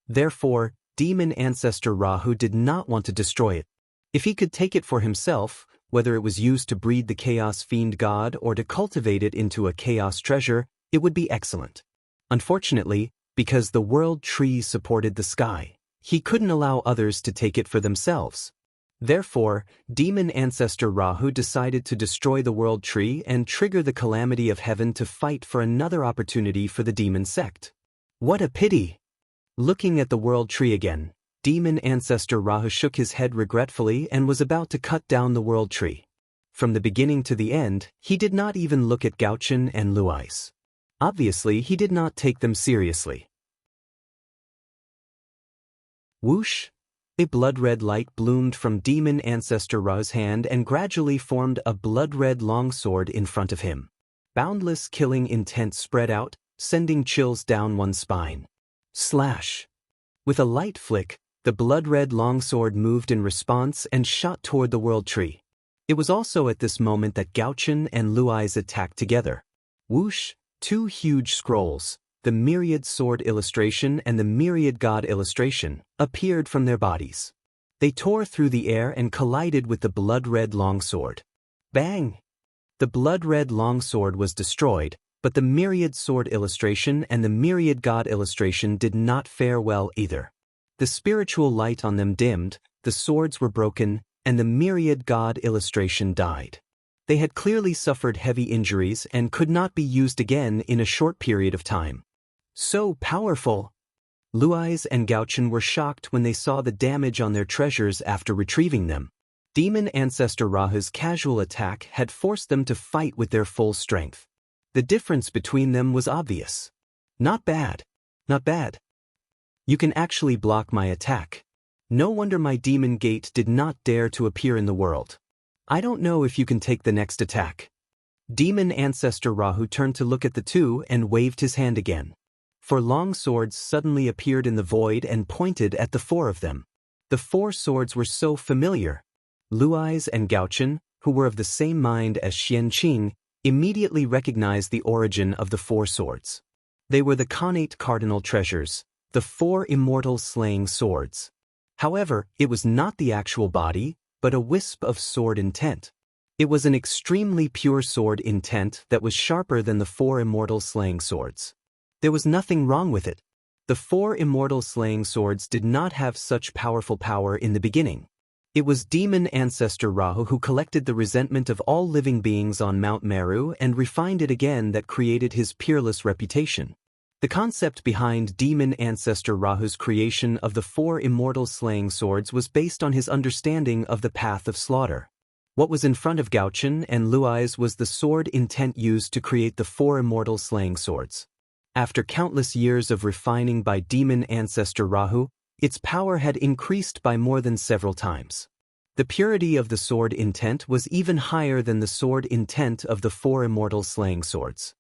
Therefore, demon ancestor Rahu did not want to destroy it. If he could take it for himself, whether it was used to breed the Chaos Fiend God or to cultivate it into a Chaos Treasure, it would be excellent. Unfortunately, because the World Tree supported the sky, he couldn't allow others to take it for themselves. Therefore, demon ancestor Rahu decided to destroy the World Tree and trigger the calamity of heaven to fight for another opportunity for the demon sect. What a pity! Looking at the World Tree again, demon ancestor Rahu shook his head regretfully and was about to cut down the World Tree. From the beginning to the end, he did not even look at Gaochen and Luais. Obviously, he did not take them seriously. Whoosh! A blood-red light bloomed from demon ancestor Ra's hand and gradually formed a blood-red longsword in front of him. Boundless killing intent spread out, sending chills down one's spine. Slash! With a light flick, the blood-red longsword moved in response and shot toward the World Tree. It was also at this moment that Gaochen and Luais attacked together. Whoosh! Two huge scrolls, the Myriad Sword illustration and the Myriad God illustration, appeared from their bodies. They tore through the air and collided with the blood-red longsword. Bang! The blood-red longsword was destroyed, but the myriad sword illustration and the myriad god illustration did not fare well either. The spiritual light on them dimmed, the swords were broken, and the myriad god illustration died. They had clearly suffered heavy injuries and could not be used again in a short period of time. So powerful! Luais and Gaochen were shocked when they saw the damage on their treasures after retrieving them. Demon Ancestor Rahu's casual attack had forced them to fight with their full strength. The difference between them was obvious. Not bad. Not bad. You can actually block my attack. No wonder my demon gate did not dare to appear in the world. I don't know if you can take the next attack. Demon Ancestor Rahu turned to look at the two and waved his hand again. Four long swords suddenly appeared in the void and pointed at the four of them. The four swords were so familiar. Luais and Gaochen, who were of the same mind as Xianxia, immediately recognized the origin of the four swords. They were the Khanate cardinal treasures, the four immortal slaying swords. However, it was not the actual body, but a wisp of sword intent. It was an extremely pure sword intent that was sharper than the four immortal slaying swords. There was nothing wrong with it. The four immortal slaying swords did not have such powerful power in the beginning. It was Demon Ancestor Rahu who collected the resentment of all living beings on Mount Meru and refined it again that created his peerless reputation. The concept behind Demon Ancestor Rahu's creation of the four immortal slaying swords was based on his understanding of the path of slaughter. What was in front of Gaochen and Luais was the sword intent used to create the four immortal slaying swords. After countless years of refining by Demon Ancestor Rahu, its power had increased by more than several times. The purity of the sword intent was even higher than the sword intent of the four immortal slaying swords.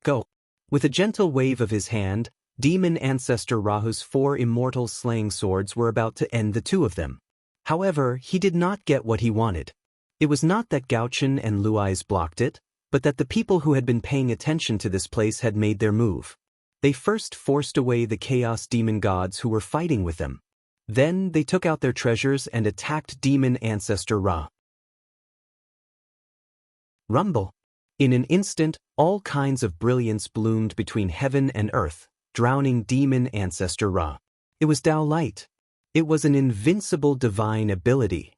Go! With a gentle wave of his hand, Demon Ancestor Rahu's four immortal slaying swords were about to end the two of them. However, he did not get what he wanted. It was not that Gaochen and Luais blocked it, but that the people who had been paying attention to this place had made their move. They first forced away the Chaos Demon gods who were fighting with them. Then they took out their treasures and attacked Demon Ancestor Ra. Rumble. In an instant, all kinds of brilliance bloomed between heaven and earth, drowning Demon Ancestor Ra. It was Tao Light. It was an invincible divine ability.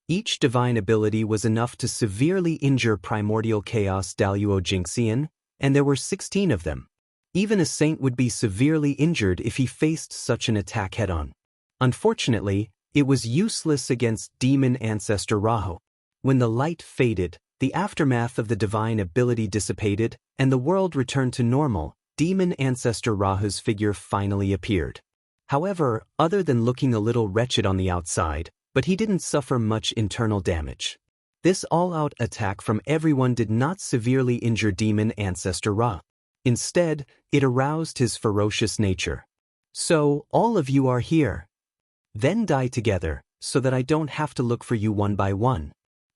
Each divine ability was enough to severely injure primordial chaos Daluo Jingxian, and there were 16 of them. Even a saint would be severely injured if he faced such an attack head-on. Unfortunately, it was useless against Demon Ancestor Rahu. When the light faded, the aftermath of the divine ability dissipated, and the world returned to normal, Demon Ancestor Rahu's figure finally appeared. However, other than looking a little wretched on the outside, but he didn't suffer much internal damage. This all-out attack from everyone did not severely injure Demon Ancestor Ra. Instead, it aroused his ferocious nature. So, all of you are here. Then die together, so that I don't have to look for you one by one.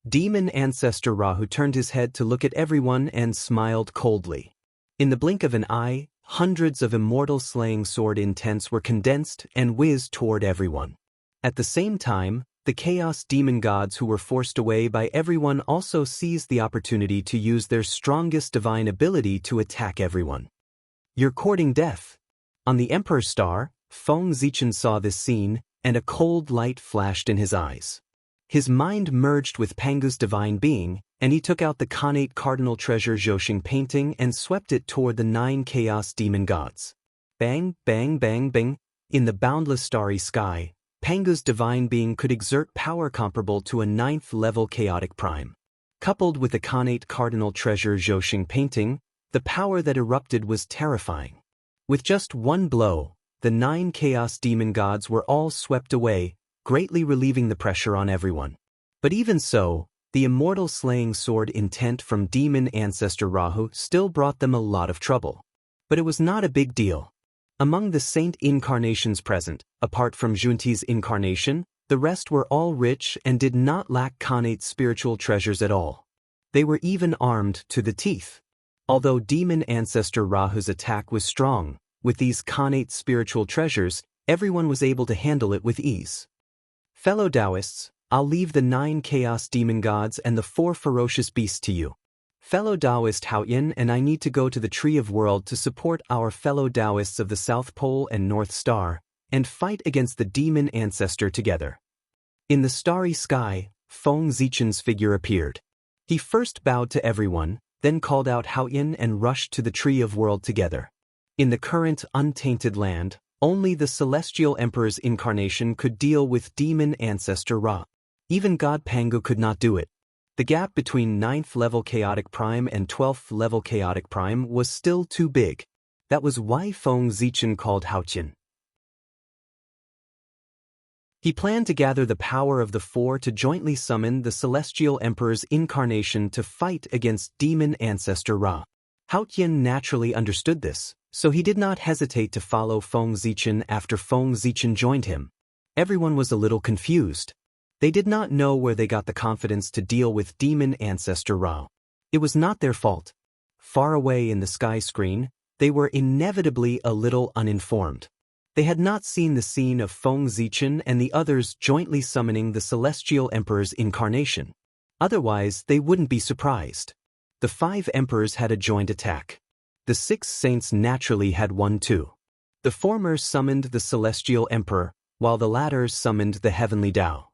Demon Ancestor Rahu turned his head to look at everyone and smiled coldly. In the blink of an eye, hundreds of immortal slaying sword intents were condensed and whizzed toward everyone. At the same time, the Chaos Demon gods who were forced away by everyone also seized the opportunity to use their strongest divine ability to attack everyone. You're courting death. On the Emperor's Star, Feng Zichen saw this scene, and a cold light flashed in his eyes. His mind merged with Pangu's divine being, and he took out the Khanate cardinal treasure Zhoxing painting and swept it toward the 9 Chaos Demon gods. Bang, bang, bang, bang. In the boundless starry sky, Pangu's divine being could exert power comparable to a 9th-level chaotic prime. Coupled with the Khanate cardinal treasure Zhoxing painting, the power that erupted was terrifying. With just one blow, the 9 Chaos Demon gods were all swept away, greatly relieving the pressure on everyone. But even so, the immortal slaying sword intent from Demon Ancestor Rahu still brought them a lot of trouble. But it was not a big deal. Among the saint incarnations present, apart from Junti's incarnation, the rest were all rich and did not lack Khanate spiritual treasures at all. They were even armed to the teeth. Although Demon Ancestor Rahu's attack was strong, with these Khanate spiritual treasures, everyone was able to handle it with ease. Fellow Taoists, I'll leave the 9 Chaos Demon gods and the 4 ferocious beasts to you. Fellow Taoist Haoyin and I need to go to the Tree of World to support our fellow Taoists of the South Pole and North Star, and fight against the demon ancestor together. In the starry sky, Feng Zichen's figure appeared. He first bowed to everyone, then called out Haoyin and rushed to the Tree of World together. In the current untainted land, only the Celestial Emperor's incarnation could deal with demon ancestor Ra. Even God Pangu could not do it. The gap between 9th level Chaotic Prime and 12th level Chaotic Prime was still too big. That was why Feng Zichen called Haoyin. He planned to gather the power of the four to jointly summon the Celestial Emperor's incarnation to fight against demon ancestor Ra. Haoyin naturally understood this, so he did not hesitate to follow Feng Zichen after Feng Zichen joined him. Everyone was a little confused. They did not know where they got the confidence to deal with demon ancestor Ra. It was not their fault. Far away in the sky screen, they were inevitably a little uninformed. They had not seen the scene of Feng Zichen and the others jointly summoning the Celestial Emperor's incarnation. Otherwise, they wouldn't be surprised. The 5 emperors had a joint attack. The 6 saints naturally had one too. The former summoned the Celestial Emperor, while the latter summoned the Heavenly Tao.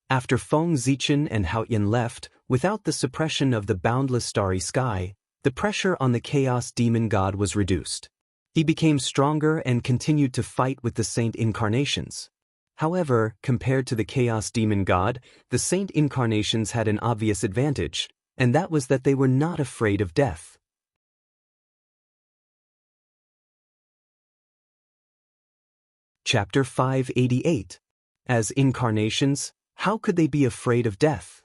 After Feng Zichen and Haoyin left, without the suppression of the boundless starry sky, the pressure on the Chaos Demon God was reduced. He became stronger and continued to fight with the Saint Incarnations. However, compared to the Chaos Demon God, the Saint Incarnations had an obvious advantage, and that was that they were not afraid of death. Chapter 588. As incarnations, how could they be afraid of death?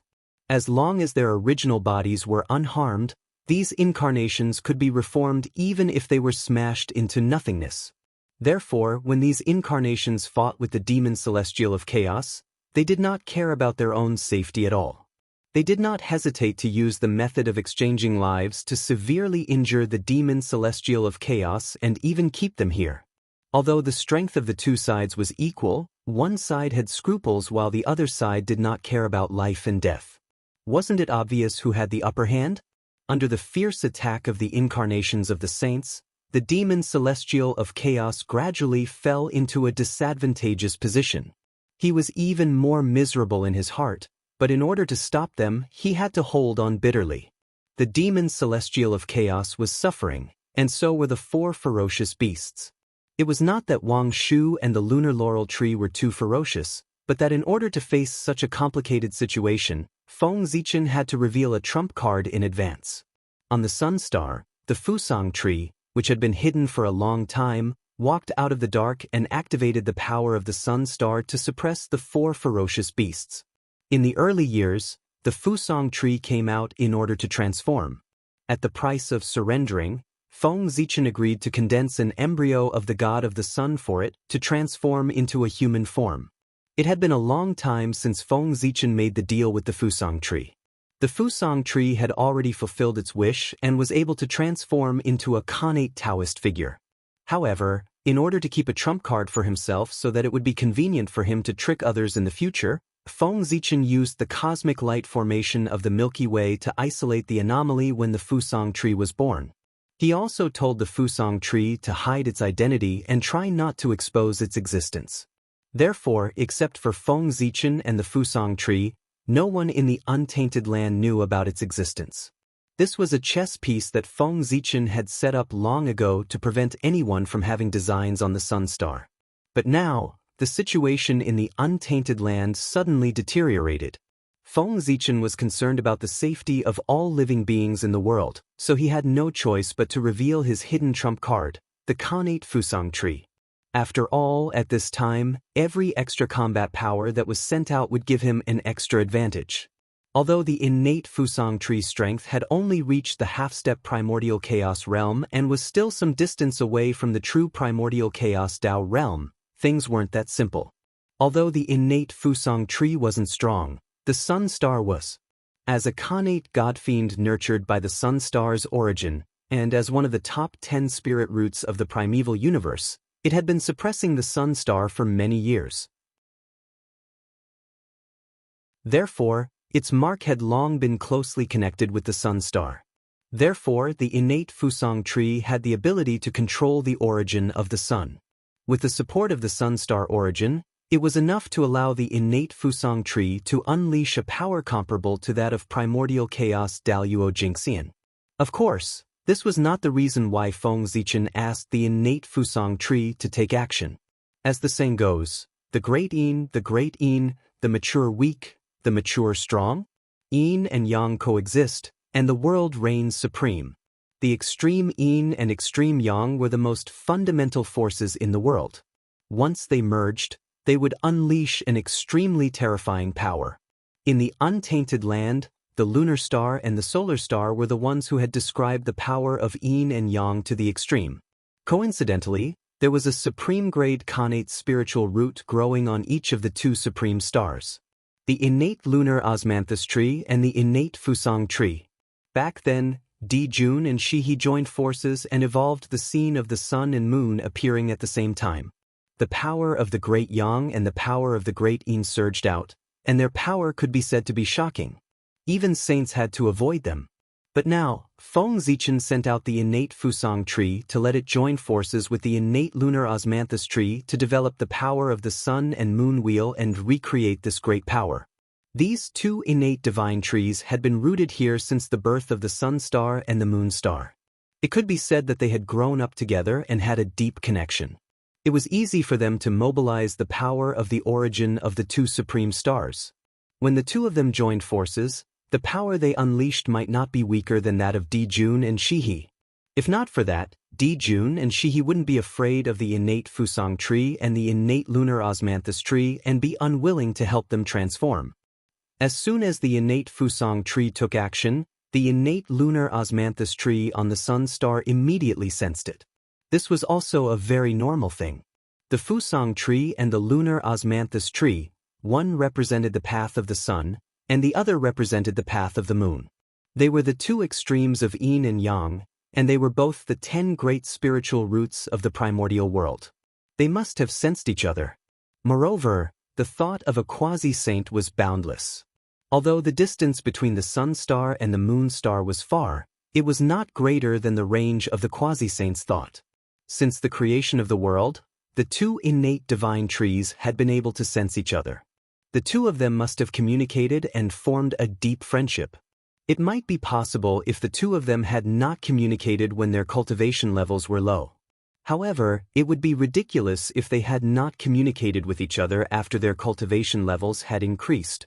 As long as their original bodies were unharmed, these incarnations could be reformed even if they were smashed into nothingness. Therefore, when these incarnations fought with the demon celestial of chaos, they did not care about their own safety at all. They did not hesitate to use the method of exchanging lives to severely injure the demon celestial of chaos and even keep them here. Although the strength of the two sides was equal, one side had scruples while the other side did not care about life and death. Wasn't it obvious who had the upper hand? Under the fierce attack of the incarnations of the saints, the demon celestial of chaos gradually fell into a disadvantageous position. He was even more miserable in his heart, but in order to stop them, he had to hold on bitterly. The demon celestial of chaos was suffering, and so were the 4 ferocious beasts. It was not that Wang Shu and the lunar laurel tree were too ferocious, but that in order to face such a complicated situation, Feng Zichen had to reveal a trump card in advance. On the sun star, the Fusang tree, which had been hidden for a long time, walked out of the dark and activated the power of the sun star to suppress the 4 ferocious beasts. In the early years, the Fusang tree came out in order to transform. At the price of surrendering, Feng Zichen agreed to condense an embryo of the god of the sun for it to transform into a human form. It had been a long time since Feng Zichen made the deal with the Fusang tree. The Fusang tree had already fulfilled its wish and was able to transform into a Khanate Taoist figure. However, in order to keep a trump card for himself so that it would be convenient for him to trick others in the future, Feng Zichen used the cosmic light formation of the Milky Way to isolate the anomaly when the Fusang tree was born. He also told the Fusang tree to hide its identity and try not to expose its existence. Therefore, except for Feng Zichen and the Fusang tree, no one in the untainted land knew about its existence. This was a chess piece that Feng Zichen had set up long ago to prevent anyone from having designs on the sun star. But now, the situation in the untainted land suddenly deteriorated. Feng Zichen was concerned about the safety of all living beings in the world, so he had no choice but to reveal his hidden trump card, the Khanate Fusang tree. After all, at this time, every extra combat power that was sent out would give him an extra advantage. Although the innate Fusang tree strength had only reached the half-step primordial chaos realm and was still some distance away from the true primordial chaos Tao realm, things weren't that simple. Although the innate Fusang tree wasn't strong, the sun star was. As a Khanate godfiend nurtured by the sun star's origin, and as one of the top 10 spirit roots of the primeval universe, it had been suppressing the sun star for many years. Therefore, its mark had long been closely connected with the sun star. Therefore, the innate Fusang tree had the ability to control the origin of the sun. With the support of the sun star origin, it was enough to allow the innate Fusang tree to unleash a power comparable to that of primordial chaos Daluo Jingxian. Of course, this was not the reason why Feng Zichen asked the innate Fusang tree to take action. As the saying goes, the great yin, the mature weak, the mature strong. Yin and yang coexist, and the world reigns supreme. The extreme yin and extreme yang were the most fundamental forces in the world. Once they merged, they would unleash an extremely terrifying power. In the untainted land, the lunar star and the solar star were the ones who had described the power of yin and yang to the extreme. Coincidentally, there was a supreme-grade connate spiritual root growing on each of the two supreme stars. The innate lunar osmanthus tree and the innate Fusang tree. Back then, Di Jun and Shihi joined forces and evolved the scene of the sun and moon appearing at the same time. The power of the great yang and the power of the great yin surged out, and their power could be said to be shocking. Even saints had to avoid them. But now, Feng Zichen sent out the innate Fusang tree to let it join forces with the innate lunar osmanthus tree to develop the power of the sun and moon wheel and recreate this great power. These two innate divine trees had been rooted here since the birth of the sun star and the moon star. It could be said that they had grown up together and had a deep connection. It was easy for them to mobilize the power of the origin of the two supreme stars. When the two of them joined forces, the power they unleashed might not be weaker than that of Di Jun and Shihi. If not for that, Di Jun and Shihi wouldn't be afraid of the innate Fusang tree and the innate lunar osmanthus tree and be unwilling to help them transform. As soon as the innate Fusang tree took action, the innate lunar osmanthus tree on the sun star immediately sensed it. This was also a very normal thing. The Fusang tree and the lunar osmanthus tree, one represented the path of the sun, and the other represented the path of the moon. They were the two extremes of yin and yang, and they were both the 10 great spiritual roots of the primordial world. They must have sensed each other. Moreover, the thought of a quasi-saint was boundless. Although the distance between the sun star and the moon star was far, it was not greater than the range of the quasi-saint's thought. Since the creation of the world, the two innate divine trees had been able to sense each other. The two of them must have communicated and formed a deep friendship. It might be possible if the two of them had not communicated when their cultivation levels were low. However, it would be ridiculous if they had not communicated with each other after their cultivation levels had increased.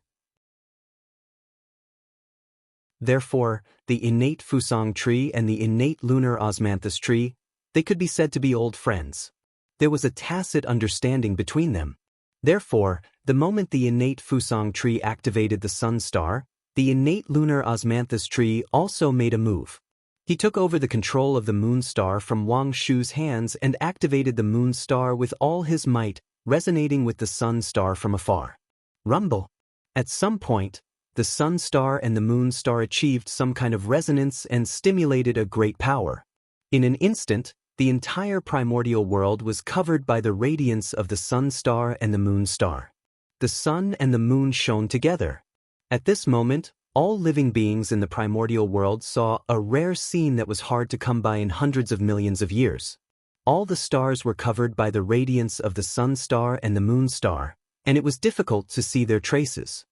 Therefore, the innate Fusang tree and the innate lunar osmanthus tree, they could be said to be old friends. There was a tacit understanding between them. Therefore, the moment the innate Fusang tree activated the sun star, the innate lunar osmanthus tree also made a move. He took over the control of the moon star from Wang Shu's hands and activated the moon star with all his might, resonating with the sun star from afar. Rumble. At some point, the sun star and the moon star achieved some kind of resonance and stimulated a great power. In an instant, the entire primordial world was covered by the radiance of the sun star and the moon star. The sun and the moon shone together. At this moment, all living beings in the primordial world saw a rare scene that was hard to come by in hundreds of millions of years. All the stars were covered by the radiance of the sun star and the moon star, and it was difficult to see their traces.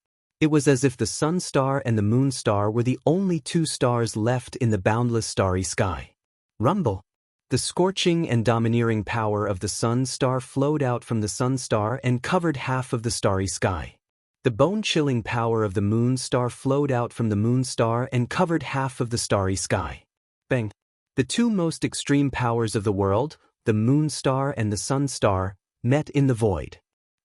It was as if the sun star and the moon star were the only two stars left in the boundless starry sky. Rumble. The scorching and domineering power of the sun star flowed out from the sun star and covered half of the starry sky. The bone-chilling power of the moon star flowed out from the moon star and covered half of the starry sky. Bang! The two most extreme powers of the world, the moon star and the sun star, met in the void.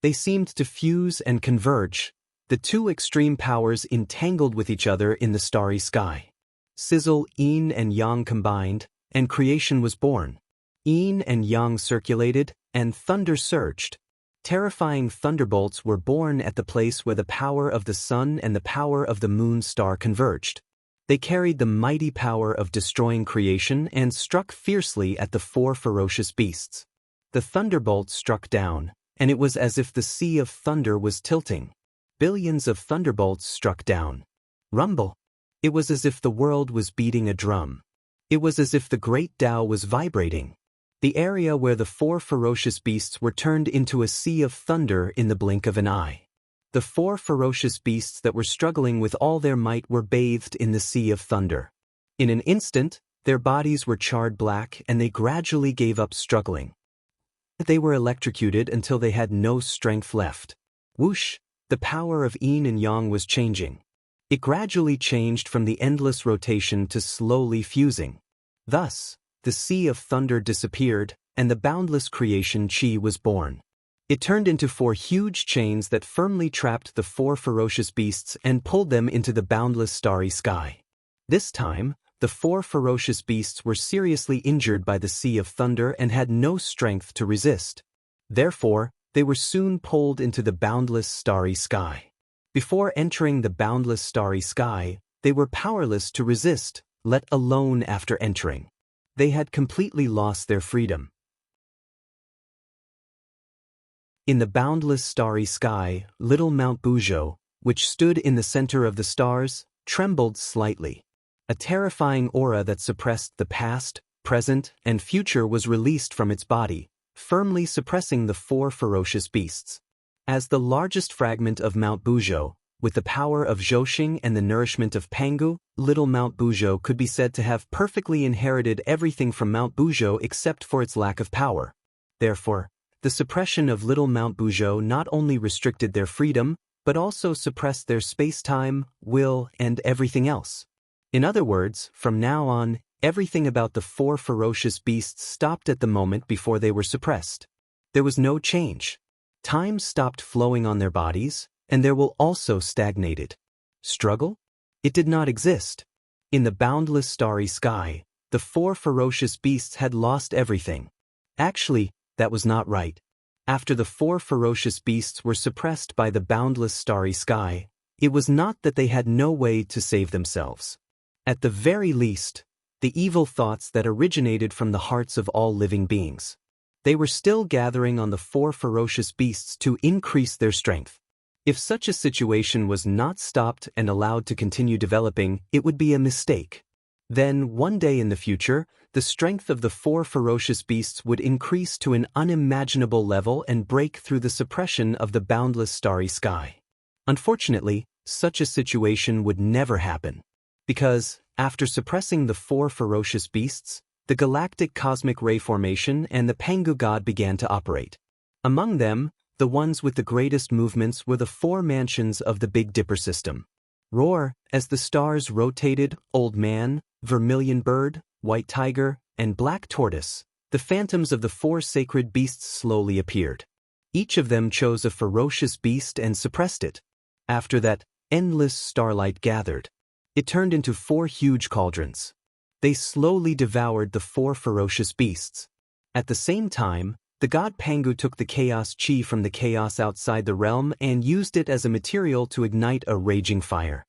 They seemed to fuse and converge, the two extreme powers entangled with each other in the starry sky. Sizzle, yin and yang combined, and creation was born. Yin and yang circulated, and thunder surged. Terrifying thunderbolts were born at the place where the power of the sun and the power of the moon star converged. They carried the mighty power of destroying creation and struck fiercely at the four ferocious beasts. The thunderbolts struck down, and it was as if the sea of thunder was tilting. Billions of thunderbolts struck down. Rumble. It was as if the world was beating a drum. It was as if the great Tao was vibrating. The area where the 4 ferocious beasts were turned into a sea of thunder in the blink of an eye. The 4 ferocious beasts that were struggling with all their might were bathed in the sea of thunder. In an instant, their bodies were charred black and they gradually gave up struggling. They were electrocuted until they had no strength left. Whoosh! The power of yin and yang was changing. It gradually changed from the endless rotation to slowly fusing. Thus, the sea of thunder disappeared, and the boundless creation Qi was born. It turned into 4 huge chains that firmly trapped the 4 ferocious beasts and pulled them into the boundless starry sky. This time, the 4 ferocious beasts were seriously injured by the sea of thunder and had no strength to resist. Therefore, they were soon pulled into the boundless starry sky. Before entering the boundless starry sky, they were powerless to resist, let alone after entering. They had completely lost their freedom. In the boundless starry sky, little Mount Buzhou, which stood in the center of the stars, trembled slightly. A terrifying aura that suppressed the past, present, and future was released from its body, firmly suppressing the 4 ferocious beasts. As the largest fragment of Mount Buzhou, with the power of Zhouxing and the nourishment of Pangu, little Mount Buzhou could be said to have perfectly inherited everything from Mount Buzhou except for its lack of power. Therefore, the suppression of little Mount Buzhou not only restricted their freedom, but also suppressed their space-time, will, and everything else. In other words, from now on, everything about the 4 ferocious beasts stopped at the moment before they were suppressed. There was no change. Time stopped flowing on their bodies, and their will also stagnated. Struggle? It did not exist. In the boundless starry sky, the 4 ferocious beasts had lost everything. Actually, that was not right. After the 4 ferocious beasts were suppressed by the boundless starry sky, it was not that they had no way to save themselves. At the very least, the evil thoughts that originated from the hearts of all living beings. They were still gathering on the 4 ferocious beasts to increase their strength. If such a situation was not stopped and allowed to continue developing, it would be a mistake. Then, one day in the future, the strength of the 4 ferocious beasts would increase to an unimaginable level and break through the suppression of the boundless starry sky. Unfortunately, such a situation would never happen. Because, after suppressing the 4 ferocious beasts, the galactic cosmic ray formation and the Pangu god began to operate. Among them, the ones with the greatest movements were the 4 mansions of the Big Dipper system. Roar, as the stars rotated, Old Man, Vermilion Bird, White Tiger, and Black Tortoise, the phantoms of the 4 sacred beasts slowly appeared. Each of them chose a ferocious beast and suppressed it. After that, endless starlight gathered. It turned into 4 huge cauldrons. They slowly devoured the 4 ferocious beasts. At the same time, the god Pangu took the chaos chi from the chaos outside the realm and used it as a material to ignite a raging fire.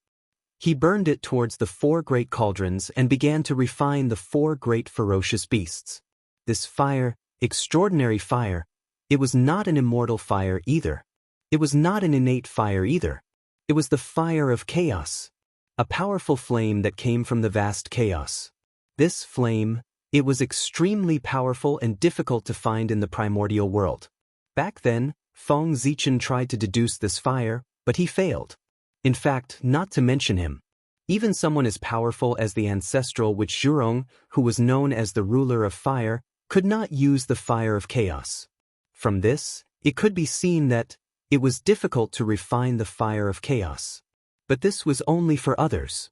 He burned it towards the 4 great cauldrons and began to refine the 4 great ferocious beasts. This fire, extraordinary fire, it was not an immortal fire either. It was not an innate fire either. It was the fire of chaos. A powerful flame that came from the vast chaos. This flame, it was extremely powerful and difficult to find in the primordial world. Back then, Feng Zichen tried to deduce this fire, but he failed. In fact, not to mention him. Even someone as powerful as the ancestral witch Zhurong, who was known as the ruler of fire, could not use the fire of chaos. From this, it could be seen that it was difficult to refine the fire of chaos. But this was only for others.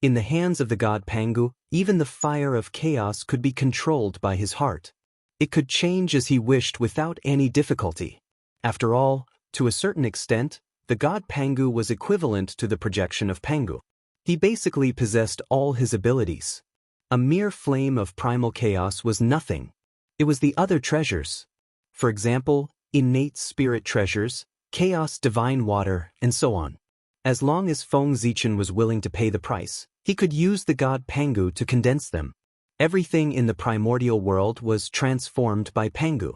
In the hands of the god Pangu, even the fire of chaos could be controlled by his heart. It could change as he wished without any difficulty. After all, to a certain extent, the god Pangu was equivalent to the projection of Pangu. He basically possessed all his abilities. A mere flame of primal chaos was nothing. It was the other treasures. For example, innate spirit treasures, chaos divine water, and so on. As long as Feng Zichen was willing to pay the price, he could use the god Pangu to condense them. Everything in the primordial world was transformed by Pangu.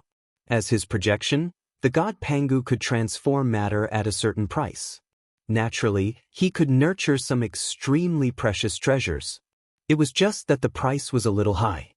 As his projection, the god Pangu could transform matter at a certain price. Naturally, he could nurture some extremely precious treasures. It was just that the price was a little high.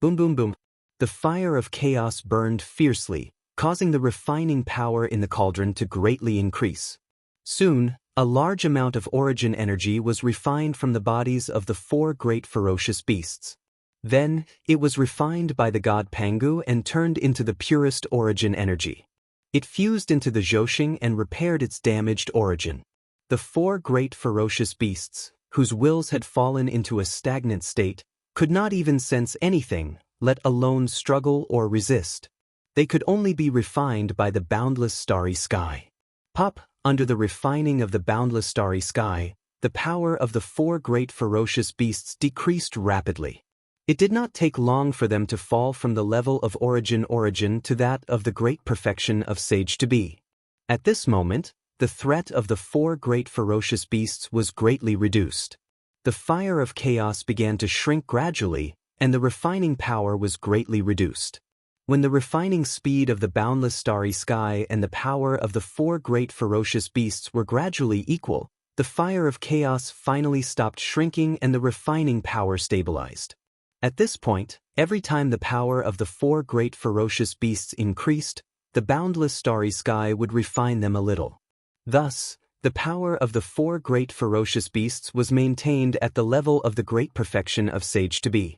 Boom boom boom. The fire of chaos burned fiercely, causing the refining power in the cauldron to greatly increase. Soon, a large amount of origin energy was refined from the bodies of the 4 great ferocious beasts. Then, it was refined by the god Pangu and turned into the purest origin energy. It fused into the Zhouxing and repaired its damaged origin. The 4 great ferocious beasts, whose wills had fallen into a stagnant state, could not even sense anything, let alone struggle or resist. They could only be refined by the boundless starry sky. Pop, under the refining of the boundless starry sky, the power of the 4 great ferocious beasts decreased rapidly. It did not take long for them to fall from the level of origin to that of the great perfection of sage to be. At this moment, the threat of the 4 great ferocious beasts was greatly reduced. The fire of chaos began to shrink gradually, and the refining power was greatly reduced. When the refining speed of the boundless starry sky and the power of the 4 great ferocious beasts were gradually equal, the fire of chaos finally stopped shrinking and the refining power stabilized. At this point, every time the power of the 4 great ferocious beasts increased, the boundless starry sky would refine them a little. Thus, the power of the 4 great ferocious beasts was maintained at the level of the great perfection of sage to be.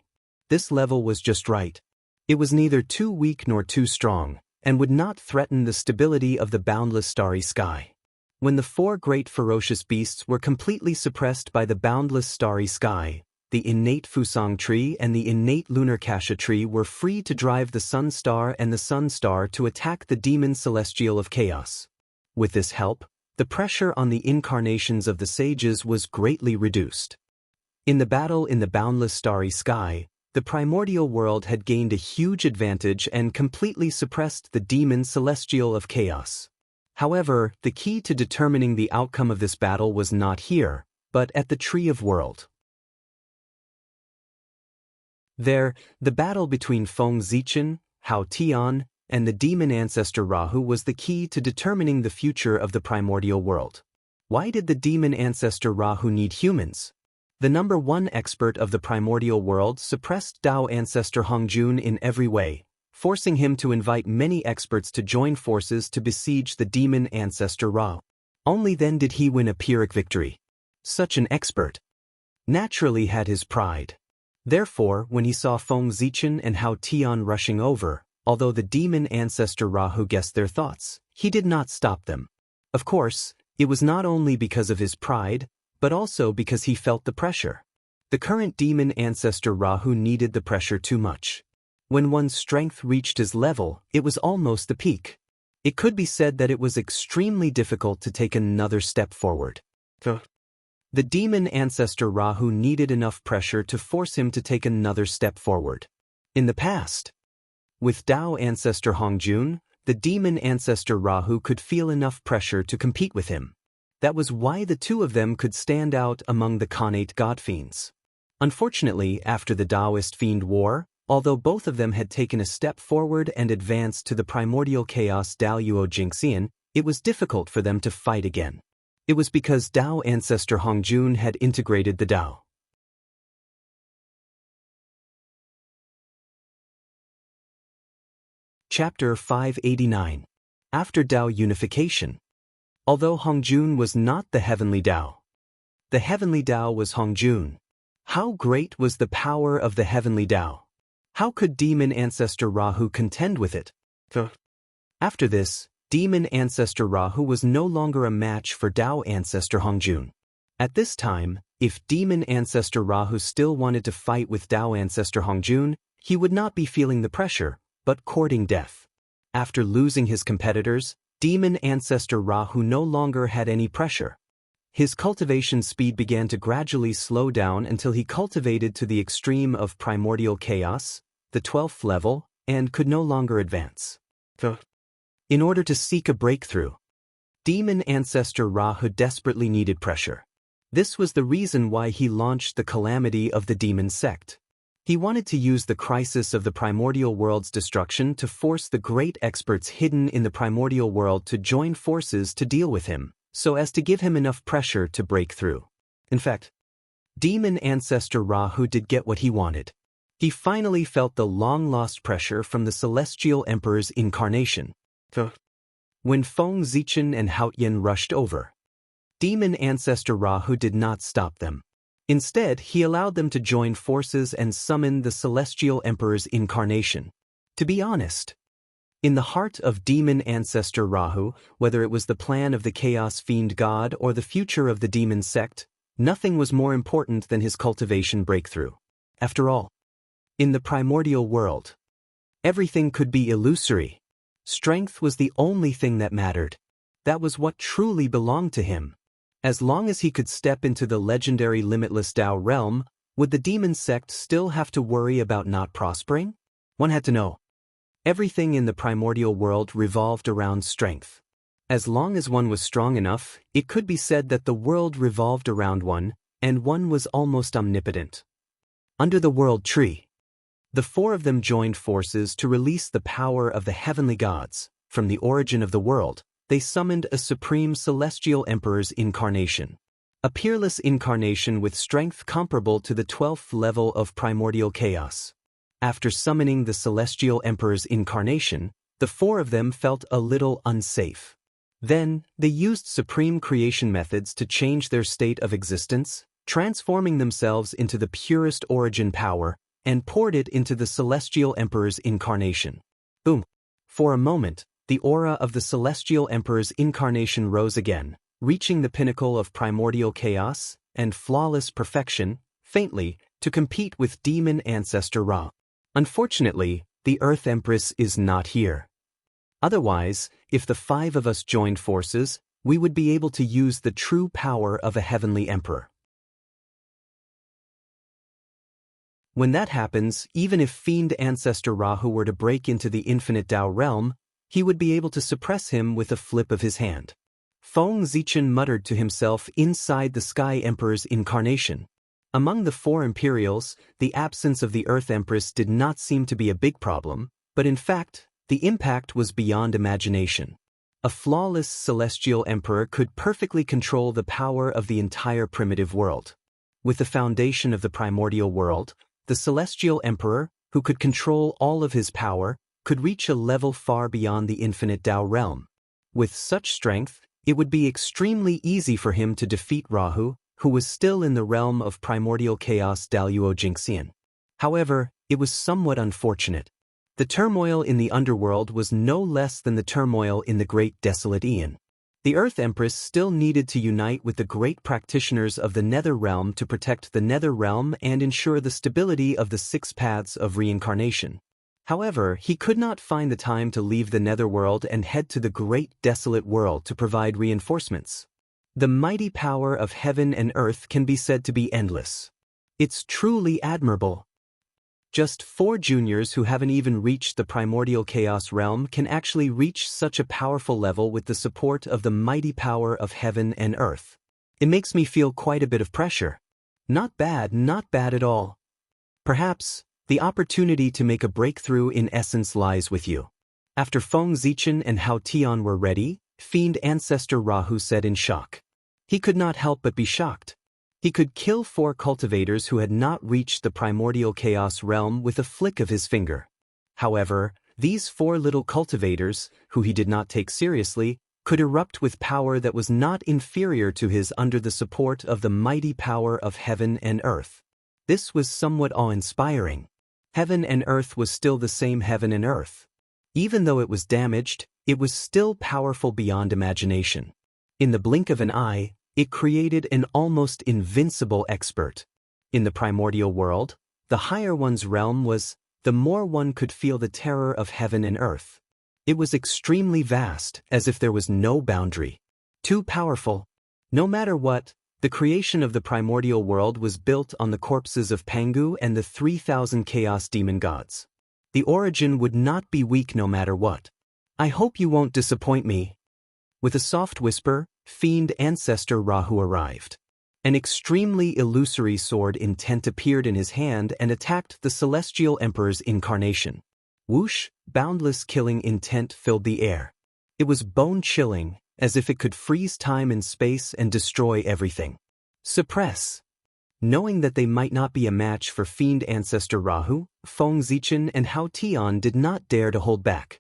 This level was just right. It was neither too weak nor too strong, and would not threaten the stability of the boundless starry sky. When the 4 great ferocious beasts were completely suppressed by the boundless starry sky, the innate Fusang tree and the innate lunar Kasha tree were free to drive the sun star and the sun star to attack the demon celestial of chaos. With this help, the pressure on the incarnations of the sages was greatly reduced. In the battle in the boundless starry sky, the primordial world had gained a huge advantage and completely suppressed the demon celestial of chaos. However, the key to determining the outcome of this battle was not here, but at the Tree of World. There, the battle between Feng Zichen, Hao Tian, and the demon ancestor Rahu was the key to determining the future of the primordial world. Why did the demon ancestor Rahu need humans? The number 1 expert of the primordial world suppressed Dao ancestor Hongjun in every way, forcing him to invite many experts to join forces to besiege the demon ancestor Ra. Only then did he win a Pyrrhic victory. Such an expert naturally had his pride. Therefore, when he saw Feng Zichen and Hao Tian rushing over, although the demon ancestor Rahu guessed their thoughts, he did not stop them. Of course, it was not only because of his pride, but also because he felt the pressure. The current demon ancestor Rahu needed the pressure too much. When one's strength reached his level, it was almost the peak. It could be said that it was extremely difficult to take another step forward. The demon ancestor Rahu needed enough pressure to force him to take another step forward. In the past, with Dao ancestor Hongjun, the demon ancestor Rahu could feel enough pressure to compete with him. That was why the 2 of them could stand out among the Khanate god fiends. Unfortunately, after the Taoist fiend war, although both of them had taken a step forward and advanced to the primordial chaos Dao Yuo Jingxian, it was difficult for them to fight again. It was because Dao ancestor Hongjun had integrated the Dao. Chapter 589. After Dao unification. Although Hongjun was not the heavenly Dao, the heavenly Dao was Hongjun. How great was the power of the heavenly Dao? How could demon ancestor Rahu contend with it? After this, demon ancestor Rahu was no longer a match for Dao ancestor Hongjun. At this time, if demon ancestor Rahu still wanted to fight with Dao ancestor Hongjun, he would not be feeling the pressure, but courting death. After losing his competitors, demon ancestor Rahu no longer had any pressure. His cultivation speed began to gradually slow down until he cultivated to the extreme of primordial chaos, the 12th level, and could no longer advance. In order to seek a breakthrough, demon ancestor Rahu desperately needed pressure. This was the reason why he launched the calamity of the demon sect. He wanted to use the crisis of the primordial world's destruction to force the great experts hidden in the primordial world to join forces to deal with him, so as to give him enough pressure to break through. In fact, demon ancestor Rahu did get what he wanted. He finally felt the long-lost pressure from the celestial emperor's incarnation. When Feng Zichen and Haotian rushed over, demon ancestor Rahu did not stop them. Instead, he allowed them to join forces and summon the celestial emperor's incarnation. To be honest, in the heart of demon ancestor Rahu, whether it was the plan of the chaos fiend god or the future of the demon sect, nothing was more important than his cultivation breakthrough. After all, in the primordial world, everything could be illusory. Strength was the only thing that mattered. That was what truly belonged to him. As long as he could step into the legendary limitless Tao realm, would the demon sect still have to worry about not prospering? One had to know. Everything in the primordial world revolved around strength. As long as one was strong enough, it could be said that the world revolved around one, and one was almost omnipotent. Under the world tree, the four of them joined forces to release the power of the heavenly gods. From the origin of the world, they summoned a supreme celestial emperor's incarnation. A peerless incarnation with strength comparable to the 12th level of primordial chaos. After summoning the celestial emperor's incarnation, the four of them felt a little unsafe. Then, they used supreme creation methods to change their state of existence, transforming themselves into the purest origin power, and poured it into the celestial emperor's incarnation. Boom! For a moment, the aura of the celestial emperor's incarnation rose again, reaching the pinnacle of primordial chaos and flawless perfection, faintly, to compete with demon ancestor Ra. Unfortunately, the Earth Empress is not here. Otherwise, if the five of us joined forces, we would be able to use the true power of a heavenly emperor. When that happens, even if fiend ancestor Rahu were to break into the infinite Tao realm, he would be able to suppress him with a flip of his hand. Feng Zichen muttered to himself inside the Sky Emperor's incarnation. Among the four Imperials, the absence of the Earth Empress did not seem to be a big problem, but in fact, the impact was beyond imagination. A flawless celestial emperor could perfectly control the power of the entire primitive world. With the foundation of the primordial world, the celestial emperor, who could control all of his power, could reach a level far beyond the infinite Tao realm. With such strength, it would be extremely easy for him to defeat Rahu, who was still in the realm of primordial chaos Daluo Jingxian. However, it was somewhat unfortunate. The turmoil in the underworld was no less than the turmoil in the great desolate Aeon. The Earth Empress still needed to unite with the great practitioners of the Nether Realm to protect the Nether Realm and ensure the stability of the six paths of reincarnation. However, he could not find the time to leave the Netherworld and head to the great desolate world to provide reinforcements. The mighty power of heaven and earth can be said to be endless. It's truly admirable. Just 4 juniors who haven't even reached the primordial chaos realm can actually reach such a powerful level with the support of the mighty power of heaven and earth. It makes me feel quite a bit of pressure. Not bad at all. Perhaps, the opportunity to make a breakthrough in essence lies with you. After Feng Zichen and Hao Tian were ready, Fiend Ancestor Rahu said in shock. He could not help but be shocked. He could kill 4 cultivators who had not reached the primordial chaos realm with a flick of his finger. However, these 4 little cultivators, who he did not take seriously, could erupt with power that was not inferior to his under the support of the mighty power of heaven and earth. This was somewhat awe-inspiring. Heaven and earth was still the same heaven and earth. Even though it was damaged, it was still powerful beyond imagination. In the blink of an eye, it created an almost invincible expert. In the primordial world, the higher one's realm was, the more one could feel the terror of heaven and earth. It was extremely vast, as if there was no boundary. Too powerful. No matter what, the creation of the primordial world was built on the corpses of Pangu and the 3,000 chaos demon gods. The origin would not be weak no matter what. I hope you won't disappoint me. With a soft whisper, Fiend Ancestor Rahu arrived. An extremely illusory sword intent appeared in his hand and attacked the Celestial Emperor's incarnation. Whoosh, boundless killing intent filled the air. It was bone-chilling, as if it could freeze time and space and destroy everything. Suppress. Knowing that they might not be a match for fiend ancestor Rahu, Feng Zichen and Hao Tian did not dare to hold back.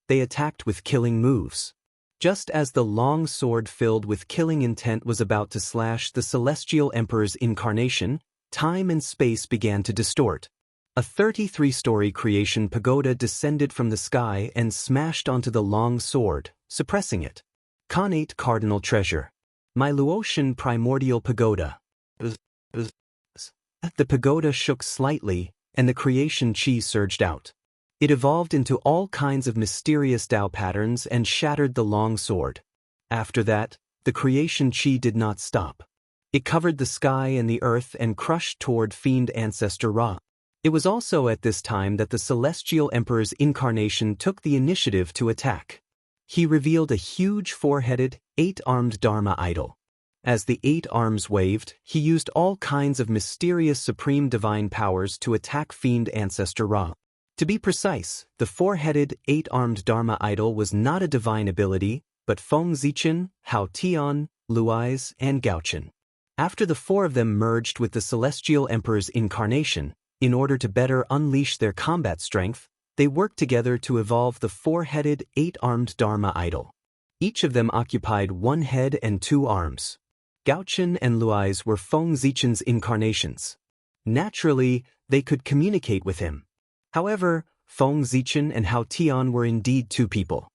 They attacked with killing moves. Just as the long sword filled with killing intent was about to slash the Celestial Emperor's incarnation, time and space began to distort. A 33-story creation pagoda descended from the sky and smashed onto the long sword, suppressing it. Khanate Cardinal Treasure. My Luotian Primordial Pagoda. The pagoda shook slightly, and the creation chi surged out. It evolved into all kinds of mysterious Dao patterns and shattered the long sword. After that, the creation chi did not stop. It covered the sky and the earth and crushed toward fiend ancestor Ra. It was also at this time that the Celestial Emperor's incarnation took the initiative to attack. He revealed a huge four-headed, eight-armed Dharma idol. As the 8 arms waved, he used all kinds of mysterious supreme divine powers to attack fiend ancestor Ra. To be precise, the four-headed, 8-armed Dharma idol was not a divine ability, but Feng Zichen, Hao Tian, Lui's, and Gaochen. After the 4 of them merged with the Celestial Emperor's incarnation, in order to better unleash their combat strength, they worked together to evolve the four-headed, 8-armed Dharma idol. Each of them occupied 1 head and 2 arms. Gaochen and Lui's were Feng Zichen's incarnations. Naturally, they could communicate with him. However, Feng Zichen and Hao Tian were indeed 2 people.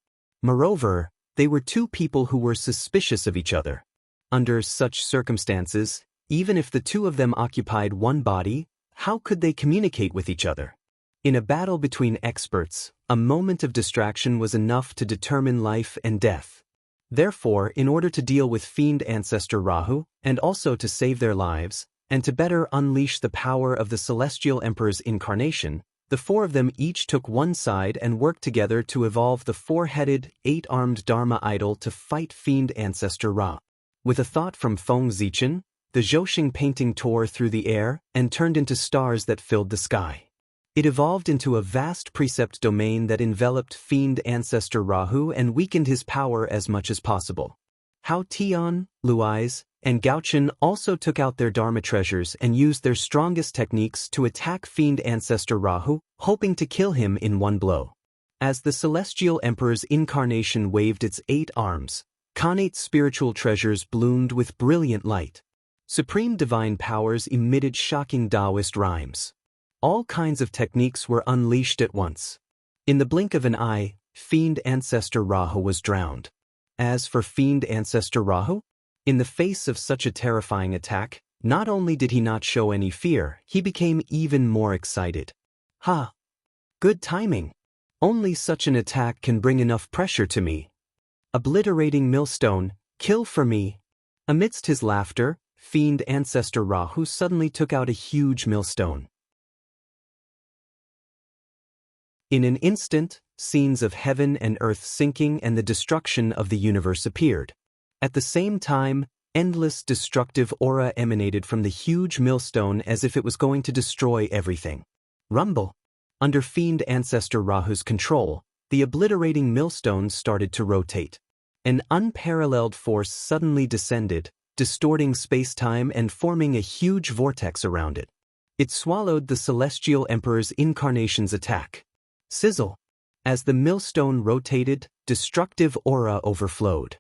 Moreover, they were 2 people who were suspicious of each other. Under such circumstances, even if the 2 of them occupied 1 body, how could they communicate with each other? In a battle between experts, a moment of distraction was enough to determine life and death. Therefore, in order to deal with fiend ancestor Rahu, and also to save their lives, and to better unleash the power of the Celestial Emperor's incarnation, the 4 of them each took 1 side and worked together to evolve the 4-headed, 8-armed Dharma idol to fight fiend ancestor Ra. With a thought from Feng Zichen, the Zhouxing painting tore through the air and turned into stars that filled the sky. It evolved into a vast precept domain that enveloped fiend ancestor Rahu and weakened his power as much as possible. Hao Tian, Lui's, and Gaochen also took out their Dharma treasures and used their strongest techniques to attack fiend ancestor Rahu, hoping to kill him in 1 blow. As the Celestial Emperor's incarnation waved its 8 arms, Khanate's spiritual treasures bloomed with brilliant light. Supreme divine powers emitted shocking Taoist rhymes. All kinds of techniques were unleashed at once. In the blink of an eye, fiend ancestor Rahu was drowned. As for fiend ancestor Rahu, in the face of such a terrifying attack, not only did he not show any fear, he became even more excited. Ha! Good timing. Only such an attack can bring enough pressure to me. Obliterating millstone, kill for me. Amidst his laughter, fiend ancestor Rahu suddenly took out a huge millstone. In an instant, scenes of heaven and earth sinking and the destruction of the universe appeared. At the same time, endless destructive aura emanated from the huge millstone as if it was going to destroy everything. Rumble. Under fiend ancestor Rahu's control, the obliterating millstone started to rotate. An unparalleled force suddenly descended, distorting space-time and forming a huge vortex around it. It swallowed the Celestial Emperor's incarnation's attack. Sizzle. As the millstone rotated, destructive aura overflowed.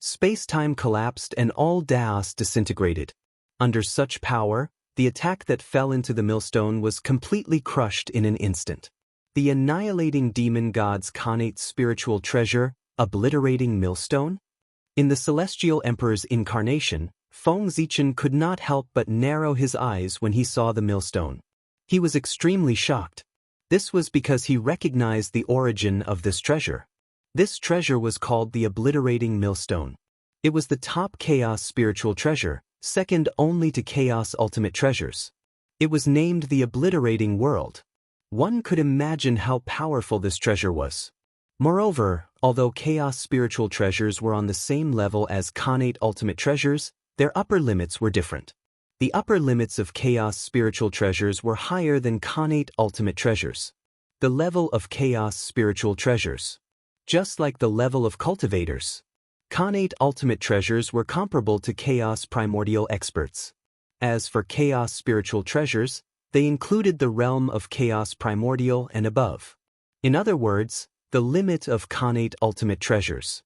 Space-time collapsed and all Daos disintegrated. Under such power, the attack that fell into the millstone was completely crushed in an instant. The annihilating demon god's Khanate spiritual treasure, obliterating millstone? In the Celestial Emperor's incarnation, Feng Zichen could not help but narrow his eyes when he saw the millstone. He was extremely shocked. This was because he recognized the origin of this treasure. This treasure was called the Obliterating Millstone. It was the top Chaos spiritual treasure, second only to Chaos ultimate treasures. It was named the Obliterating World. One could imagine how powerful this treasure was. Moreover, although Chaos spiritual treasures were on the same level as Khanate ultimate treasures, their upper limits were different. The upper limits of Chaos spiritual treasures were higher than Khanate ultimate treasures. The level of Chaos spiritual treasures. Just like the level of cultivators, Khanate ultimate treasures were comparable to Chaos primordial experts. As for Chaos spiritual treasures, they included the realm of Chaos primordial and above. In other words, the limit of Khanate ultimate treasures.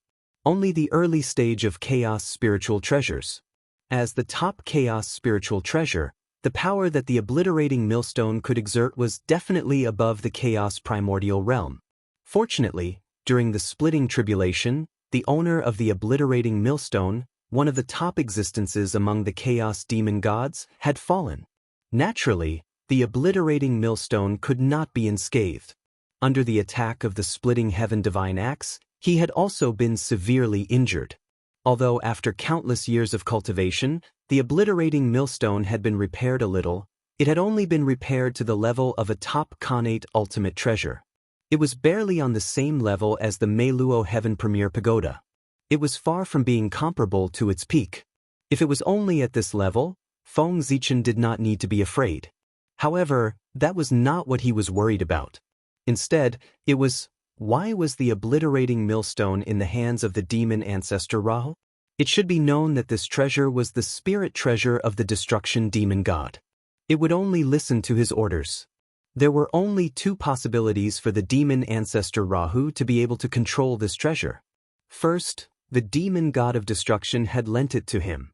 Only the early stage of Chaos spiritual treasures. As the top Chaos spiritual treasure, the power that the obliterating millstone could exert was definitely above the Chaos primordial realm. Fortunately, during the splitting tribulation, the owner of the obliterating millstone, one of the top existences among the Chaos demon gods, had fallen. Naturally, the obliterating millstone could not be unscathed. Under the attack of the splitting heaven divine axe, he had also been severely injured. Although after countless years of cultivation, the obliterating millstone had been repaired a little, it had only been repaired to the level of a top Khanate ultimate treasure. It was barely on the same level as the Meiluo Heaven Premier Pagoda. It was far from being comparable to its peak. If it was only at this level, Feng Zichen did not need to be afraid. However, that was not what he was worried about. Instead, it was, why was the obliterating millstone in the hands of the demon ancestor Rahu? It should be known that this treasure was the spirit treasure of the destruction demon god. It would only listen to his orders. There were only two possibilities for the demon ancestor Rahu to be able to control this treasure. First, the demon god of destruction had lent it to him.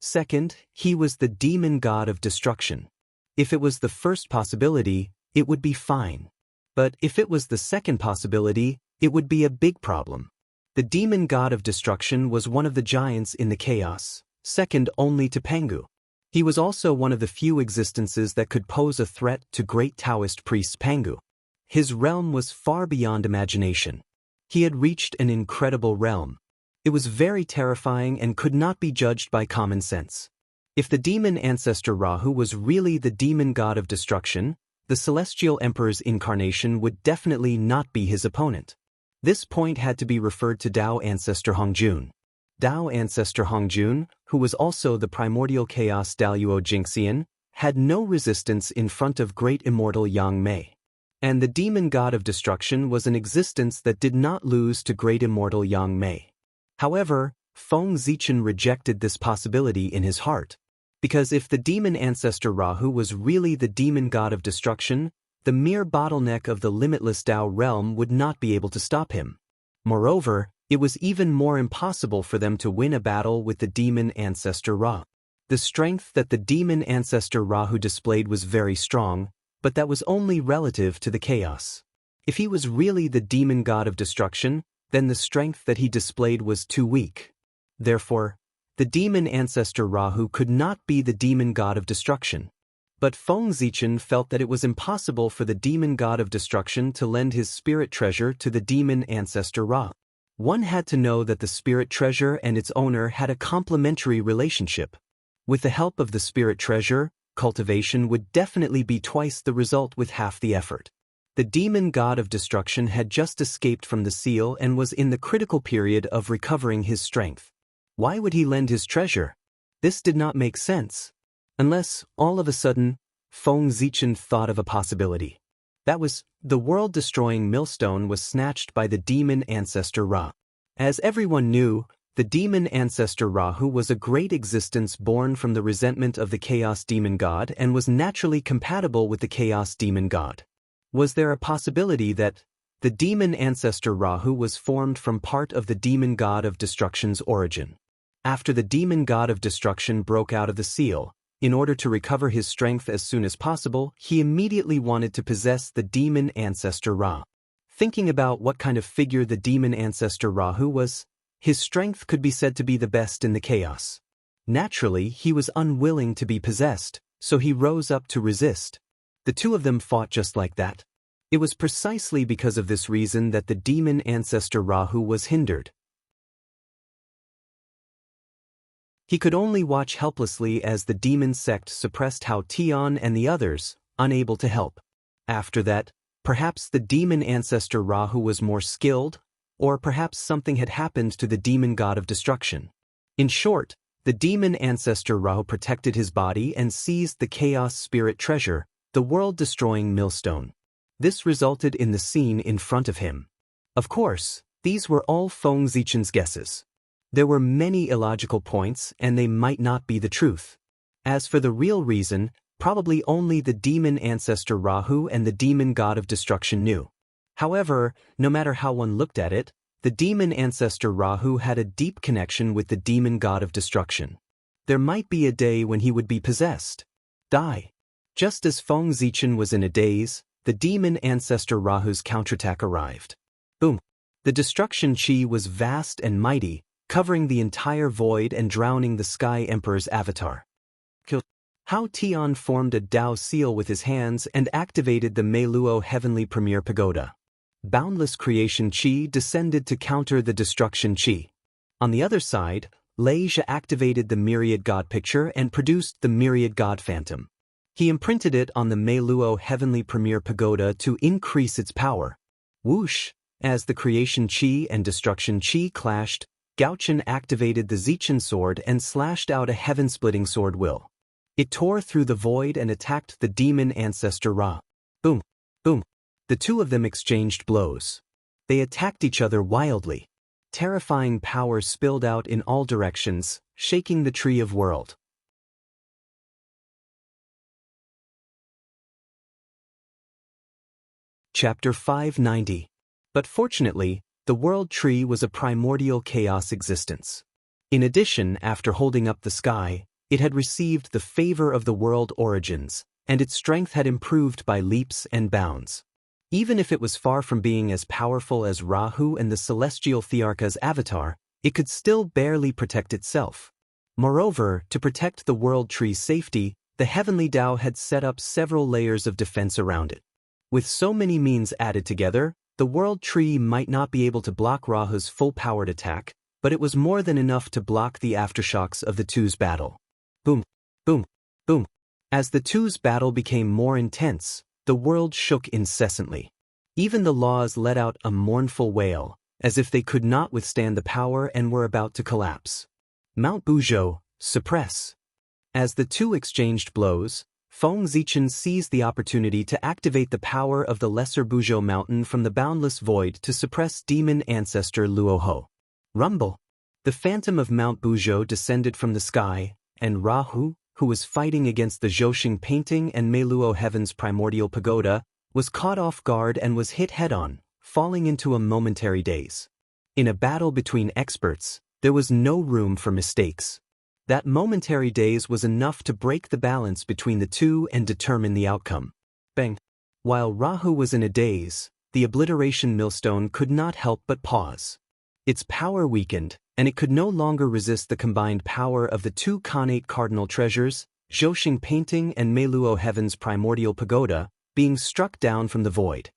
Second, he was the demon god of destruction. If it was the first possibility, it would be fine. But if it was the second possibility, it would be a big problem. The demon god of destruction was one of the giants in the chaos, second only to Pangu. He was also one of the few existences that could pose a threat to great Taoist priest Pangu. His realm was far beyond imagination. He had reached an incredible realm. It was very terrifying and could not be judged by common sense. If the demon ancestor Rahu was really the demon god of destruction, the celestial emperor's incarnation would definitely not be his opponent. This point had to be referred to Dao ancestor Hongjun. Dao ancestor Hongjun, who was also the primordial chaos Daluo Jingxian, had no resistance in front of great immortal Yang Mei. And the demon god of destruction was an existence that did not lose to great immortal Yang Mei. However, Feng Zichen rejected this possibility in his heart. Because if the demon ancestor Rahu was really the demon god of destruction, the mere bottleneck of the limitless Dao realm would not be able to stop him. Moreover, it was even more impossible for them to win a battle with the demon ancestor Ra. The strength that the demon ancestor Rahu displayed was very strong, but that was only relative to the chaos. If he was really the demon god of destruction, then the strength that he displayed was too weak. Therefore, the demon ancestor Rahu could not be the demon god of destruction. But Feng Zichen felt that it was impossible for the demon god of destruction to lend his spirit treasure to the demon ancestor Ra. One had to know that the spirit treasure and its owner had a complementary relationship. With the help of the spirit treasure, cultivation would definitely be twice the result with half the effort. The demon god of destruction had just escaped from the seal and was in the critical period of recovering his strength. Why would he lend his treasure? This did not make sense. Unless, all of a sudden, Feng Zichen thought of a possibility. That was, the world-destroying millstone was snatched by the demon ancestor Ra. As everyone knew, the demon ancestor Rahu was a great existence born from the resentment of the chaos demon god and was naturally compatible with the chaos demon god. Was there a possibility that the demon ancestor Rahu was formed from part of the demon god of destruction's origin? After the demon god of destruction broke out of the seal, in order to recover his strength as soon as possible, he immediately wanted to possess the demon ancestor Ra. Thinking about what kind of figure the demon ancestor Rahu was, his strength could be said to be the best in the chaos. Naturally, he was unwilling to be possessed, so he rose up to resist. The two of them fought just like that. It was precisely because of this reason that the demon ancestor Rahu was hindered. He could only watch helplessly as the demon sect suppressed Hao Tian and the others, unable to help. After that, perhaps the demon ancestor Rahu was more skilled, or perhaps something had happened to the demon god of destruction. In short, the demon ancestor Rahu protected his body and seized the chaos spirit treasure, the world-destroying millstone. This resulted in the scene in front of him. Of course, these were all Feng Zichen's guesses. There were many illogical points and they might not be the truth. As for the real reason, probably only the demon ancestor Rahu and the demon god of destruction knew. However, no matter how one looked at it, the demon ancestor Rahu had a deep connection with the demon god of destruction. There might be a day when he would be possessed. Die. Just as Feng Zichen was in a daze, the demon ancestor Rahu's counterattack arrived. Boom. The destruction chi was vast and mighty, covering the entire void and drowning the Sky Emperor's avatar. Hao Tian formed a Dao seal with his hands and activated the Meiluo Heavenly Premier Pagoda. Boundless creation chi descended to counter the destruction chi. On the other side, Lei Zhe activated the Myriad God picture and produced the Myriad God Phantom. He imprinted it on the Meiluo Heavenly Premier Pagoda to increase its power. Whoosh! As the creation chi and destruction chi clashed, Gaochen activated the Zichen sword and slashed out a heaven-splitting sword will. It tore through the void and attacked the demon ancestor Ra. Boom! Boom! The two of them exchanged blows. They attacked each other wildly. Terrifying power spilled out in all directions, shaking the Tree of World. Chapter 590. But fortunately, the World Tree was a primordial chaos existence. In addition, after holding up the sky, it had received the favor of the world origins, and its strength had improved by leaps and bounds. Even if it was far from being as powerful as Rahu and the celestial Thearka's avatar, it could still barely protect itself. Moreover, to protect the World Tree's safety, the Heavenly Tao had set up several layers of defense around it. With so many means added together, the World Tree might not be able to block Rahu's full-powered attack, but it was more than enough to block the aftershocks of the two's battle. Boom, boom, boom. As the two's battle became more intense, the world shook incessantly. Even the laws let out a mournful wail, as if they could not withstand the power and were about to collapse. Mount Buzhou, suppress. As the two exchanged blows, Feng Zichen seized the opportunity to activate the power of the Lesser Buzhou Mountain from the boundless void to suppress demon ancestor Luoho. Rumble! The phantom of Mount Buzhou descended from the sky, and Rahu, who was fighting against the Zhouxing painting and Meiluo Heaven's primordial pagoda, was caught off guard and was hit head-on, falling into a momentary daze. In a battle between experts, there was no room for mistakes. That momentary daze was enough to break the balance between the two and determine the outcome. Bang! While Rahu was in a daze, the obliteration millstone could not help but pause. Its power weakened, and it could no longer resist the combined power of the two Khanate cardinal treasures, Zhouxing painting and Meiluo Heaven's primordial pagoda, being struck down from the void.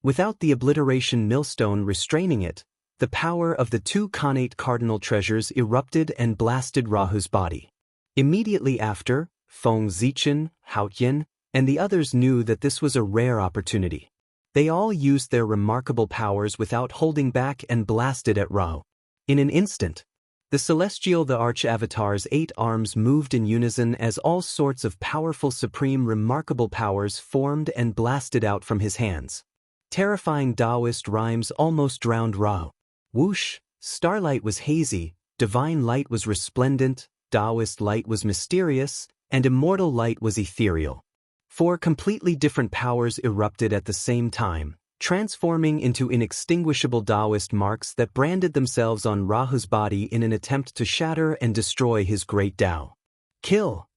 Without the obliteration millstone restraining it, the power of the two Khanate cardinal treasures erupted and blasted Rahu's body. Immediately after, Feng Zichen, Hao Yin, and the others knew that this was a rare opportunity. They all used their remarkable powers without holding back and blasted at Rahu. In an instant, the celestial the Arch-Avatar's 8 arms moved in unison as all sorts of powerful supreme remarkable powers formed and blasted out from his hands. Terrifying Taoist rhymes almost drowned Rahu. Whoosh! Starlight was hazy, divine light was resplendent, Taoist light was mysterious, and immortal light was ethereal. 4 completely different powers erupted at the same time, transforming into inextinguishable Taoist marks that branded themselves on Rahu's body in an attempt to shatter and destroy his great Tao. Kill!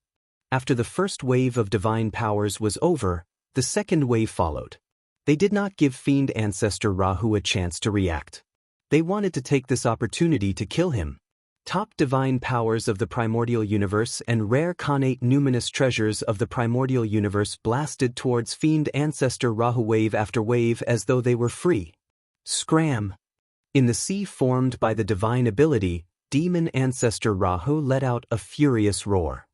After the first wave of divine powers was over, the second wave followed. They did not give fiend ancestor Rahu a chance to react. They wanted to take this opportunity to kill him. Top divine powers of the primordial universe and rare Khanate numinous treasures of the primordial universe blasted towards fiend ancestor Rahu wave after wave as though they were free. Scram! In the sea formed by the divine ability, demon ancestor Rahu let out a furious roar.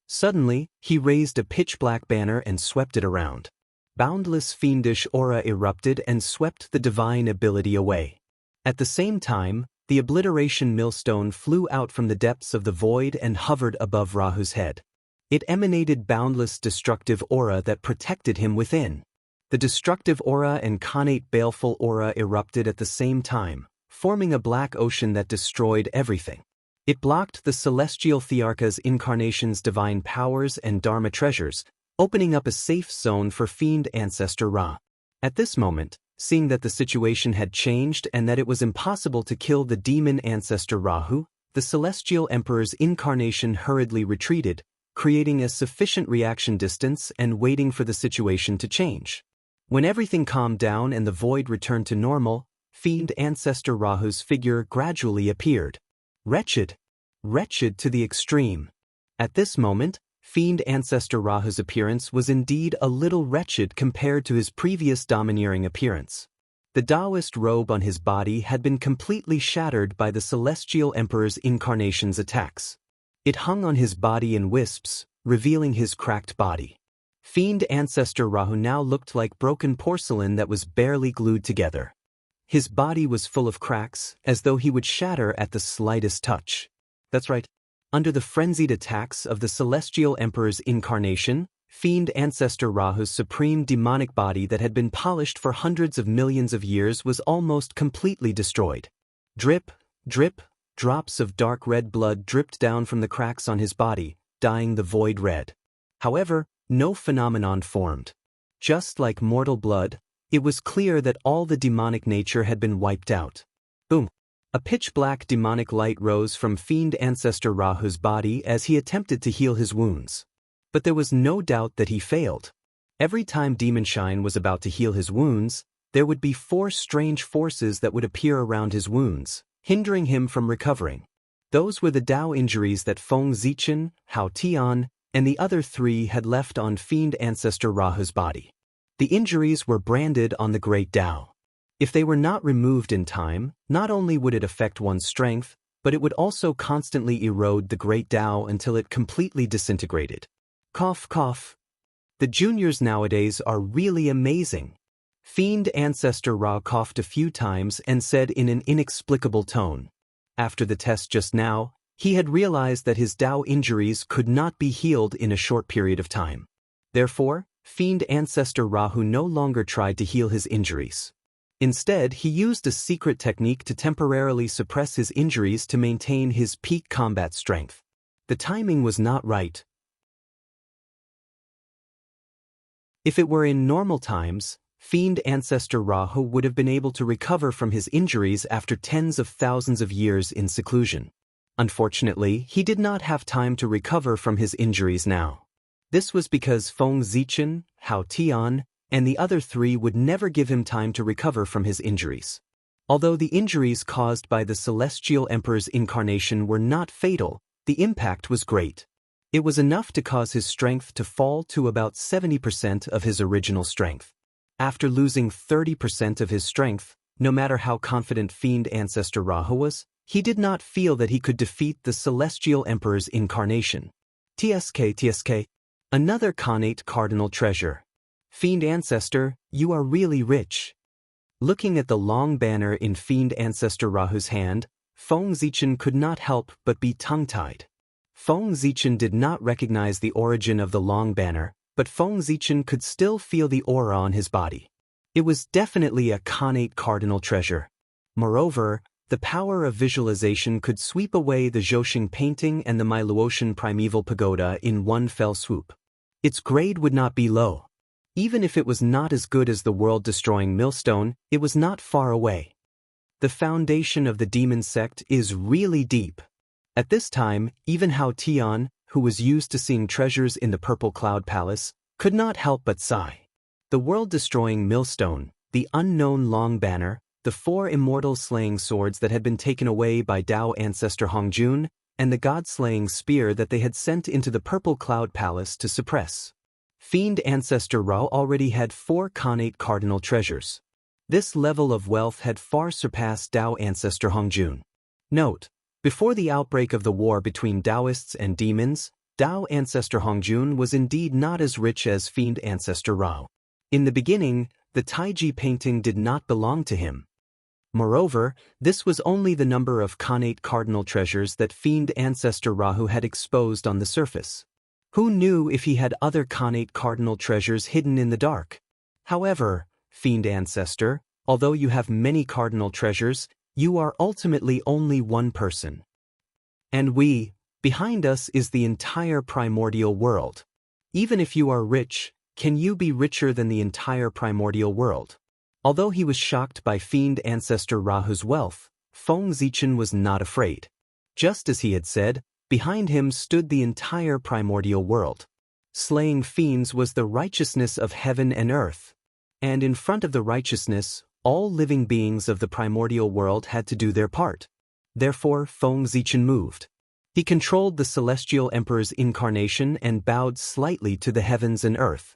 Suddenly, he raised a pitch-black banner and swept it around. Boundless fiendish aura erupted and swept the divine ability away. At the same time, the obliteration millstone flew out from the depths of the void and hovered above Rahu's head. It emanated boundless destructive aura that protected him within. The destructive aura and connate baleful aura erupted at the same time, forming a black ocean that destroyed everything. It blocked the celestial Thearcha's incarnation's divine powers and Dharma treasures, opening up a safe zone for fiend ancestor Ra. At this moment, seeing that the situation had changed and that it was impossible to kill the demon ancestor Rahu, the celestial emperor's incarnation hurriedly retreated, creating a sufficient reaction distance and waiting for the situation to change. When everything calmed down and the void returned to normal, fiend ancestor Rahu's figure gradually appeared. Wretched. Wretched to the extreme. At this moment, fiend ancestor Rahu's appearance was indeed a little wretched compared to his previous domineering appearance. The Taoist robe on his body had been completely shattered by the celestial emperor's incarnation's attacks. It hung on his body in wisps, revealing his cracked body. Fiend ancestor Rahu now looked like broken porcelain that was barely glued together. His body was full of cracks, as though he would shatter at the slightest touch. That's right. Under the frenzied attacks of the celestial emperor's incarnation, fiend ancestor Rahu's supreme demonic body that had been polished for hundreds of millions of years was almost completely destroyed. Drip, drip, drops of dark red blood dripped down from the cracks on his body, dyeing the void red. However, no phenomenon formed. Just like mortal blood, it was clear that all the demonic nature had been wiped out. Boom! A pitch-black demonic light rose from fiend ancestor Rahu's body as he attempted to heal his wounds. But there was no doubt that he failed. Every time Demon Shine was about to heal his wounds, there would be 4 strange forces that would appear around his wounds, hindering him from recovering. Those were the Dao injuries that Feng Zichen, Hao Tian, and the other 3 had left on fiend ancestor Rahu's body. The injuries were branded on the Great Dao. If they were not removed in time, not only would it affect one's strength, but it would also constantly erode the Great Dao until it completely disintegrated. Cough, cough. The juniors nowadays are really amazing. Fiend ancestor Ra coughed a few times and said in an inexplicable tone. After the test just now, he had realized that his Dao injuries could not be healed in a short period of time. Therefore, fiend ancestor Rahu no longer tried to heal his injuries. Instead, he used a secret technique to temporarily suppress his injuries to maintain his peak combat strength. The timing was not right. If it were in normal times, fiend ancestor Rahu would have been able to recover from his injuries after tens of thousands of years in seclusion. Unfortunately, he did not have time to recover from his injuries now. This was because Feng Zichen, Hao Tian, and the other 3 would never give him time to recover from his injuries. Although the injuries caused by the celestial emperor's incarnation were not fatal, the impact was great. It was enough to cause his strength to fall to about 70% of his original strength. After losing 30% of his strength, no matter how confident fiend ancestor Rahu was, he did not feel that he could defeat the celestial emperor's incarnation. TSK. Another connate cardinal treasure. Fiend ancestor, you are really rich. Looking at the long banner in fiend ancestor Rahu's hand, Feng Zichen could not help but be tongue-tied. Feng Zichen did not recognize the origin of the long banner, but Feng Zichen could still feel the aura on his body. It was definitely a connate cardinal treasure. Moreover, the power of visualization could sweep away the Zhoushan painting and the Miluotian primeval pagoda in one fell swoop. Its grade would not be low. Even if it was not as good as the world-destroying millstone, it was not far away. The foundation of the demon sect is really deep. At this time, even Hao Tian, who was used to seeing treasures in the Purple Cloud Palace, could not help but sigh. The world-destroying millstone, the unknown long banner, the 4 immortal slaying swords that had been taken away by Dao ancestor Hongjun, and the god-slaying spear that they had sent into the Purple Cloud Palace to suppress. Fiend ancestor Ra already had 4 connate cardinal treasures. This level of wealth had far surpassed Dao ancestor Hongjun. Note: before the outbreak of the war between Taoists and demons, Dao ancestor Hongjun was indeed not as rich as fiend ancestor Ra. In the beginning, the Taiji painting did not belong to him. Moreover, this was only the number of connate cardinal treasures that fiend ancestor Rahu had exposed on the surface. Who knew if he had other Khanate cardinal treasures hidden in the dark? However, Fiend Ancestor, although you have many cardinal treasures, you are ultimately only one person. And behind us is the entire primordial world. Even if you are rich, can you be richer than the entire primordial world? Although he was shocked by Fiend Ancestor Rahu's wealth, Feng Zichen was not afraid. Just as he had said, behind him stood the entire primordial world. Slaying fiends was the righteousness of heaven and earth. And in front of the righteousness, all living beings of the primordial world had to do their part. Therefore, Feng Zichen moved. He controlled the celestial emperor's incarnation and bowed slightly to the heavens and earth.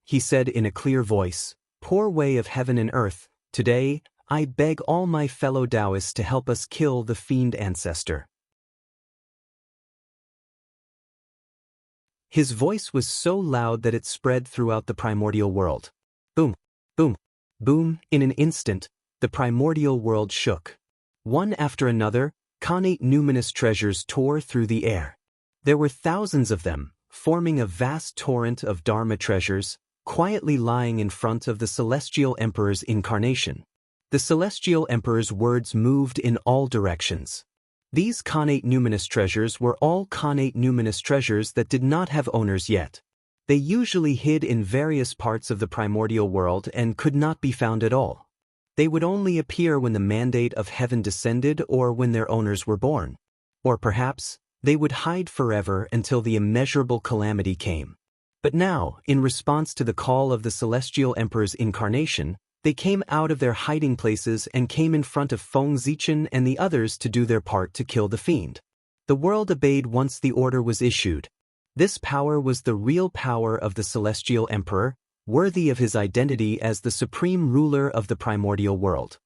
He said in a clear voice, "Poor way of heaven and earth, today, I beg all my fellow Taoists to help us kill the Fiend Ancestor." His voice was so loud that it spread throughout the primordial world. Boom, boom, boom. In an instant, the primordial world shook. One after another, Khanate numinous treasures tore through the air. There were thousands of them, forming a vast torrent of Dharma treasures, quietly lying in front of the celestial emperor's incarnation. The celestial emperor's words moved in all directions. These Khanate numinous treasures were all Khanate numinous treasures that did not have owners yet. They usually hid in various parts of the primordial world and could not be found at all. They would only appear when the mandate of heaven descended or when their owners were born. Or perhaps, they would hide forever until the immeasurable calamity came. But now, in response to the call of the celestial emperor's incarnation, they came out of their hiding places and came in front of Feng Zichen and the others to do their part to kill the fiend. The world obeyed once the order was issued. This power was the real power of the celestial emperor, worthy of his identity as the supreme ruler of the primordial world.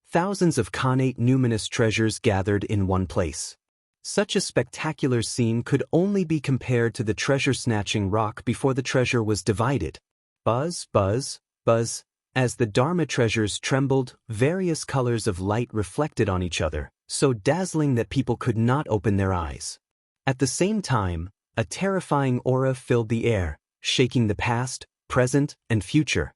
Thousands of Khanate numinous treasures gathered in one place. Such a spectacular scene could only be compared to the treasure-snatching rock before the treasure was divided. Buzz, buzz, buzz. As the Dharma treasures trembled, various colors of light reflected on each other, so dazzling that people could not open their eyes. At the same time, a terrifying aura filled the air, shaking the past, present, and future.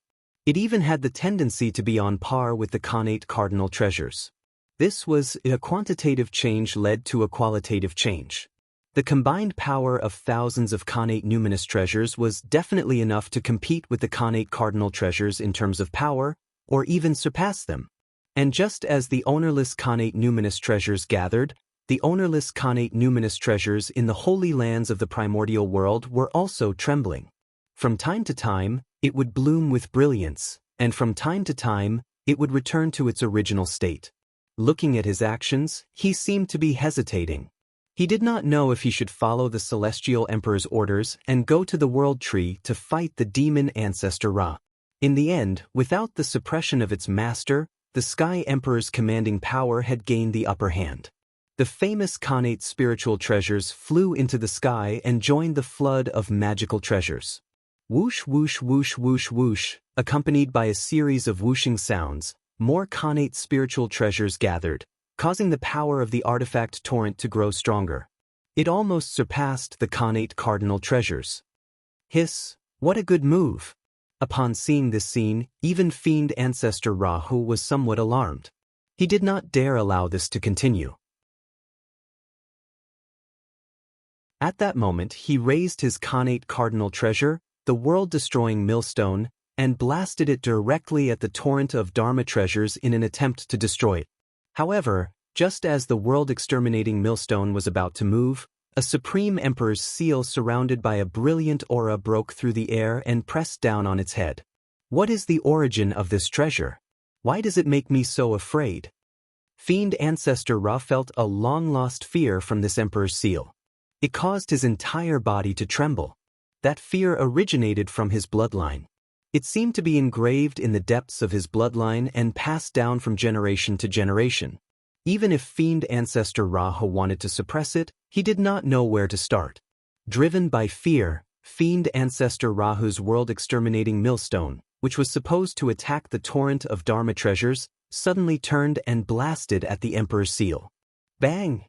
It even had the tendency to be on par with the Khanate cardinal treasures. This was a quantitative change led to a qualitative change. The combined power of thousands of Khanate numinous treasures was definitely enough to compete with the Khanate cardinal treasures in terms of power, or even surpass them. And just as the ownerless Khanate numinous treasures gathered, the ownerless Khanate numinous treasures in the holy lands of the primordial world were also trembling. From time to time, it would bloom with brilliance, and from time to time, it would return to its original state. Looking at his actions, he seemed to be hesitating. He did not know if he should follow the celestial emperor's orders and go to the world tree to fight the demon ancestor Ra. In the end, without the suppression of its master, the Sky Emperor's commanding power had gained the upper hand. The famous Khanate spiritual treasures flew into the sky and joined the flood of magical treasures. Whoosh whoosh whoosh whoosh whoosh, accompanied by a series of whooshing sounds, more Khanate spiritual treasures gathered, causing the power of the artifact torrent to grow stronger. It almost surpassed the Khanate cardinal treasures. Hiss, what a good move! Upon seeing this scene, even Fiend Ancestor Rahu was somewhat alarmed. He did not dare allow this to continue. At that moment he raised his Khanate cardinal treasure, the world-destroying millstone, and blasted it directly at the torrent of Dharma treasures in an attempt to destroy it. However, just as the world-exterminating millstone was about to move, a supreme emperor's seal surrounded by a brilliant aura broke through the air and pressed down on its head. What is the origin of this treasure? Why does it make me so afraid? Fiend Ancestor Ra felt a long-lost fear from this emperor's seal. It caused his entire body to tremble. That fear originated from his bloodline. It seemed to be engraved in the depths of his bloodline and passed down from generation to generation. Even if Fiend Ancestor Rahu wanted to suppress it, he did not know where to start. Driven by fear, Fiend Ancestor Rahu's world-exterminating millstone, which was supposed to attack the torrent of Dharma treasures, suddenly turned and blasted at the Emperor's seal. Bang!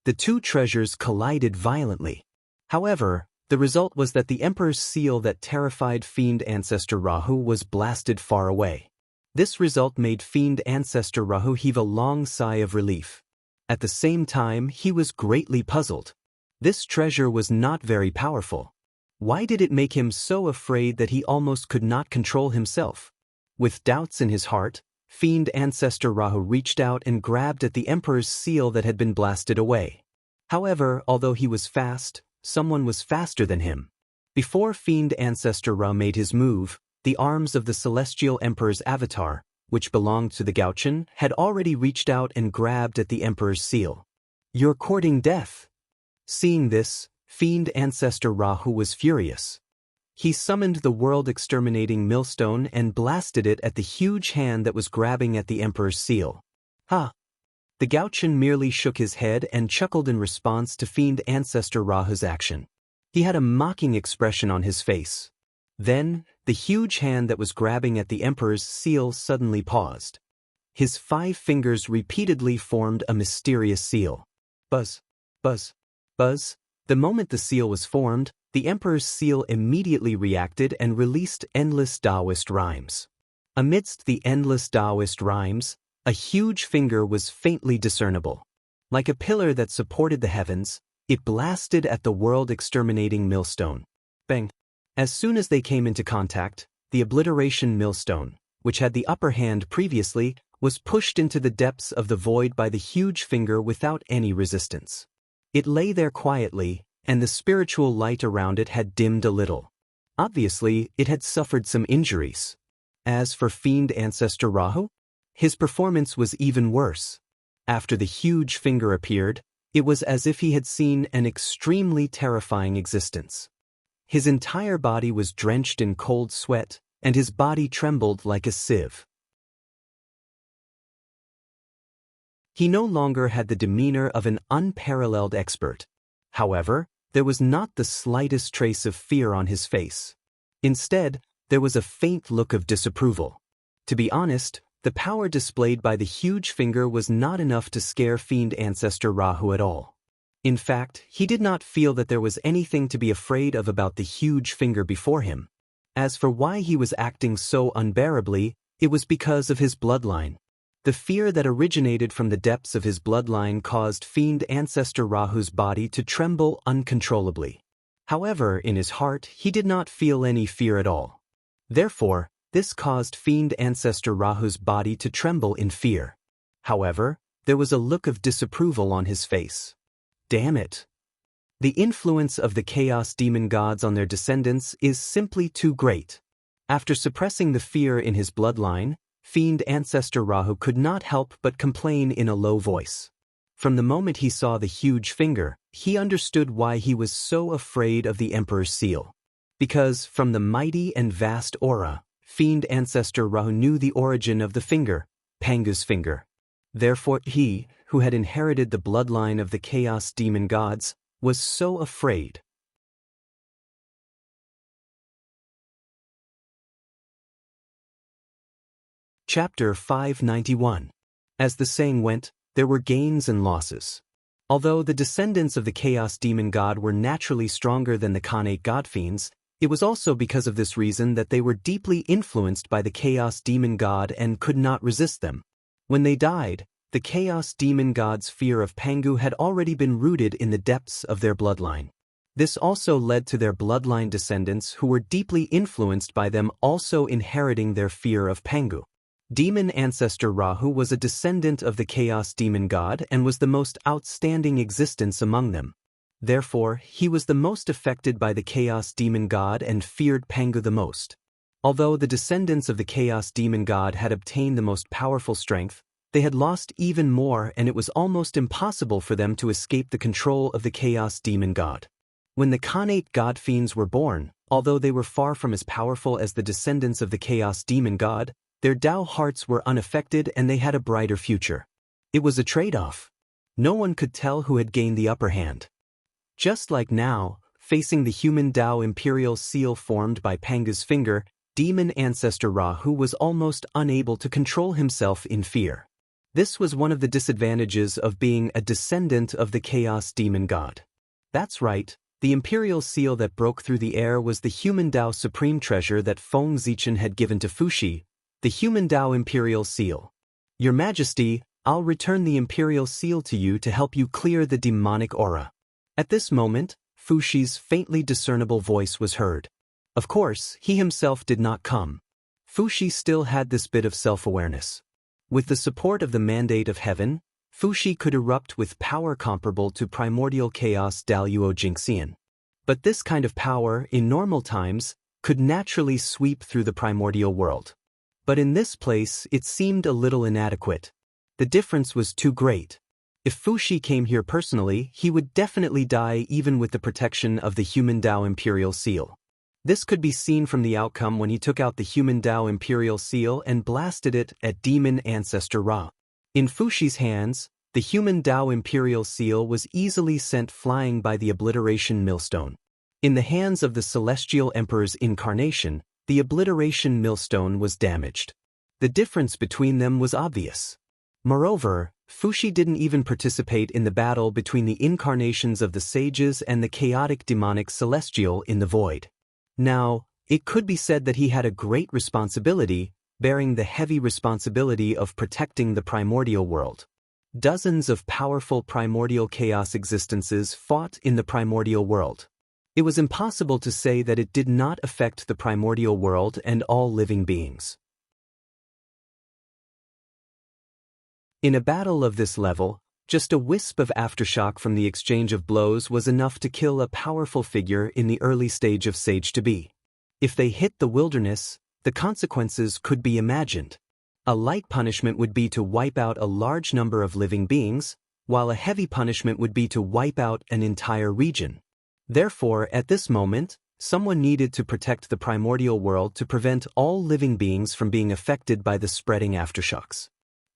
The two treasures collided violently. However, The result was that the Emperor's seal that terrified Fiend Ancestor Rahu was blasted far away. This result made Fiend Ancestor Rahu heave a long sigh of relief. At the same time, he was greatly puzzled. This treasure was not very powerful. Why did it make him so afraid that he almost could not control himself? With doubts in his heart, Fiend Ancestor Rahu reached out and grabbed at the Emperor's seal that had been blasted away. However, although he was fast, someone was faster than him. Before Fiend Ancestor Ra made his move, the arms of the Celestial Emperor's avatar, which belonged to the Gauchen, had already reached out and grabbed at the Emperor's seal. "You're courting death." Seeing this, Fiend Ancestor Rahu was furious. He summoned the world-exterminating millstone and blasted it at the huge hand that was grabbing at the Emperor's seal. "Ha!" The Gauchen merely shook his head and chuckled in response to Fiend Ancestor Rahu's action. He had a mocking expression on his face. Then, the huge hand that was grabbing at the Emperor's seal suddenly paused. His 5 fingers repeatedly formed a mysterious seal. Buzz, buzz, buzz. The moment the seal was formed, the Emperor's seal immediately reacted and released endless Taoist rhymes. Amidst the endless Taoist rhymes, a huge finger was faintly discernible. Like a pillar that supported the heavens, it blasted at the world-exterminating millstone. Bang! As soon as they came into contact, the obliteration millstone, which had the upper hand previously, was pushed into the depths of the void by the huge finger without any resistance. It lay there quietly, and the spiritual light around it had dimmed a little. Obviously, it had suffered some injuries. As for Fiend Ancestor Rahu, his performance was even worse. After the huge finger appeared, it was as if he had seen an extremely terrifying existence. His entire body was drenched in cold sweat, and his body trembled like a sieve. He no longer had the demeanor of an unparalleled expert. However, there was not the slightest trace of fear on his face. Instead, there was a faint look of disapproval. To be honest, the power displayed by the huge finger was not enough to scare Fiend Ancestor Rahu at all. In fact, he did not feel that there was anything to be afraid of about the huge finger before him. As for why he was acting so unbearably, it was because of his bloodline. The fear that originated from the depths of his bloodline caused Fiend Ancestor Rahu's body to tremble uncontrollably. However, in his heart, he did not feel any fear at all. Therefore, this caused Fiend Ancestor Rahu's body to tremble in fear. However, there was a look of disapproval on his face. Damn it! The influence of the Chaos Demon Gods on their descendants is simply too great. After suppressing the fear in his bloodline, Fiend Ancestor Rahu could not help but complain in a low voice. From the moment he saw the huge finger, he understood why he was so afraid of the Emperor's seal. Because, from the mighty and vast aura, Fiend Ancestor Rahu knew the origin of the finger, Pangu's finger. Therefore he, who had inherited the bloodline of the Chaos Demon Gods, was so afraid. Chapter 591. As the saying went, there were gains and losses. Although the descendants of the Chaos Demon God were naturally stronger than the Khanate God-fiends, it was also because of this reason that they were deeply influenced by the Chaos Demon God and could not resist them. When they died, the Chaos Demon God's fear of Pangu had already been rooted in the depths of their bloodline. This also led to their bloodline descendants who were deeply influenced by them also inheriting their fear of Pangu. Demon Ancestor Rahu was a descendant of the Chaos Demon God and was the most outstanding existence among them. Therefore, he was the most affected by the Chaos Demon God and feared Pangu the most. Although the descendants of the Chaos Demon God had obtained the most powerful strength, they had lost even more, and it was almost impossible for them to escape the control of the Chaos Demon God. When the Khanate God-fiends were born, although they were far from as powerful as the descendants of the Chaos Demon God, their Tao hearts were unaffected and they had a brighter future. It was a trade-off. No one could tell who had gained the upper hand. Just like now, facing the human Tao imperial seal formed by Pangu's finger, Demon Ancestor Rahu was almost unable to control himself in fear. This was one of the disadvantages of being a descendant of the Chaos Demon God. That's right, The imperial seal that broke through the air was the human Dao supreme treasure that Feng Zichen had given to Fuxi, the human Dao imperial seal. Your Majesty, I'll return the imperial seal to you to help you clear the demonic aura. At this moment, Fuxi's faintly discernible voice was heard. Of course, he himself did not come. Fuxi still had this bit of self-awareness. With the support of the mandate of heaven, Fuxi could erupt with power comparable to primordial chaos Daluo Jingxian. But this kind of power, in normal times, could naturally sweep through the primordial world. But in this place, it seemed a little inadequate. The difference was too great. If Fuxi came here personally, he would definitely die even with the protection of the human Dao Imperial Seal. This could be seen from the outcome when he took out the human Dao Imperial Seal and blasted it at Demon Ancestor Ra. In Fuxi's hands, the human Dao Imperial Seal was easily sent flying by the Obliteration Millstone. In the hands of the Celestial Emperor's incarnation, the Obliteration Millstone was damaged. The difference between them was obvious. Moreover, Fuxi didn't even participate in the battle between the incarnations of the sages and the chaotic demonic celestial in the void. Now, it could be said that he had a great responsibility, bearing the heavy responsibility of protecting the primordial world. Dozens of powerful primordial chaos existences fought in the primordial world. It was impossible to say that it did not affect the primordial world and all living beings. In a battle of this level, just a wisp of aftershock from the exchange of blows was enough to kill a powerful figure in the early stage of Sage-to-Be. If they hit the wilderness, the consequences could be imagined. A light punishment would be to wipe out a large number of living beings, while a heavy punishment would be to wipe out an entire region. Therefore, at this moment, someone needed to protect the primordial world to prevent all living beings from being affected by the spreading aftershocks.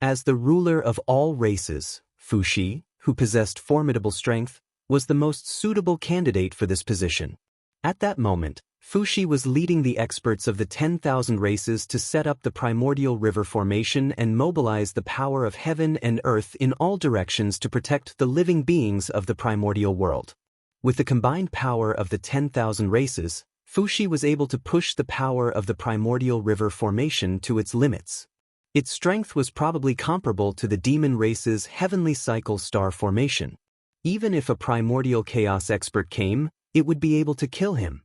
As the ruler of all races, Fuxi, who possessed formidable strength, was the most suitable candidate for this position. At that moment, Fuxi was leading the experts of the 10,000 races to set up the primordial river formation and mobilize the power of heaven and earth in all directions to protect the living beings of the primordial world. With the combined power of the 10,000 races, Fuxi was able to push the power of the primordial river formation to its limits. Its strength was probably comparable to the demon race's heavenly cycle star formation. Even if a primordial chaos expert came, it would be able to kill him.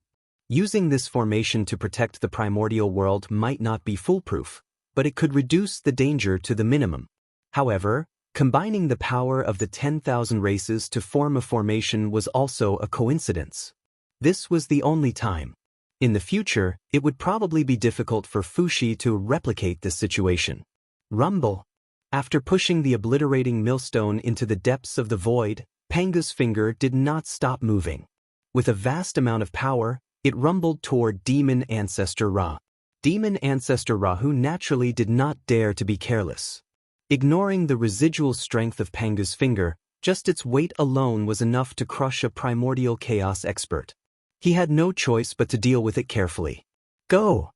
Using this formation to protect the primordial world might not be foolproof, but it could reduce the danger to the minimum. However, combining the power of the 10,000 races to form a formation was also a coincidence. This was the only time. In the future, it would probably be difficult for Fuxi to replicate this situation. Rumble. After pushing the obliterating millstone into the depths of the void, Panga's finger did not stop moving. With a vast amount of power, it rumbled toward Demon Ancestor Ra. Demon Ancestor Ra, who naturally did not dare to be careless. Ignoring the residual strength of Panga's finger, just its weight alone was enough to crush a primordial chaos expert. He had no choice but to deal with it carefully. Go!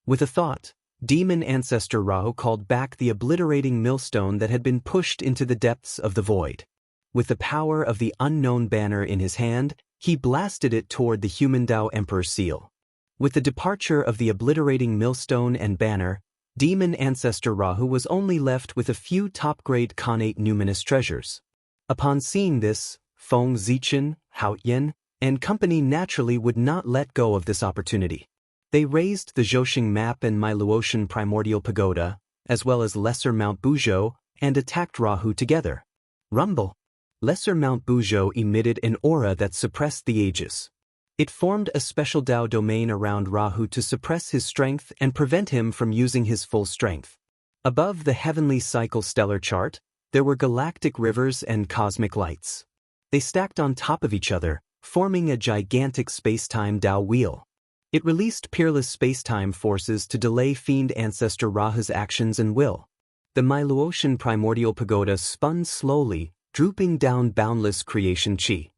With a thought, Demon Ancestor Ra called back the obliterating millstone that had been pushed into the depths of the void. With the power of the unknown banner in his hand, he blasted it toward the human Dao Emperor seal. With the departure of the obliterating millstone and banner, Demon Ancestor Rahu was only left with a few top-grade Khanate numinous treasures. Upon seeing this, Feng Zichen, Haoyan, and company naturally would not let go of this opportunity. They raised the Zhoxing map and Myluotian primordial pagoda, as well as Lesser Mount Buzhou, and attacked Rahu together. Rumble. Lesser Mount Buzhou emitted an aura that suppressed the ages. It formed a special Dao domain around Rahu to suppress his strength and prevent him from using his full strength. Above the heavenly cycle stellar chart, there were galactic rivers and cosmic lights. They stacked on top of each other, forming a gigantic space-time Dao wheel. It released peerless space-time forces to delay Fiend Ancestor Rahu's actions and will. The Myluotian primordial pagoda spun slowly, drooping down boundless creation chi.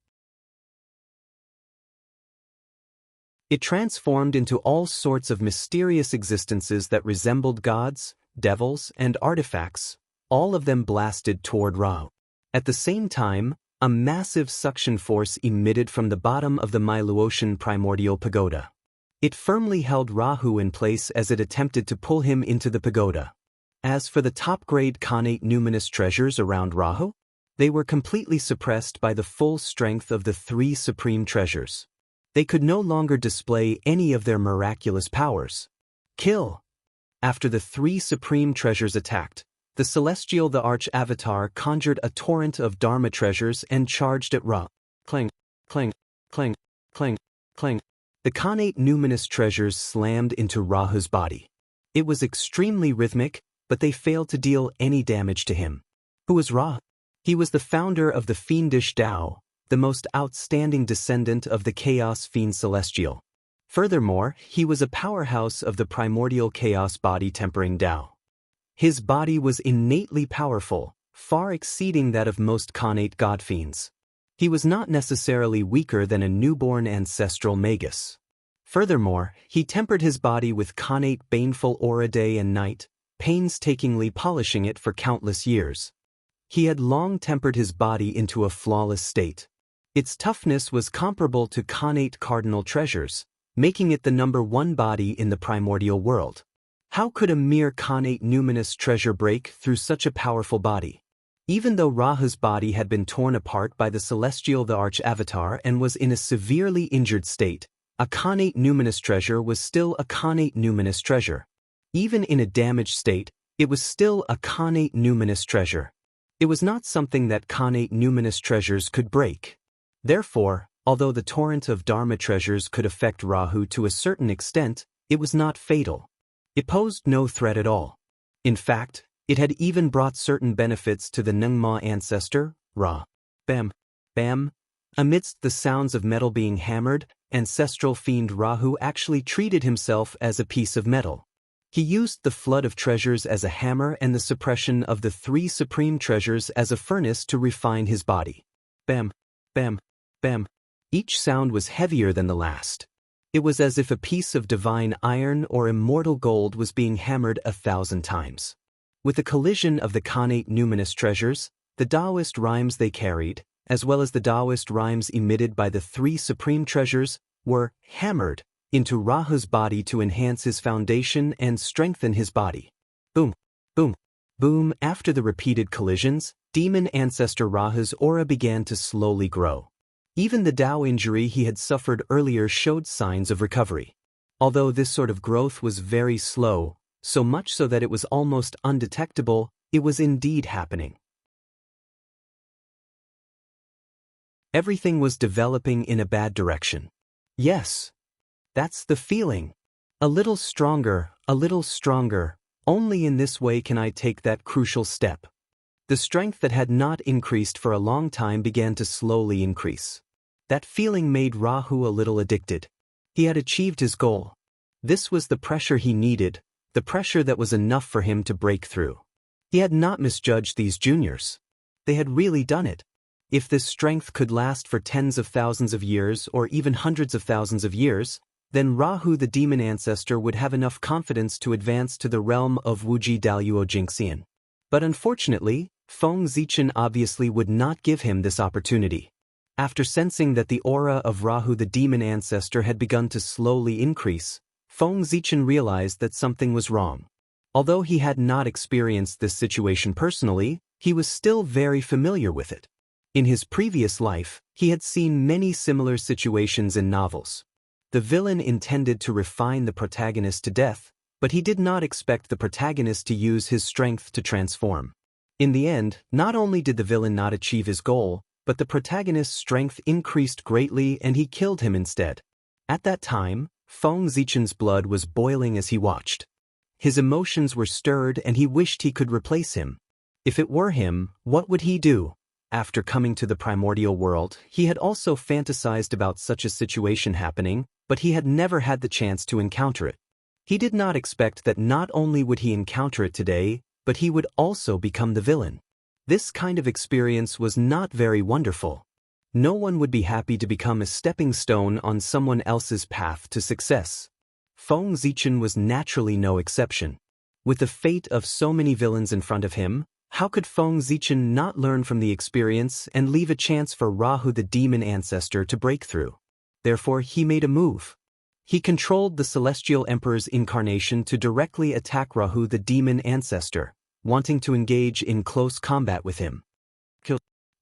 It transformed into all sorts of mysterious existences that resembled gods, devils, and artifacts, all of them blasted toward Ra. At the same time, A massive suction force emitted from the bottom of the Myluotian primordial pagoda. It firmly held Rahu in place as it attempted to pull him into the pagoda. As for the top-grade Khanate numinous treasures around Rahu, they were completely suppressed by the full strength of the three supreme treasures. They could no longer display any of their miraculous powers. Kill! After the three supreme treasures attacked, the Celestial the Arch-Avatar conjured a torrent of Dharma treasures and charged at Ra. Clang, clang, clang, clang, clang. The Khanate numinous treasures slammed into Rahu's body. It was extremely rhythmic, but they failed to deal any damage to him. Who was Ra? He was the founder of the fiendish Tao, the most outstanding descendant of the Chaos Fiend Celestial. Furthermore, he was a powerhouse of the primordial chaos body-tempering Tao. His body was innately powerful, far exceeding that of most Khanate god-fiends. He was not necessarily weaker than a newborn ancestral magus. Furthermore, he tempered his body with Khanate baneful aura day and night, painstakingly polishing it for countless years. He had long tempered his body into a flawless state. Its toughness was comparable to Khanate cardinal treasures, making it the #1 body in the primordial world. How could a mere Khanate numinous treasure break through such a powerful body? Even though Rahu's body had been torn apart by the Celestial the Arch-Avatar and was in a severely injured state, a Khanate numinous treasure was still a Khanate numinous treasure. Even in a damaged state, it was still a Khanate numinous treasure. It was not something that Khanate numinous treasures could break. Therefore, although the torrent of Dharma treasures could affect Rahu to a certain extent, it was not fatal. It posed no threat at all. In fact, it had even brought certain benefits to the Nengma ancestor, Ra. Bam, bam. Amidst the sounds of metal being hammered, ancestral fiend Rahu actually treated himself as a piece of metal. He used the flood of treasures as a hammer and the suppression of the three supreme treasures as a furnace to refine his body. Bam, bam, bam. Each sound was heavier than the last. It was as if a piece of divine iron or immortal gold was being hammered 1,000 times. With the collision of the Khanate numinous treasures, the Taoist rhymes they carried, as well as the Taoist rhymes emitted by the three supreme treasures, were hammered into Rahu's body to enhance his foundation and strengthen his body. Boom, boom, boom. After the repeated collisions, demon ancestor Rahu's aura began to slowly grow. Even the Tao injury he had suffered earlier showed signs of recovery. Although this sort of growth was very slow, so much so that it was almost undetectable, it was indeed happening. Everything was developing in a bad direction. Yes. That's the feeling. A little stronger, only in this way can I take that crucial step. The strength that had not increased for a long time began to slowly increase. That feeling made Rahu a little addicted. He had achieved his goal. This was the pressure he needed, the pressure that was enough for him to break through. He had not misjudged these juniors. They had really done it. If this strength could last for tens of thousands of years or even hundreds of thousands of years, then Rahu the demon ancestor would have enough confidence to advance to the realm of Wuxia Daluo Jingxian. But unfortunately, Feng Zichen obviously would not give him this opportunity. After sensing that the aura of Rahu the demon ancestor had begun to slowly increase, Feng Zichen realized that something was wrong. Although he had not experienced this situation personally, he was still very familiar with it. In his previous life, he had seen many similar situations in novels. The villain intended to refine the protagonist to death, but he did not expect the protagonist to use his strength to transform. In the end, not only did the villain not achieve his goal, but the protagonist's strength increased greatly and he killed him instead. At that time, Feng Zichen's blood was boiling as he watched. His emotions were stirred and he wished he could replace him. If it were him, what would he do? After coming to the primordial world, he had also fantasized about such a situation happening, but he had never had the chance to encounter it. He did not expect that not only would he encounter it today, but he would also become the villain. This kind of experience was not very wonderful. No one would be happy to become a stepping stone on someone else's path to success. Feng Zichen was naturally no exception. With the fate of so many villains in front of him, How could Feng Zichen not learn from the experience and leave a chance for Rahu the demon ancestor to break through? Therefore, he made a move. He controlled the Celestial Emperor's incarnation to directly attack Rahu the demon ancestor, wanting to engage in close combat with him.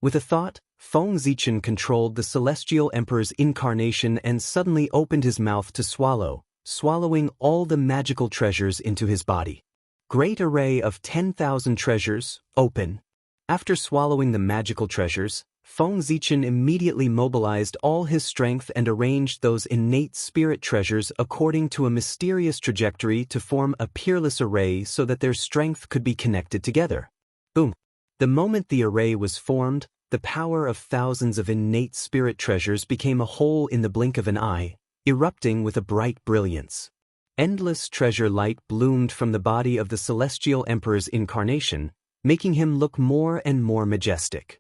With a thought, Feng Zichen controlled the Celestial Emperor's incarnation and suddenly opened his mouth to swallow, swallowing all the magical treasures into his body. Great array of 10,000 treasures, open. After swallowing the magical treasures, Feng Zichen immediately mobilized all his strength and arranged those innate spirit treasures according to a mysterious trajectory to form a peerless array so that their strength could be connected together. Boom! The moment the array was formed, the power of thousands of innate spirit treasures became a whole in the blink of an eye, erupting with a bright brilliance. Endless treasure light bloomed from the body of the Celestial Emperor's incarnation, making him look more and more majestic.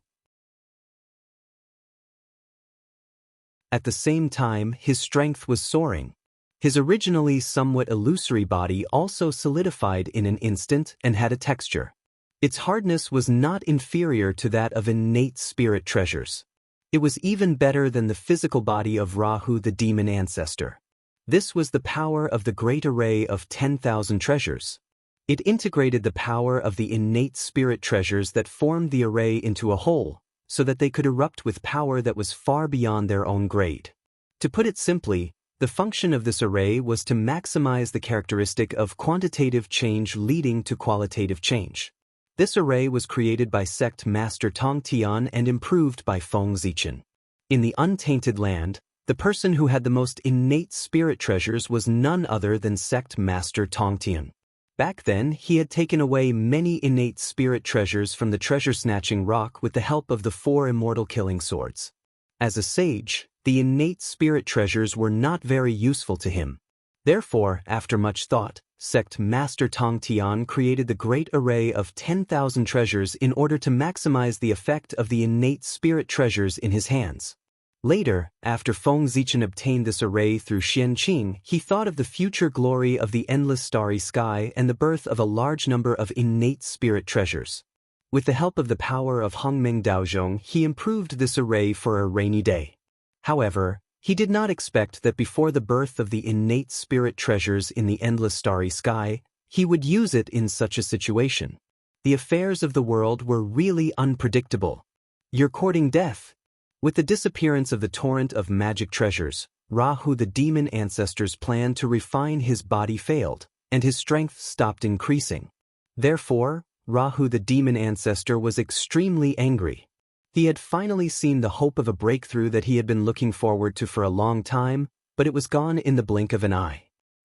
At the same time, his strength was soaring. His originally somewhat illusory body also solidified in an instant and had a texture. Its hardness was not inferior to that of innate spirit treasures. It was even better than the physical body of Rahu the demon ancestor. This was the power of the great array of 10,000 treasures. It integrated the power of the innate spirit treasures that formed the array into a whole, so that they could erupt with power that was far beyond their own grade. To put it simply, the function of this array was to maximize the characteristic of quantitative change leading to qualitative change. This array was created by sect master Tong Tian and improved by Feng Zichen. In the untainted land, the person who had the most innate spirit treasures was none other than sect master Tong Tian. Back then, he had taken away many innate spirit treasures from the treasure-snatching rock with the help of the 4 immortal killing swords. As a sage, the innate spirit treasures were not very useful to him. Therefore, after much thought, sect master Tong Tian created the great array of 10,000 treasures in order to maximize the effect of the innate spirit treasures in his hands. Later, after Feng Zichen obtained this array through Xianxia, he thought of the future glory of the endless starry sky and the birth of a large number of innate spirit treasures. With the help of the power of Hongmeng Daozhong, he improved this array for a rainy day. However, he did not expect that before the birth of the innate spirit treasures in the endless starry sky, he would use it in such a situation. The affairs of the world were really unpredictable. You're courting death. With the disappearance of the torrent of magic treasures, Rahu the demon ancestor's plan to refine his body failed, and his strength stopped increasing. Therefore, Rahu the demon ancestor was extremely angry. He had finally seen the hope of a breakthrough that he had been looking forward to for a long time, but it was gone in the blink of an eye.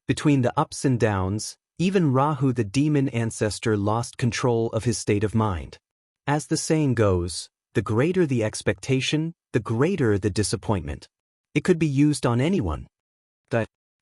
Between the ups and downs, even Rahu the demon ancestor lost control of his state of mind. As the saying goes, the greater the expectation, the greater the disappointment. It could be used on anyone.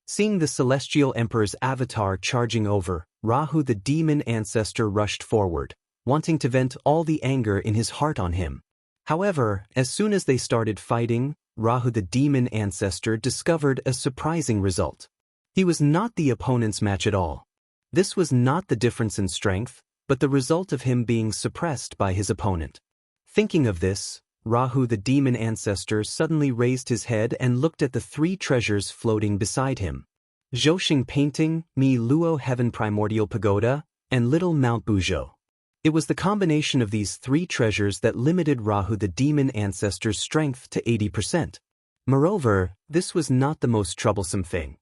Seeing the Celestial Emperor's avatar charging over, Rahu the demon ancestor rushed forward, wanting to vent all the anger in his heart on him. However, as soon as they started fighting, Rahu the demon ancestor discovered a surprising result. He was not the opponent's match at all. This was not the difference in strength, but the result of him being suppressed by his opponent. Thinking of this, Rahu the demon ancestor suddenly raised his head and looked at the 3 treasures floating beside him. Zhouxing Painting, Mi Luo Heaven Primordial Pagoda, and Little Mount Buzhou. It was the combination of these 3 treasures that limited Rahu the demon ancestor's strength to 80%. Moreover, this was not the most troublesome thing.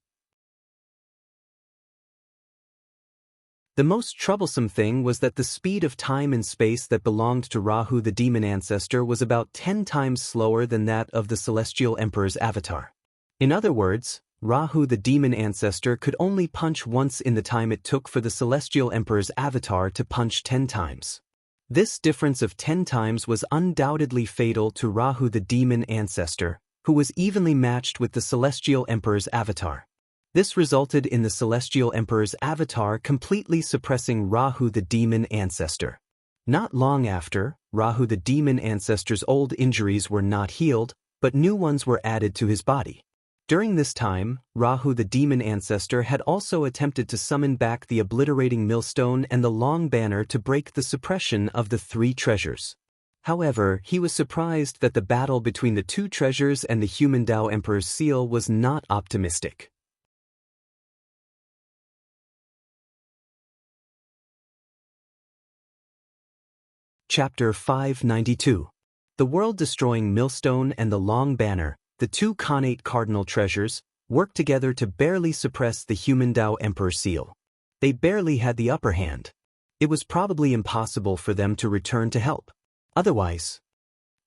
The most troublesome thing was that the speed of time and space that belonged to Rahu the demon ancestor was about 10 times slower than that of the Celestial Emperor's avatar. In other words, Rahu the demon ancestor could only punch once in the time it took for the Celestial Emperor's avatar to punch 10 times. This difference of 10 times was undoubtedly fatal to Rahu the demon ancestor, who was evenly matched with the Celestial Emperor's avatar. This resulted in the Celestial Emperor's avatar completely suppressing Rahu the demon ancestor. Not long after, Rahu the demon ancestor's old injuries were not healed, but new ones were added to his body. During this time, Rahu the demon ancestor had also attempted to summon back the obliterating millstone and the long banner to break the suppression of the three treasures. However, he was surprised that the battle between the two treasures and the human Dao Emperor's seal was not optimistic. Chapter 592. The world-destroying millstone and the long banner, the two Khanate cardinal treasures, worked together to barely suppress the human Dao Emperor seal. They barely had the upper hand. It was probably impossible for them to return to help. Otherwise,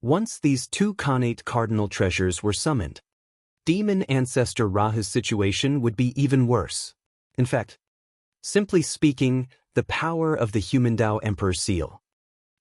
once these two Khanate cardinal treasures were summoned, demon ancestor Rahu's situation would be even worse. In fact, simply speaking, the power of the human Dao Emperor seal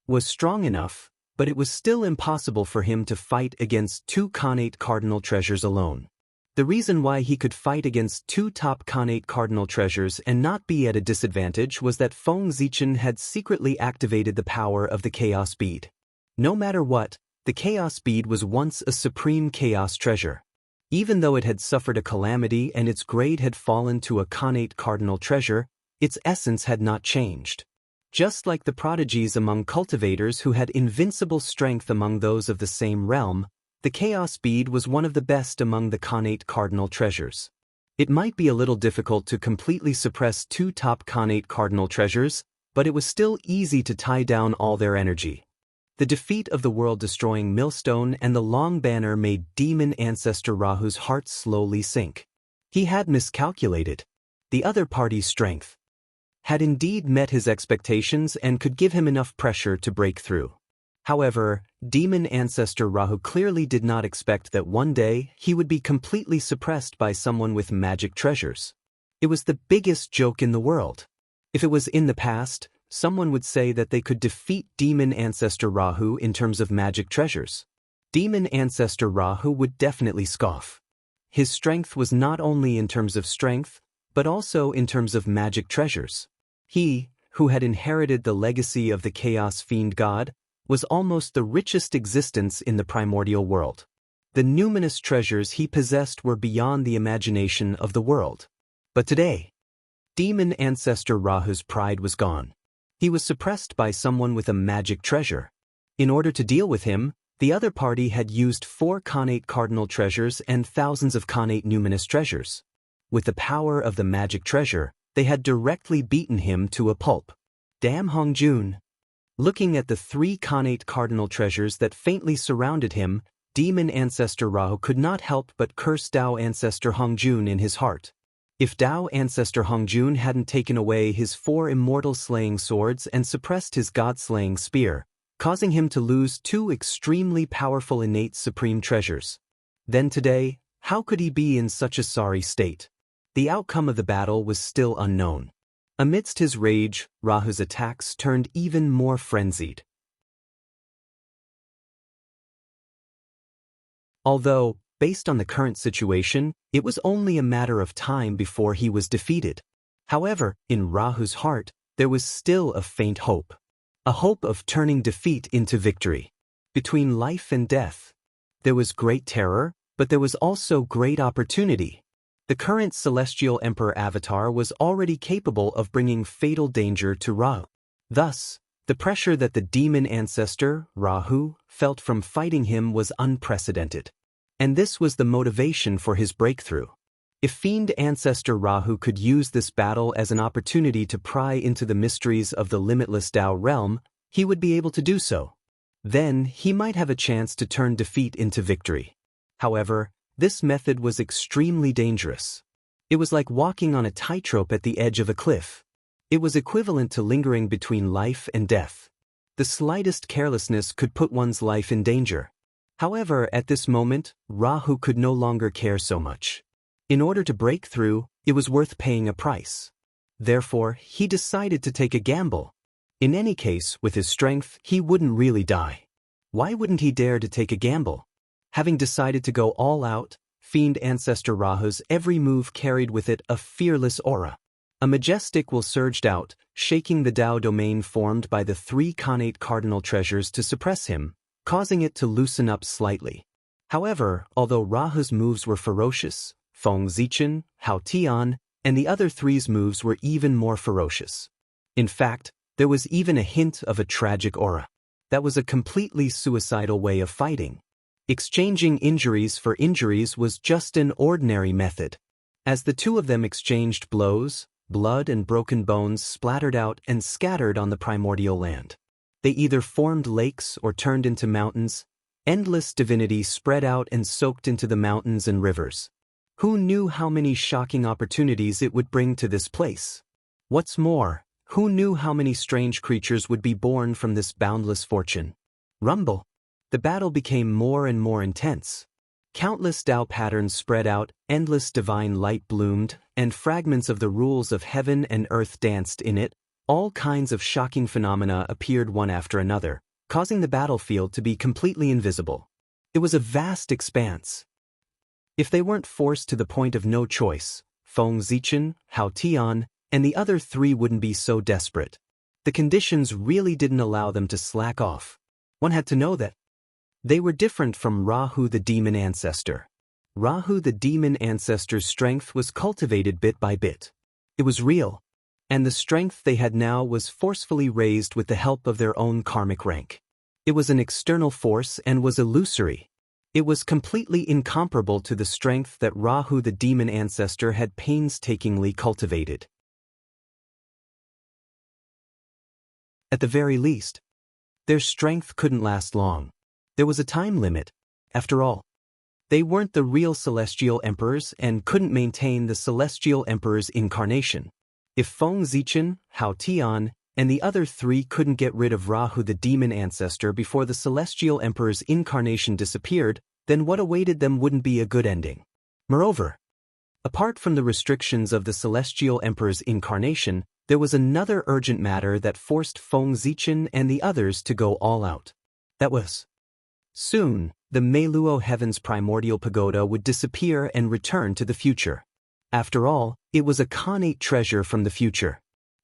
was strong enough, but it was still impossible for him to fight against two Khanate cardinal treasures alone. The reason why he could fight against two top Khanate cardinal treasures and not be at a disadvantage was that Feng Zichen had secretly activated the power of the Chaos Bead. No matter what, the Chaos Bead was once a supreme chaos treasure. Even though it had suffered a calamity and its grade had fallen to a Khanate cardinal treasure, its essence had not changed. Just like the prodigies among cultivators who had invincible strength among those of the same realm, the Chaos Bead was one of the best among the Khanate cardinal treasures. It might be a little difficult to completely suppress two top Khanate cardinal treasures, but it was still easy to tie down all their energy. The defeat of the world-destroying millstone and the long banner made demon ancestor Rahu's heart slowly sink. He had miscalculated. The other party's strength had indeed met his expectations and could give him enough pressure to break through. However, demon ancestor Rahu clearly did not expect that one day he would be completely suppressed by someone with magic treasures. It was the biggest joke in the world. If it was in the past, someone would say that they could defeat demon ancestor Rahu in terms of magic treasures. Demon ancestor Rahu would definitely scoff. His strength was not only in terms of strength, but also in terms of magic treasures. He, who had inherited the legacy of the Chaos Fiend God, was almost the richest existence in the primordial world. The numinous treasures he possessed were beyond the imagination of the world. But today, demon ancestor Rahu's pride was gone. He was suppressed by someone with a magic treasure. In order to deal with him, the other party had used 4 Khanate cardinal treasures and thousands of Khanate numinous treasures. With the power of the magic treasure, they had directly beaten him to a pulp. Damn Hongjun. Looking at the 3 Khanate cardinal treasures that faintly surrounded him, demon ancestor Rahu could not help but curse Dao ancestor Hongjun in his heart. If Dao ancestor Hongjun hadn't taken away his 4 immortal slaying swords and suppressed his god-slaying spear, causing him to lose 2 extremely powerful innate supreme treasures, then today, how could he be in such a sorry state? The outcome of the battle was still unknown. Amidst his rage, Rahu's attacks turned even more frenzied. Although, based on the current situation, it was only a matter of time before he was defeated. However, in Rahu's heart, there was still a faint hope. A hope of turning defeat into victory. Between life and death, there was great terror, but there was also great opportunity. The current Celestial Emperor avatar was already capable of bringing fatal danger to Rahu. Thus, the pressure that the demon ancestor, Rahu, felt from fighting him was unprecedented. And this was the motivation for his breakthrough. If Fiend ancestor Rahu could use this battle as an opportunity to pry into the mysteries of the limitless Dao realm, he would be able to do so. Then, he might have a chance to turn defeat into victory. However, this method was extremely dangerous. It was like walking on a tightrope at the edge of a cliff. It was equivalent to lingering between life and death. The slightest carelessness could put one's life in danger. However, at this moment, Rahu could no longer care so much. In order to break through, it was worth paying a price. Therefore, he decided to take a gamble. In any case, with his strength, he wouldn't really die. Why wouldn't he dare to take a gamble? Having decided to go all out, Fiend ancestor Rahu's every move carried with it a fearless aura. A majestic will surged out, shaking the Dao domain formed by the 3 Khanate cardinal treasures to suppress him, causing it to loosen up slightly. However, although Rahu's moves were ferocious, Feng Zichen, Hao Tian, and the other three's moves were even more ferocious. In fact, there was even a hint of a tragic aura. That was a completely suicidal way of fighting. Exchanging injuries for injuries was just an ordinary method. As the two of them exchanged blows, blood and broken bones splattered out and scattered on the primordial land. They either formed lakes or turned into mountains. Endless divinity spread out and soaked into the mountains and rivers. Who knew how many shocking opportunities it would bring to this place? What's more, who knew how many strange creatures would be born from this boundless fortune? Rumble. The battle became more and more intense. Countless Tao patterns spread out, endless divine light bloomed, and fragments of the rules of heaven and earth danced in it. All kinds of shocking phenomena appeared one after another, causing the battlefield to be completely invisible. It was a vast expanse. If they weren't forced to the point of no choice, Feng Zichen, Hao Tian, and the other three wouldn't be so desperate. The conditions really didn't allow them to slack off. One had to know that. They were different from Rahu the demon ancestor. Rahu the demon ancestor's strength was cultivated bit by bit. It was real, and the strength they had now was forcefully raised with the help of their own karmic rank. It was an external force and was illusory. It was completely incomparable to the strength that Rahu the demon ancestor had painstakingly cultivated. At the very least, their strength couldn't last long. There was a time limit. After all, they weren't the real celestial emperors and couldn't maintain the celestial emperor's incarnation. If Feng Zichen, Hao Tian, and the other three couldn't get rid of Rahu the demon ancestor before the celestial emperor's incarnation disappeared, then what awaited them wouldn't be a good ending. Moreover, apart from the restrictions of the celestial emperor's incarnation, there was another urgent matter that forced Feng Zichen and the others to go all out. That was, soon, the Meiluo Heaven's primordial pagoda would disappear and return to the future. After all, it was a Khanate treasure from the future.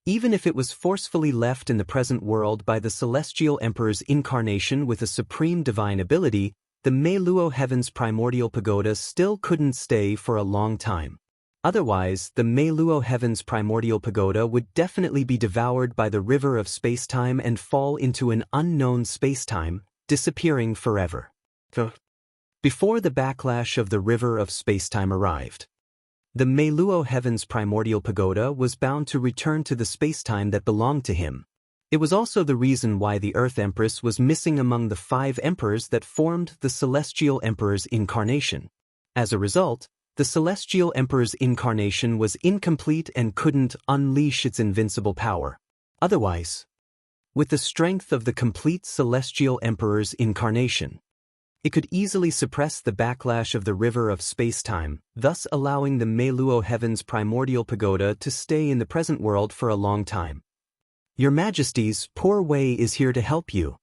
Even if it was forcefully left in the present world by the celestial emperor's incarnation with a supreme divine ability, the Meiluo Heaven's primordial pagoda still couldn't stay for a long time. Otherwise, the Meiluo Heaven's primordial pagoda would definitely be devoured by the river of spacetime and fall into an unknown spacetime, disappearing forever. Before the backlash of the river of spacetime arrived, the Meiluo Heaven's primordial pagoda was bound to return to the spacetime that belonged to him. It was also the reason why the Earth Empress was missing among the 5 emperors that formed the Celestial Emperor's incarnation. As a result, the Celestial Emperor's incarnation was incomplete and couldn't unleash its invincible power. Otherwise, with the strength of the complete Celestial Emperor's incarnation, it could easily suppress the backlash of the river of spacetime, thus allowing the Meiluo Heaven's primordial pagoda to stay in the present world for a long time. Your Majesty's poor way is here to help you.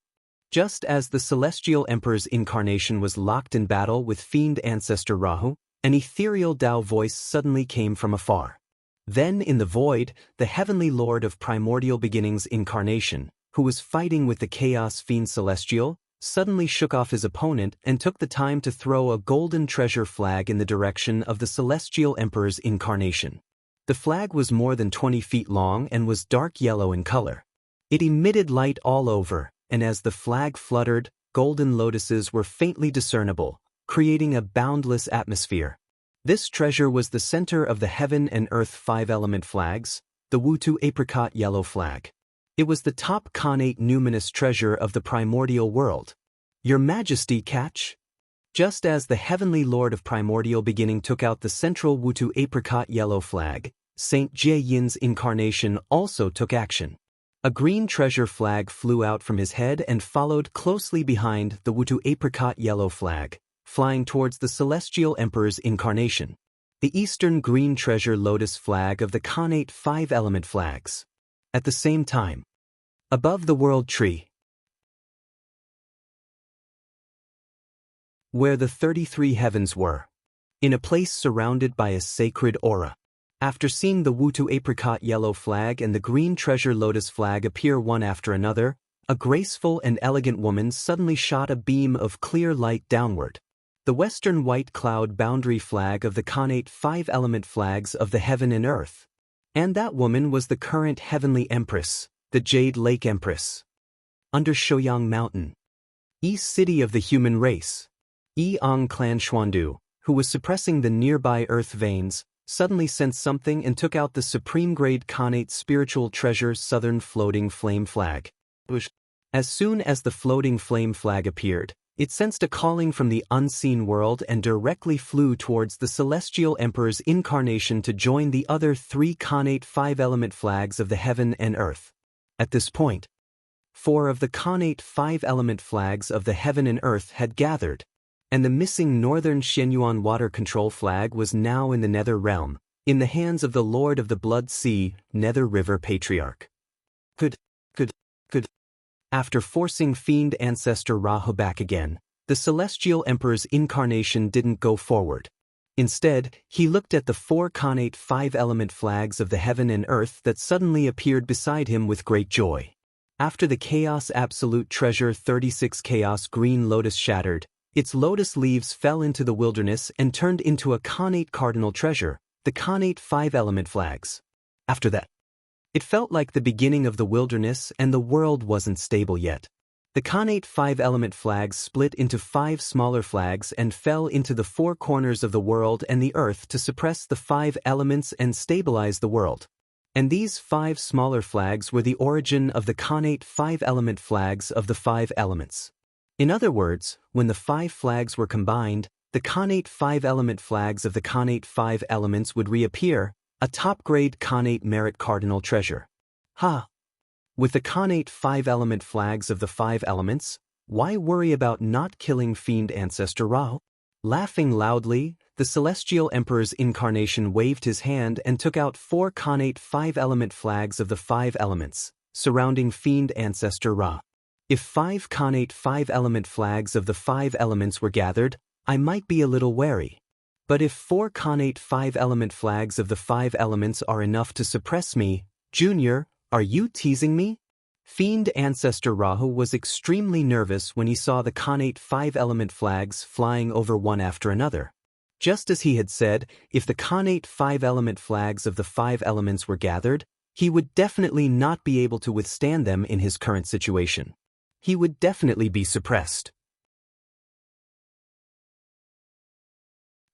Just as the Celestial Emperor's incarnation was locked in battle with fiend ancestor Rahu, an ethereal Tao voice suddenly came from afar. Then in the void, the heavenly lord of primordial beginnings incarnation, who was fighting with the chaos fiend celestial, suddenly shook off his opponent and took the time to throw a golden treasure flag in the direction of the Celestial Emperor's incarnation. The flag was more than 20 feet long and was dark yellow in color. It emitted light all over, and as the flag fluttered, golden lotuses were faintly discernible, creating a boundless atmosphere. This treasure was the center of the heaven and earth 5-element flags, the Wutu apricot yellow flag. It was the top Khanate numinous treasure of the primordial world. Your Majesty, catch? Just as the heavenly lord of primordial beginning took out the central Wutu apricot yellow flag, Saint Jie Yin's incarnation also took action. A green treasure flag flew out from his head and followed closely behind the Wutu apricot yellow flag, flying towards the Celestial Emperor's incarnation. The eastern green treasure lotus flag of the Khanate 5-element flags. At the same time, above the world tree, where the 33 heavens were, in a place surrounded by a sacred aura. After seeing the Wutu apricot yellow flag and the green treasure lotus flag appear one after another, a graceful and elegant woman suddenly shot a beam of clear light downward. the western white cloud boundary flag of the Khanate 5-element flags of the heaven and earth. And that woman was the current heavenly empress, the Jade Lake Empress. Under Shouyang Mountain, east city of the human race, Ang clan Xuandu, who was suppressing the nearby earth veins, suddenly sensed something and took out the supreme-grade Khanate spiritual treasure southern floating flame flag. As soon as the floating flame flag appeared, it sensed a calling from the unseen world and directly flew towards the Celestial Emperor's incarnation to join the other 3 Khanate 5-element flags of the heaven and earth. At this point, 4 of the Khanate 5-element flags of the heaven and earth had gathered, and the missing northern Xianyuan water control flag was now in the Nether Realm, in the hands of the Lord of the Blood Sea, Nether River Patriarch. Could. After forcing Fiend Ancestor Rahu back again, the Celestial Emperor's incarnation didn't go forward. Instead, he looked at the 4 Khanate 5-element flags of the heaven and earth that suddenly appeared beside him with great joy. After the Chaos Absolute Treasure 36 Chaos Green Lotus shattered, its lotus leaves fell into the wilderness and turned into a Khanate Cardinal Treasure, the Khanate 5-element flags. After that, it felt like the beginning of the wilderness and the world wasn't stable yet. The Khanate 5-element flags split into 5 smaller flags and fell into the 4 corners of the world and the earth to suppress the 5 elements and stabilize the world. And these 5 smaller flags were the origin of the Khanate 5-element flags of the 5 elements. In other words, when the 5 flags were combined, the Khanate 5-element flags of the Khanate 5 elements would reappear, a top-grade Khanate Merit Cardinal Treasure. With the Khanate 5-element flags of the 5 elements, why worry about not killing Fiend Ancestor Rahu? Laughing loudly, the Celestial Emperor's incarnation waved his hand and took out 4 Khanate 5-element flags of the 5 elements, surrounding Fiend Ancestor Ra. If 5 Khanate 5-element flags of the 5 elements were gathered, I might be a little wary. But if 4 Khanate 5-element flags of the 5 elements are enough to suppress me, Junior, are you teasing me? Fiend Ancestor Rahu was extremely nervous when he saw the Khanate 5-element flags flying over one after another. Just as he had said, if the Khanate 5-element flags of the 5 elements were gathered, he would definitely not be able to withstand them in his current situation. He would definitely be suppressed.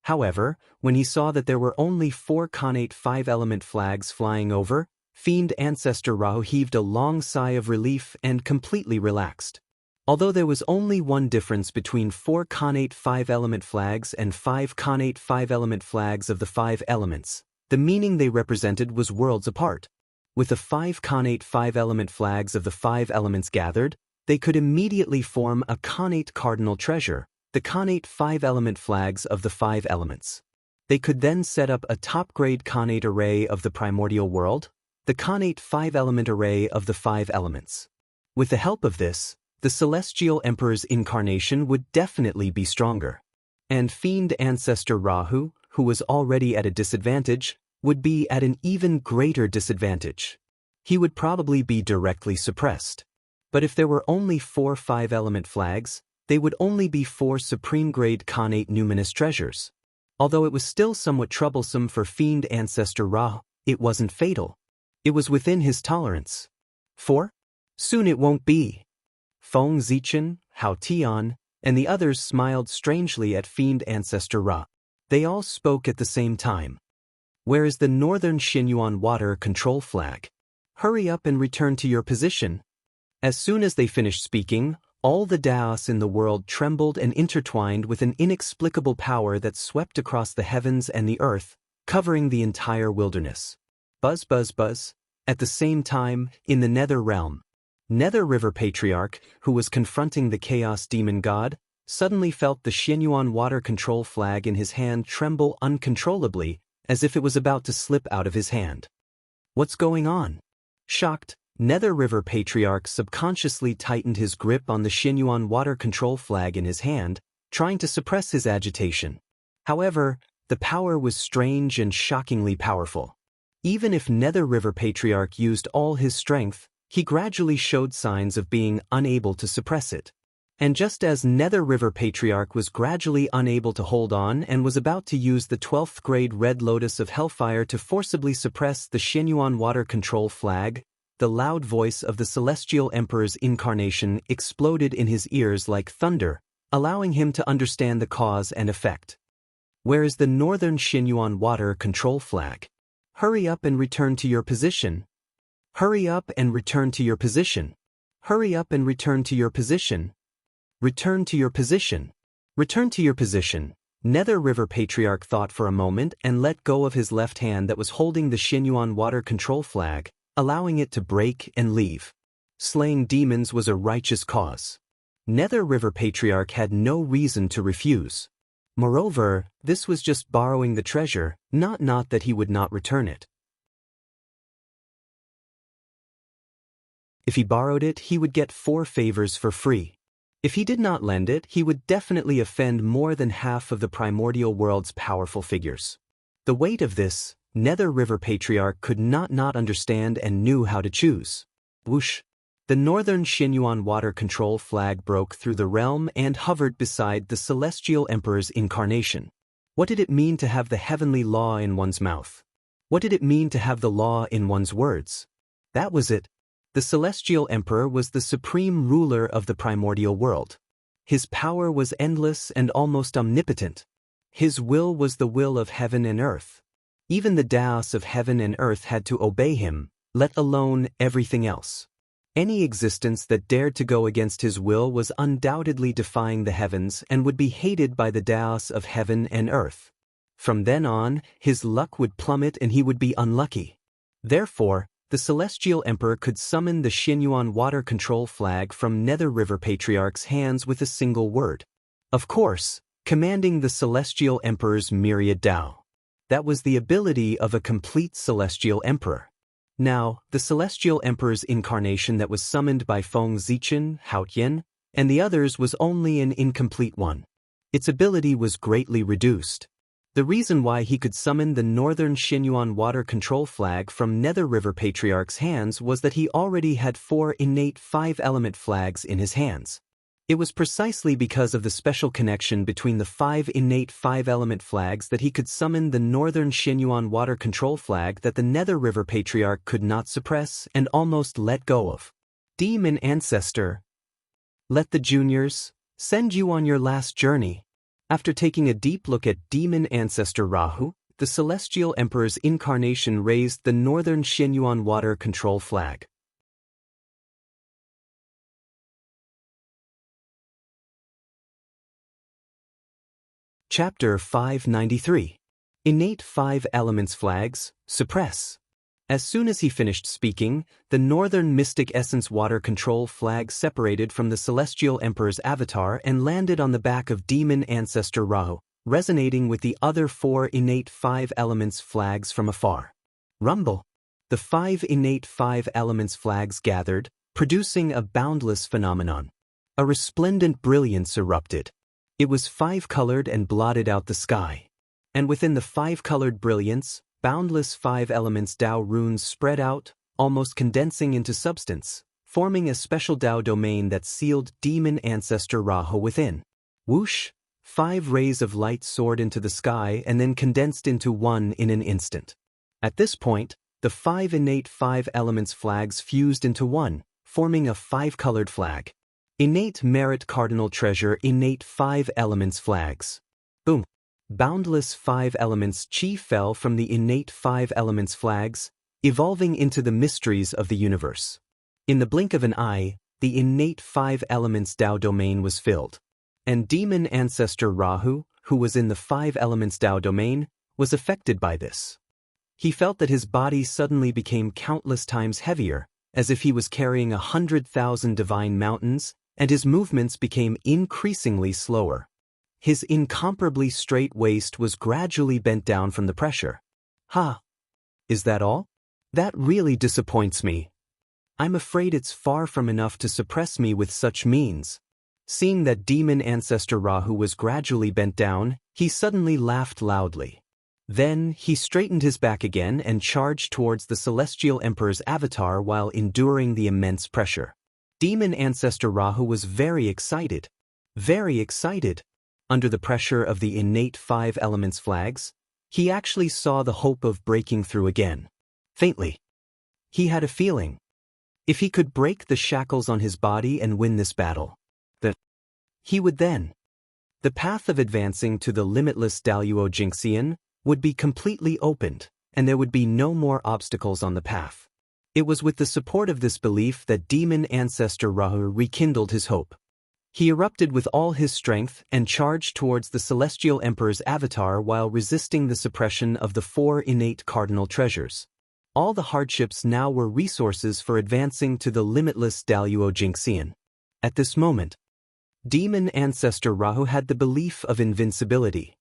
However, when he saw that there were only 4 Khanate 5-element flags flying over, Fiend Ancestor Rahu heaved a long sigh of relief and completely relaxed. Although there was only one difference between 4 Khanate 5-element flags and 5 Khanate 5-element flags of the 5 elements, the meaning they represented was worlds apart. With the 5 Khanate 5-element flags of the 5 elements gathered, they could immediately form a Khanate Cardinal Treasure, the Khanate 5-element flags of the 5 elements. They could then set up a top-grade Khanate array of the primordial world, the Khanate 5-element array of the 5 elements. With the help of this, the Celestial Emperor's incarnation would definitely be stronger. And Fiend Ancestor Rahu, who was already at a disadvantage, would be at an even greater disadvantage. He would probably be directly suppressed. But if there were only 4 5-element flags, they would only be 4 supreme-grade Khanate numinous treasures. Although it was still somewhat troublesome for Fiend Ancestor Ra, it wasn't fatal. It was within his tolerance. 4? Soon it won't be. Feng Zichen, Hao Tian, and the others smiled strangely at Fiend Ancestor Ra. They all spoke at the same time. Where is the Northern Xianyuan water control flag? Hurry up and return to your position. As soon as they finished speaking, all the Daos in the world trembled and intertwined with an inexplicable power that swept across the heavens and the earth, covering the entire wilderness. Buzz, buzz, buzz. At the same time, in the Nether Realm, Nether River Patriarch, who was confronting the Chaos Demon God, suddenly felt the Xianyuan water control flag in his hand tremble uncontrollably, as if it was about to slip out of his hand. What's going on? Shocked, Nether River Patriarch subconsciously tightened his grip on the Xianyuan water control flag in his hand, trying to suppress his agitation. However, the power was strange and shockingly powerful. Even if Nether River Patriarch used all his strength, he gradually showed signs of being unable to suppress it. And just as Nether River Patriarch was gradually unable to hold on and was about to use the 12th grade Red Lotus of Hellfire to forcibly suppress the Xianxia water control flag, the loud voice of the Celestial Emperor's incarnation exploded in his ears like thunder, allowing him to understand the cause and effect. Where is the Northern Xianxia water control flag? Hurry up and return to your position. Hurry up and return to your position. Hurry up and return to your position. Return to your position. Return to your position. Nether River Patriarch thought for a moment and let go of his left hand that was holding the Xianxia water control flag, allowing it to break and leave. Slaying demons was a righteous cause. Nether River Patriarch had no reason to refuse. Moreover, this was just borrowing the treasure, not that he would not return it. If he borrowed it, he would get 4 favors for free. If he did not lend it, he would definitely offend more than half of the primordial world's powerful figures. The weight of this, Nether River Patriarch could not understand and knew how to choose. Whoosh! The Northern Xianxia water control flag broke through the realm and hovered beside the Celestial Emperor's incarnation. What did it mean to have the heavenly law in one's mouth? What did it mean to have the law in one's words? That was it. The Celestial Emperor was the supreme ruler of the primordial world. His power was endless and almost omnipotent. His will was the will of heaven and earth. Even the Daos of heaven and earth had to obey him, let alone everything else. Any existence that dared to go against his will was undoubtedly defying the heavens and would be hated by the Daos of heaven and earth. From then on, his luck would plummet and he would be unlucky. Therefore, the Celestial Emperor could summon the Xianxia water control flag from Nether River Patriarch's hands with a single word. Of course, commanding the Celestial Emperor's myriad Dao. That was the ability of a complete Celestial Emperor. Now, the Celestial Emperor's incarnation that was summoned by Feng Zichen, Haotian, and the others was only an incomplete one. Its ability was greatly reduced. The reason why he could summon the Northern Xianxia water control flag from Nether River Patriarch's hands was that he already had 4 innate 5-element flags in his hands. It was precisely because of the special connection between the 5 innate 5-element flags that he could summon the Northern Xianxia water control flag that the Nether River Patriarch could not suppress and almost let go of. Demon Ancestor, let the juniors send you on your last journey. After taking a deep look at Demon Ancestor Rahu, the Celestial Emperor's incarnation raised the Northern Xianxia water control flag. Chapter 593. Innate 5 Elements Flags, Suppress. As soon as he finished speaking, the Northern Mystic Essence water control flag separated from the Celestial Emperor's avatar and landed on the back of Demon Ancestor Rahu, resonating with the other 4 innate 5 elements flags from afar. Rumble. The 5 innate 5 elements flags gathered, producing a boundless phenomenon. A resplendent brilliance erupted. It was 5-colored and blotted out the sky. And within the 5-colored brilliance, boundless 5 elements Dao runes spread out, almost condensing into substance, forming a special Dao domain that sealed Demon Ancestor Rahu within. Whoosh! 5 rays of light soared into the sky and then condensed into one in an instant. At this point, the 5 innate 5 elements flags fused into one, forming a 5-colored flag. Innate Merit Cardinal Treasure Innate 5 Elements Flags. Boom! Boundless 5 elements chi fell from the innate 5 elements flags, evolving into the mysteries of the universe. In the blink of an eye, the innate 5 elements Dao domain was filled. And Demon Ancestor Rahu, who was in the 5 elements Dao domain, was affected by this. He felt that his body suddenly became countless times heavier, as if he was carrying 100,000 divine mountains, and his movements became increasingly slower. His incomparably straight waist was gradually bent down from the pressure. Ha! Is that all? That really disappoints me. I'm afraid it's far from enough to suppress me with such means. Seeing that Demon Ancestor Rahu was gradually bent down, he suddenly laughed loudly. Then, he straightened his back again and charged towards the Celestial Emperor's avatar while enduring the immense pressure. Demon Ancestor Rahu was very excited. Very excited. Under the pressure of the innate 5 elements flags, he actually saw the hope of breaking through again. Faintly. He had a feeling. If he could break the shackles on his body and win this battle, he would then. The path of advancing to the limitless Daluo Jingxian would be completely opened, and there would be no more obstacles on the path. It was with the support of this belief that Demon Ancestor Rahu rekindled his hope. He erupted with all his strength and charged towards the Celestial Emperor's avatar while resisting the suppression of the 4 innate cardinal treasures. All the hardships now were resources for advancing to the limitless Daluo Jingxian. At this moment, Demon Ancestor Rahu had the belief of invincibility.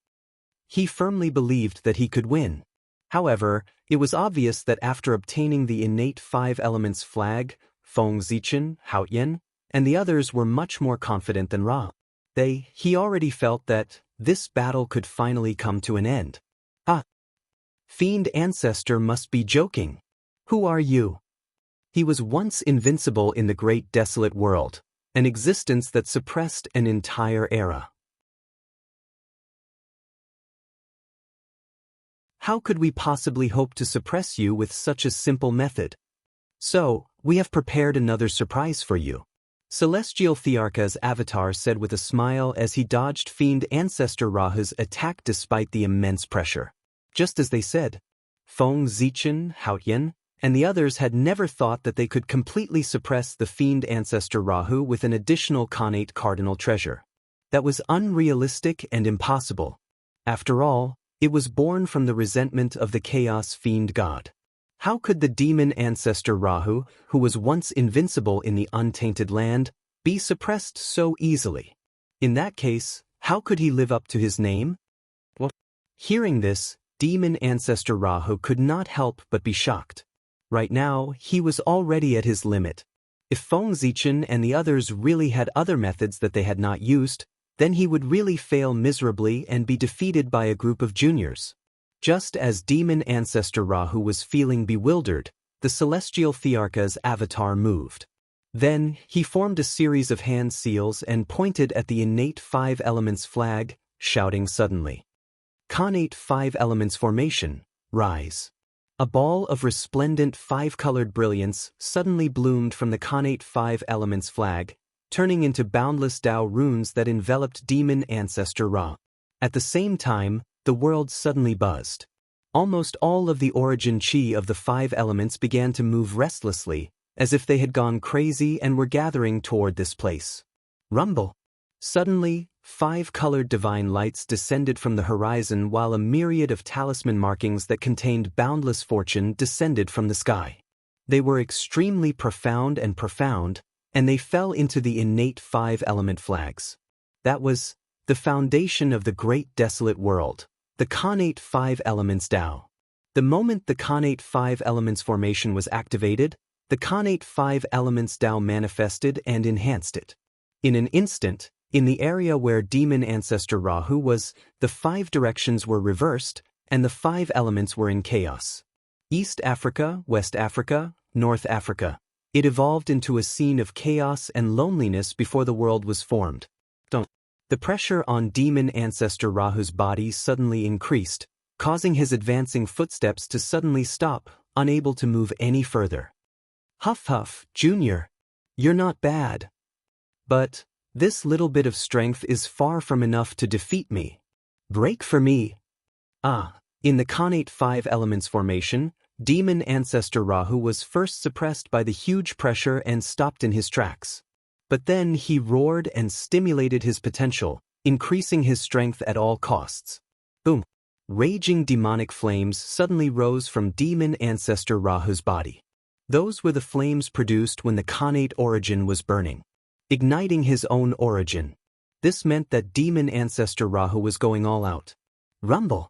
He firmly believed that he could win. However, it was obvious that after obtaining the innate 5 elements flag, Feng Zichen, Haoyan, and the others were much more confident than Ra. He already felt that this battle could finally come to an end. Fiend Ancestor must be joking. Who are you? He was once invincible in the great desolate world, an existence that suppressed an entire era. How could we possibly hope to suppress you with such a simple method? So, we have prepared another surprise for you. Celestial Thearka's avatar said with a smile as he dodged Fiend Ancestor Rahu's attack despite the immense pressure. Just as they said, Feng Zichen, Haoyan, and the others had never thought that they could completely suppress the Fiend Ancestor Rahu with an additional Khanate cardinal treasure. That was unrealistic and impossible. After all, it was born from the resentment of the Chaos Fiend God. How could the Demon Ancestor Rahu, who was once invincible in the untainted land, be suppressed so easily? In that case, how could he live up to his name? Hearing this, Demon Ancestor Rahu could not help but be shocked. Right now, he was already at his limit. If Feng Zichen and the others really had other methods that they had not used, then he would really fail miserably and be defeated by a group of juniors. Just as Demon Ancestor Rahu was feeling bewildered, the Celestial Thearka's avatar moved. Then, he formed a series of hand seals and pointed at the innate 5 elements flag, shouting suddenly, Khanate 5 elements formation, rise. A ball of resplendent 5-colored brilliance suddenly bloomed from the Khanate 5 elements flag, turning into boundless Tao runes that enveloped Demon Ancestor Ra. At the same time, the world suddenly buzzed. Almost all of the origin chi of the 5 elements began to move restlessly, as if they had gone crazy and were gathering toward this place. Rumble. Suddenly, 5-colored divine lights descended from the horizon while a myriad of talisman markings that contained boundless fortune descended from the sky. They were extremely profound, and they fell into the innate 5-element flags. That was the foundation of the great desolate world, the Khanate 5 elements Tao. The moment the Khanate 5 elements formation was activated, the Khanate 5 elements Tao manifested and enhanced it. In an instant, in the area where Demon Ancestor Rahu was, the 5 directions were reversed, and the 5 elements were in chaos. East Africa, West Africa, North Africa. It evolved into a scene of chaos and loneliness before the world was formed. The pressure on Demon Ancestor Rahu's body suddenly increased, causing his advancing footsteps to suddenly stop, unable to move any further. Huff huff, Junior. You're not bad. But this little bit of strength is far from enough to defeat me. Break for me. In the Khanate 5 elements formation, Demon Ancestor Rahu was first suppressed by the huge pressure and stopped in his tracks. But then he roared and stimulated his potential, increasing his strength at all costs. Boom! Raging demonic flames suddenly rose from Demon Ancestor Rahu's body. Those were the flames produced when the Khanate origin was burning, igniting his own origin. This meant that Demon Ancestor Rahu was going all out. Rumble!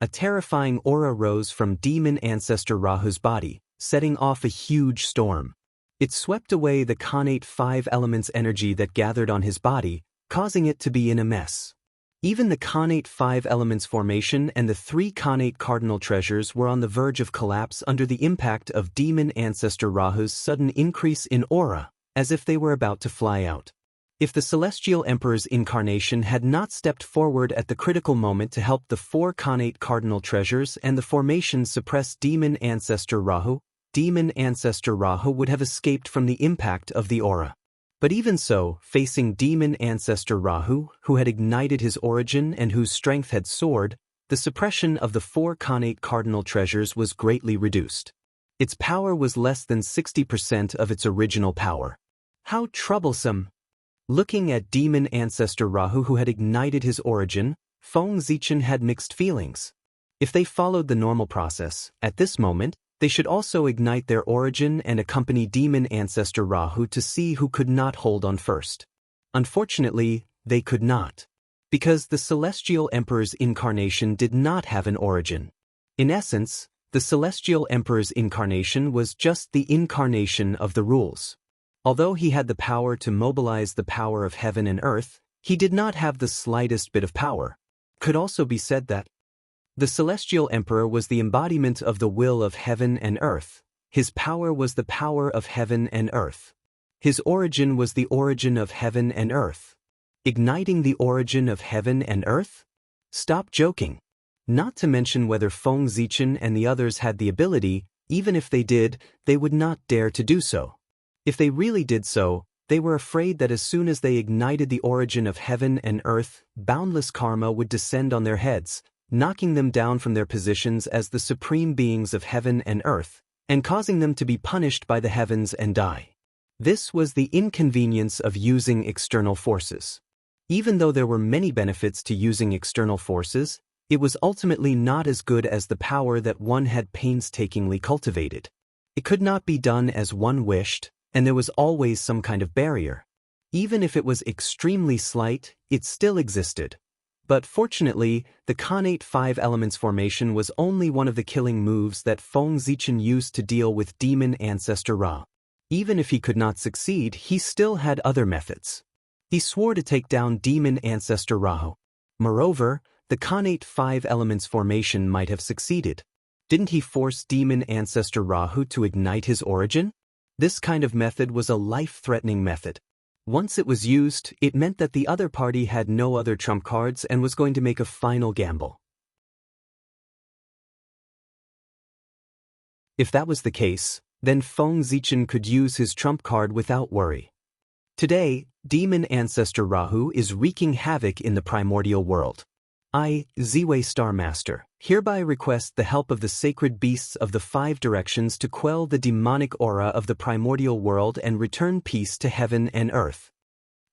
A terrifying aura rose from Demon Ancestor Rahu's body, setting off a huge storm. It swept away the Khanate 5 elements energy that gathered on his body, causing it to be in a mess. Even the Khanate 5 Elements formation and the 3 Khanate cardinal treasures were on the verge of collapse under the impact of demon ancestor Rahu's sudden increase in aura, as if they were about to fly out. If the Celestial Emperor's incarnation had not stepped forward at the critical moment to help the 4 Khanate cardinal treasures and the formation suppress demon ancestor Rahu would have escaped from the impact of the aura. But even so, facing demon ancestor Rahu, who had ignited his origin and whose strength had soared, the suppression of the 4 Khanate cardinal treasures was greatly reduced. Its power was less than 60% of its original power. How troublesome! Looking at demon ancestor Rahu who had ignited his origin, Feng Zichen had mixed feelings. If they followed the normal process, at this moment, they should also ignite their origin and accompany demon ancestor Rahu to see who could not hold on first. Unfortunately, they could not. Because the Celestial Emperor's incarnation did not have an origin. In essence, the Celestial Emperor's incarnation was just the incarnation of the rules. Although he had the power to mobilize the power of heaven and earth, he did not have the slightest bit of power. Could also be said that the Celestial Emperor was the embodiment of the will of heaven and earth. His power was the power of heaven and earth. His origin was the origin of heaven and earth. Igniting the origin of heaven and earth? Stop joking. Not to mention whether Feng Zichen and the others had the ability, even if they did, they would not dare to do so. If they really did so, they were afraid that as soon as they ignited the origin of heaven and earth, boundless karma would descend on their heads, knocking them down from their positions as the supreme beings of heaven and earth, and causing them to be punished by the heavens and die. This was the inconvenience of using external forces. Even though there were many benefits to using external forces, it was ultimately not as good as the power that one had painstakingly cultivated. It could not be done as one wished, and there was always some kind of barrier. Even if it was extremely slight, it still existed. But fortunately, the Khanate 5 Elements formation was only one of the killing moves that Feng Zichen used to deal with demon ancestor Ra. Even if he could not succeed, he still had other methods. He swore to take down demon ancestor Rahu. Moreover, the Khanate 5 Elements formation might have succeeded. Didn't he force demon ancestor Rahu to ignite his origin? This kind of method was a life-threatening method. Once it was used, it meant that the other party had no other trump cards and was going to make a final gamble. If that was the case, then Feng Zichen could use his trump card without worry. Today, demon ancestor Rahu is wreaking havoc in the primordial world. I, Ziwei Star Master, hereby request the help of the sacred beasts of the 5 directions to quell the demonic aura of the primordial world and return peace to heaven and earth.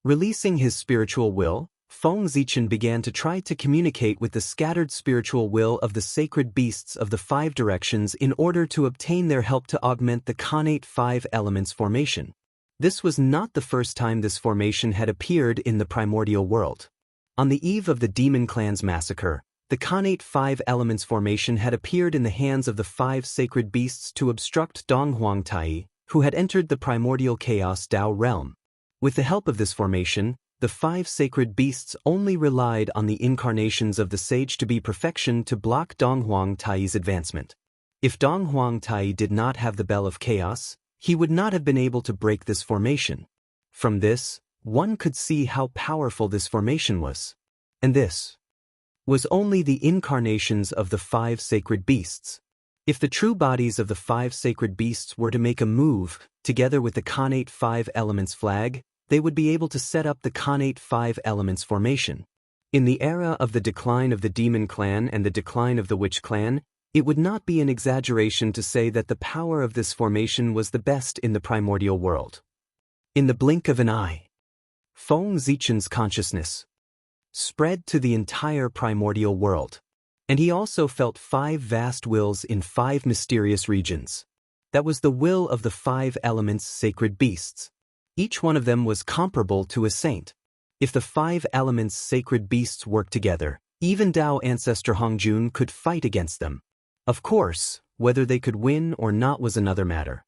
Releasing his spiritual will, Feng Zichen began to try to communicate with the scattered spiritual will of the sacred beasts of the 5 directions in order to obtain their help to augment the Khanate 5 Elements formation. This was not the first time this formation had appeared in the primordial world. On the eve of the Demon Clan's massacre, the Khanate 5 Elements formation had appeared in the hands of the 5 sacred beasts to obstruct Donghuang Tai, who had entered the primordial chaos Dao realm. With the help of this formation, the 5 sacred beasts only relied on the incarnations of the sage to be perfection to block Donghuang Tai's advancement. If Donghuang Tai did not have the Bell of Chaos, he would not have been able to break this formation. From this, one could see how powerful this formation was. And this was only the incarnations of the 5 sacred beasts. If the true bodies of the 5 sacred beasts were to make a move, together with the Khanate 5 Elements flag, they would be able to set up the Khanate 5 Elements formation. In the era of the decline of the Demon Clan and the decline of the Witch Clan, it would not be an exaggeration to say that the power of this formation was the best in the primordial world. In the blink of an eye, Feng Zichen's consciousness spread to the entire primordial world, and he also felt 5 vast wills in 5 mysterious regions. That was the will of the 5 elements sacred beasts. Each one of them was comparable to a saint. If the 5 elements sacred beasts worked together, even Dao ancestor Hongjun could fight against them. Of course, whether they could win or not was another matter.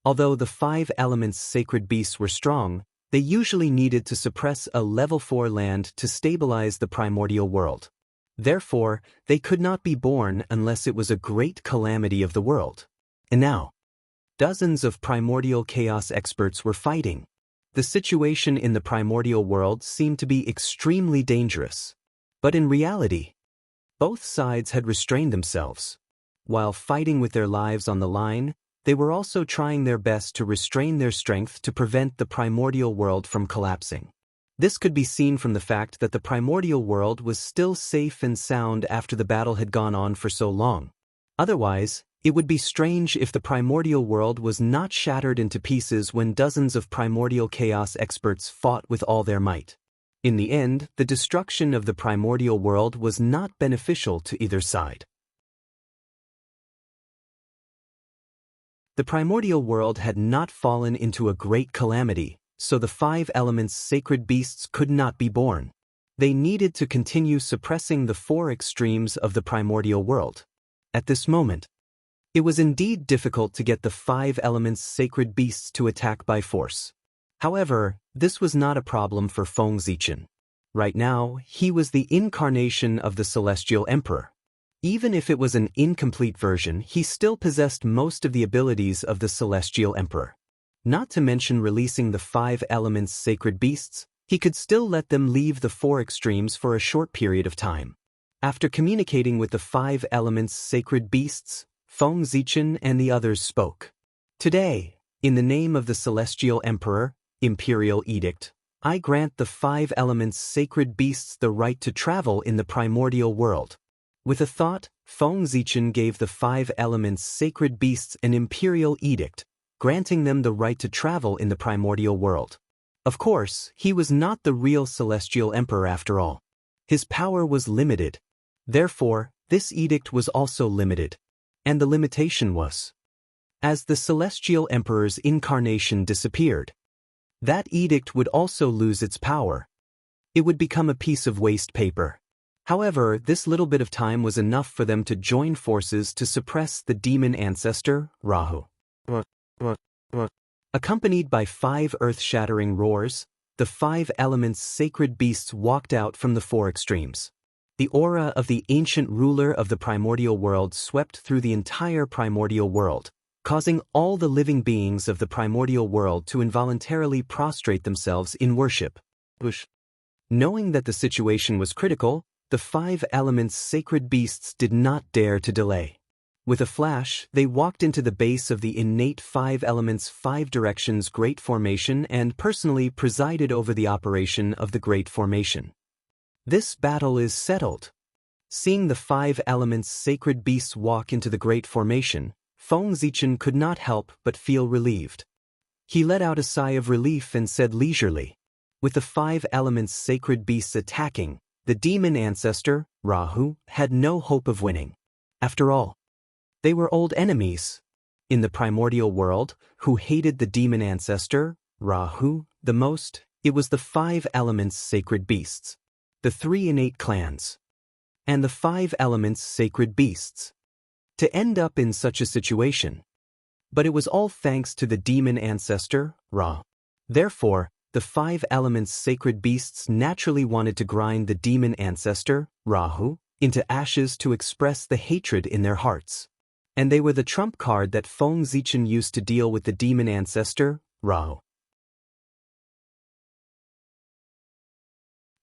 Although the 5 elements sacred beasts were strong, They usually needed to suppress a level 4 land to stabilize the primordial world. Therefore, they could not be born unless it was a great calamity of the world. And now, dozens of primordial chaos experts were fighting. The situation in the primordial world seemed to be extremely dangerous. But in reality, both sides had restrained themselves. While fighting with their lives on the line, they were also trying their best to restrain their strength to prevent the primordial world from collapsing. This could be seen from the fact that the primordial world was still safe and sound after the battle had gone on for so long. Otherwise, it would be strange if the primordial world was not shattered into pieces when dozens of primordial chaos experts fought with all their might. In the end, the destruction of the primordial world was not beneficial to either side. The primordial world had not fallen into a great calamity, so the 5 elements sacred beasts could not be born. They needed to continue suppressing the 4 extremes of the primordial world. At this moment, it was indeed difficult to get the 5 elements sacred beasts to attack by force. However, this was not a problem for Xianxia. Right now, he was the incarnation of the Celestial Emperor. Even if it was an incomplete version, he still possessed most of the abilities of the Celestial Emperor. Not to mention releasing the 5 elements sacred beasts, he could still let them leave the 4 extremes for a short period of time. After communicating with the 5 elements sacred beasts, Xianxia and the others spoke. Today, in the name of the Celestial Emperor, Imperial Edict, I grant the 5 elements sacred beasts the right to travel in the primordial world. With a thought, Xianxia gave the 5 elements sacred beasts an imperial edict, granting them the right to travel in the primordial world. Of course, he was not the real Celestial Emperor after all. His power was limited. Therefore, this edict was also limited. And the limitation was, as the Celestial Emperor's incarnation disappeared, that edict would also lose its power. It would become a piece of waste paper. However, this little bit of time was enough for them to join forces to suppress the demon ancestor, Rahu. Accompanied by 5 earth-shattering roars, the 5 elements sacred beasts walked out from the 4 extremes. The aura of the ancient ruler of the primordial world swept through the entire primordial world, causing all the living beings of the primordial world to involuntarily prostrate themselves in worship. Knowing that the situation was critical, the 5 elements sacred beasts did not dare to delay. With a flash, they walked into the base of the innate 5 elements 5 directions Great Formation and personally presided over the operation of the Great Formation. This battle is settled. Seeing the 5 elements sacred beasts walk into the Great Formation, Xianxia could not help but feel relieved. He let out a sigh of relief and said leisurely, with the 5 elements sacred beasts attacking, the demon ancestor, Rahu, had no hope of winning. After all, they were old enemies. In the primordial world, who hated the demon ancestor, Rahu, the most, it was the 5 elements sacred beasts, the 3 innate clans, and the 5 elements sacred beasts. To end up in such a situation. But it was all thanks to the demon ancestor, Ra. Therefore, the 5 elements sacred beasts naturally wanted to grind the demon ancestor, Rahu, into ashes to express the hatred in their hearts. And they were the trump card that Xianxia used to deal with the demon ancestor, Rahu.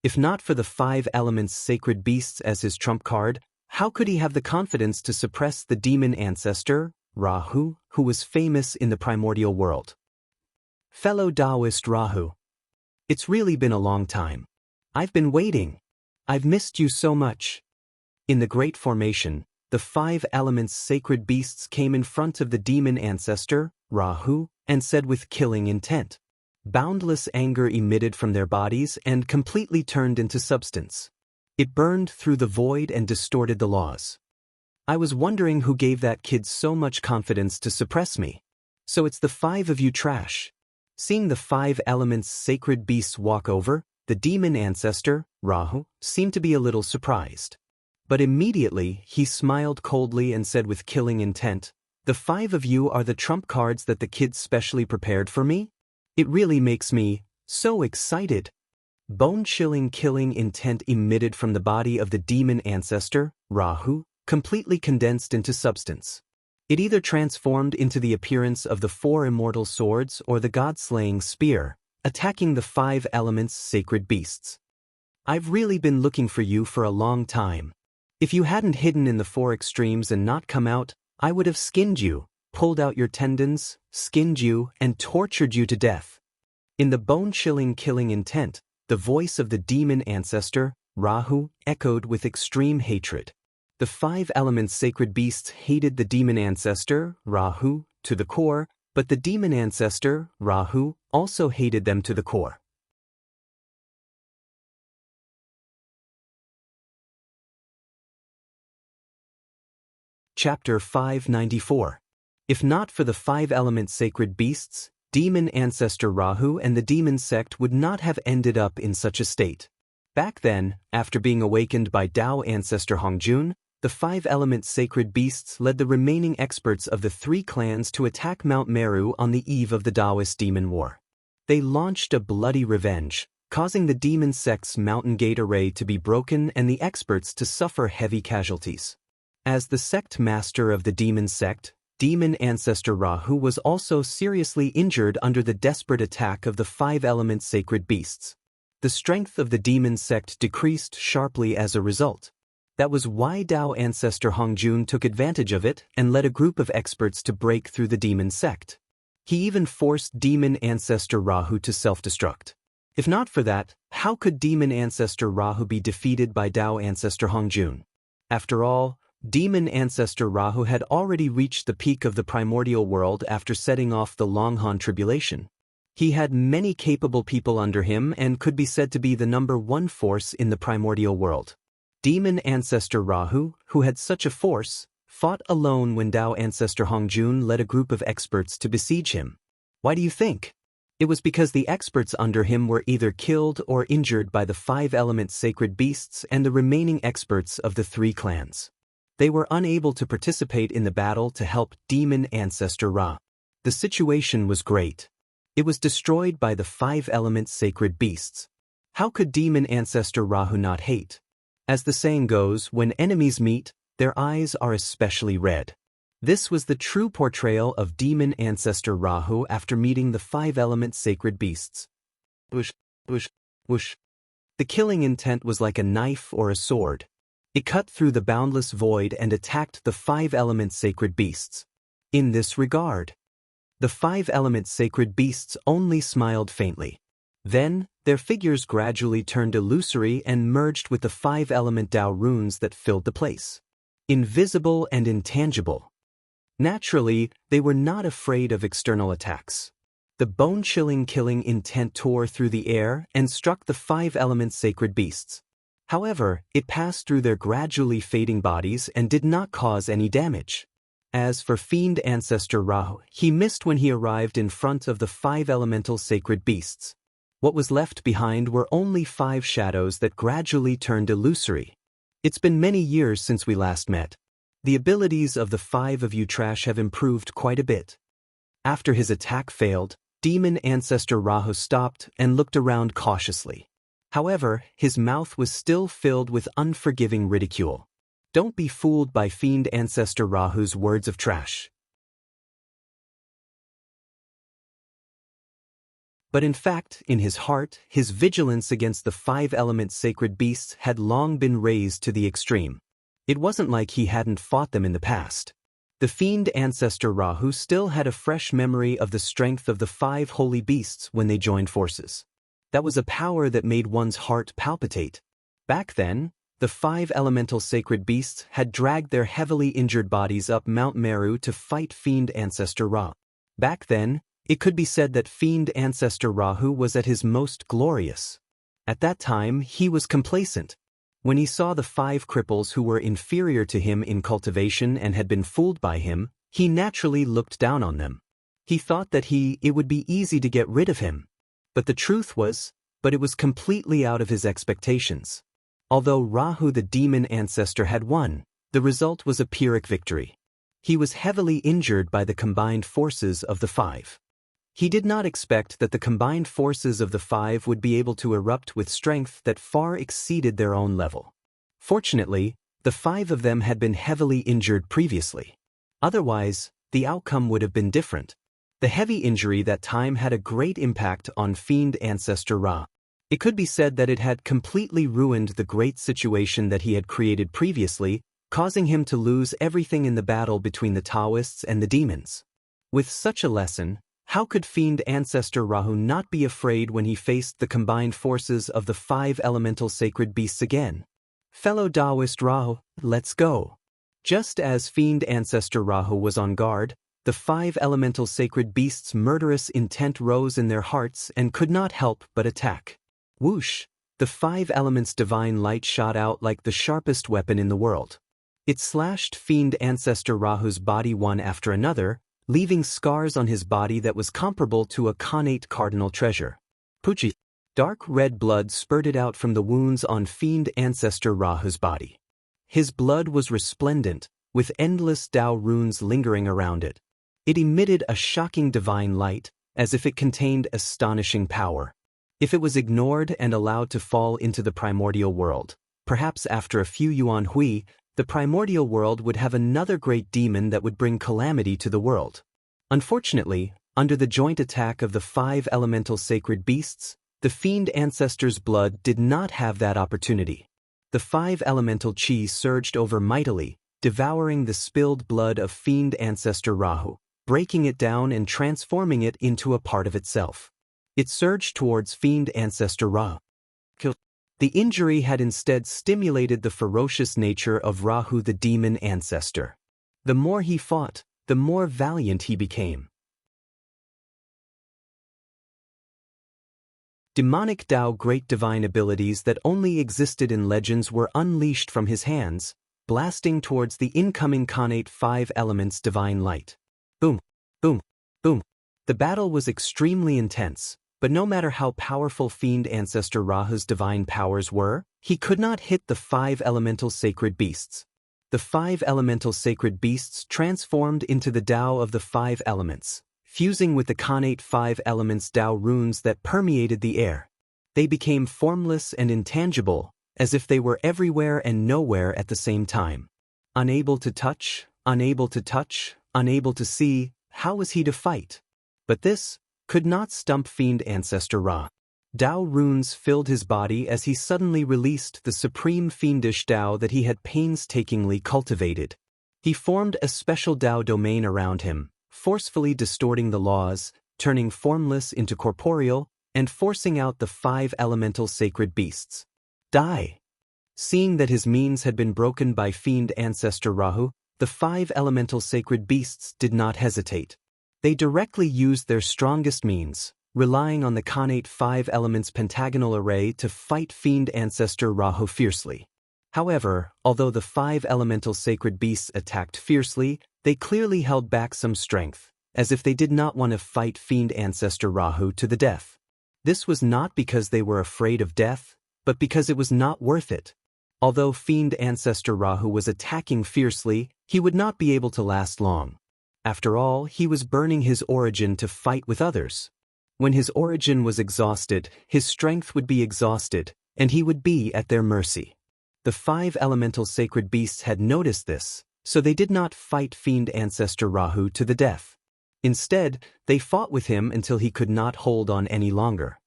If not for the 5 elements sacred beasts as his trump card, how could he have the confidence to suppress the demon ancestor, Rahu, who was famous in the primordial world? Fellow Taoist Rahu, it's really been a long time. I've been waiting. I've missed you so much. In the Great Formation, the 5 elements sacred beasts came in front of the demon ancestor, Rahu, and said with killing intent. Boundless anger emitted from their bodies and completely turned into substance. It burned through the void and distorted the laws. I was wondering who gave that kid so much confidence to suppress me. So it's the 5 of you trash. Seeing the 5 elements sacred beasts walk over, the demon ancestor, Rahu, seemed to be a little surprised. But immediately, he smiled coldly and said with killing intent, "The 5 of you are the trump cards that the kid specially prepared for me? It really makes me So excited. Bone-chilling killing intent emitted from the body of the demon ancestor, Rahu, completely condensed into substance. It either transformed into the appearance of the 4 immortal swords or the god-slaying spear, attacking the 5 elements sacred beasts. I've really been looking for you for a long time. If you hadn't hidden in the 4 extremes and not come out, I would have skinned you, pulled out your tendons, skinned you, and tortured you to death. In the bone-chilling killing intent, the voice of the demon ancestor, Rahu, echoed with extreme hatred. The 5 elements sacred beasts hated the demon ancestor, Rahu, to the core, but the demon ancestor, Rahu, also hated them to the core. Chapter 594. If not for the 5 elements sacred beasts, demon ancestor Rahu and the demon sect would not have ended up in such a state. Back then, after being awakened by Tao ancestor Hongjun, the 5 element sacred beasts led the remaining experts of the 3 clans to attack Mount Meru on the eve of the Taoist demon war. They launched a bloody revenge, causing the demon sect's mountain gate array to be broken and the experts to suffer heavy casualties. As the sect master of the demon sect, demon ancestor Rahu was also seriously injured under the desperate attack of the 5 element sacred beasts. The strength of the demon sect decreased sharply as a result. That was why Tao ancestor Hongjun took advantage of it and led a group of experts to break through the demon sect. He even forced demon ancestor Rahu to self-destruct. If not for that, how could demon ancestor Rahu be defeated by Tao ancestor Hongjun? After all, demon ancestor Rahu had already reached the peak of the primordial world after setting off the Longhan tribulation. He had many capable people under him and could be said to be the number 1 force in the primordial world. Demon ancestor Rahu, who had such a force, fought alone when Tao ancestor Hongjun led a group of experts to besiege him. Why do you think? It was because the experts under him were either killed or injured by the 5 element sacred beasts and the remaining experts of the 3 clans. They were unable to participate in the battle to help demon ancestor Ra. The situation was great. It was destroyed by the 5 element sacred beasts. How could demon ancestor Rahu not hate? As the saying goes, when enemies meet, their eyes are especially red. This was the true portrayal of demon ancestor Rahu after meeting the 5 element sacred beasts. Whoosh, whoosh, whoosh. The killing intent was like a knife or a sword. It cut through the boundless void and attacked the 5 element sacred beasts. In this regard, the 5 element sacred beasts only smiled faintly. Then, their figures gradually turned illusory and merged with the 5 element Tao runes that filled the place. Invisible and intangible. Naturally, they were not afraid of external attacks. The bone-chilling killing intent tore through the air and struck the 5 element sacred beasts. However, it passed through their gradually fading bodies and did not cause any damage. As for fiend ancestor Rahu, he missed when he arrived in front of the 5 elemental sacred beasts. What was left behind were only 5 shadows that gradually turned illusory. It's been many years since we last met. The abilities of the 5 of you trash have improved quite a bit. After his attack failed, demon ancestor Rahu stopped and looked around cautiously. However, his mouth was still filled with unforgiving ridicule. Don't be fooled by fiend ancestor Rahu's words of trash. But in fact, in his heart, his vigilance against the 5 element sacred beasts had long been raised to the extreme. It wasn't like he hadn't fought them in the past. The fiend ancestor Rahu still had a fresh memory of the strength of the 5 holy beasts when they joined forces. That was a power that made one's heart palpitate. Back then, the 5 elemental sacred beasts had dragged their heavily injured bodies up Mount Meru to fight fiend ancestor Ra. Back then, it could be said that fiend ancestor Rahu was at his most glorious. At that time, he was complacent. When he saw the 5 cripples who were inferior to him in cultivation and had been fooled by him, he naturally looked down on them. He thought that it would be easy to get rid of him. But the truth was, it was completely out of his expectations. Although Rahu the demon ancestor had won, the result was a Pyrrhic victory. He was heavily injured by the combined forces of the 5. He did not expect that the combined forces of the five would be able to erupt with strength that far exceeded their own level. Fortunately, the five of them had been heavily injured previously. Otherwise, the outcome would have been different. The heavy injury that time had a great impact on Fiend Ancestor Ra. It could be said that it had completely ruined the great situation that he had created previously, causing him to lose everything in the battle between the Taoists and the demons. With such a lesson, how could Fiend Ancestor Rahu not be afraid when he faced the combined forces of the five elemental sacred beasts again? Fellow Taoist Rahu, let's go. Just as Fiend Ancestor Rahu was on guard, the five elemental sacred beasts' murderous intent rose in their hearts and could not help but attack. Whoosh! The five elements' divine light shot out like the sharpest weapon in the world. It slashed Fiend Ancestor Rahu's body one after another, leaving scars on his body that was comparable to a connate cardinal treasure. Puchi. Dark red blood spurted out from the wounds on Fiend Ancestor Rahu's body. His blood was resplendent, with endless Tao runes lingering around it. It emitted a shocking divine light, as if it contained astonishing power. If it was ignored and allowed to fall into the primordial world, perhaps after a few yuan hui, the primordial world would have another great demon that would bring calamity to the world. Unfortunately, under the joint attack of the five elemental sacred beasts, the Fiend Ancestor's blood did not have that opportunity. The five elemental chi surged over mightily, devouring the spilled blood of Fiend Ancestor Rahu, breaking it down and transforming it into a part of itself. It surged towards Fiend Ancestor Ra. The injury had instead stimulated the ferocious nature of Rahu the demon ancestor. The more he fought, the more valiant he became. Demonic Tao great divine abilities that only existed in legends were unleashed from his hands, blasting towards the incoming connate five elements divine light. Boom, boom, boom. The battle was extremely intense. But no matter how powerful Fiend Ancestor Rahu's divine powers were, he could not hit the five elemental sacred beasts. The five elemental sacred beasts transformed into the Tao of the five elements, fusing with the connate five elements Tao runes that permeated the air. They became formless and intangible, as if they were everywhere and nowhere at the same time. Unable to touch, unable to touch, unable to see, how was he to fight? But this could not stump Fiend Ancestor Ra. Tao runes filled his body as he suddenly released the supreme fiendish Tao that he had painstakingly cultivated. He formed a special Tao domain around him, forcefully distorting the laws, turning formless into corporeal, and forcing out the five elemental sacred beasts. Die! Seeing that his means had been broken by Fiend Ancestor Rahu, the five elemental sacred beasts did not hesitate. They directly used their strongest means, relying on the connate five elements pentagonal array to fight Fiend Ancestor Rahu fiercely. However, although the five elemental sacred beasts attacked fiercely, they clearly held back some strength, as if they did not want to fight Fiend Ancestor Rahu to the death. This was not because they were afraid of death, but because it was not worth it. Although Fiend Ancestor Rahu was attacking fiercely, he would not be able to last long. After all, he was burning his origin to fight with others. When his origin was exhausted, his strength would be exhausted, and he would be at their mercy. The five elemental sacred beasts had noticed this, so they did not fight Fiend Ancestor Rahu to the death. Instead, they fought with him until he could not hold on any longer.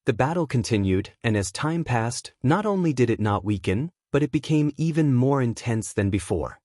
The battle continued, and as time passed, not only did it not weaken, but it became even more intense than before.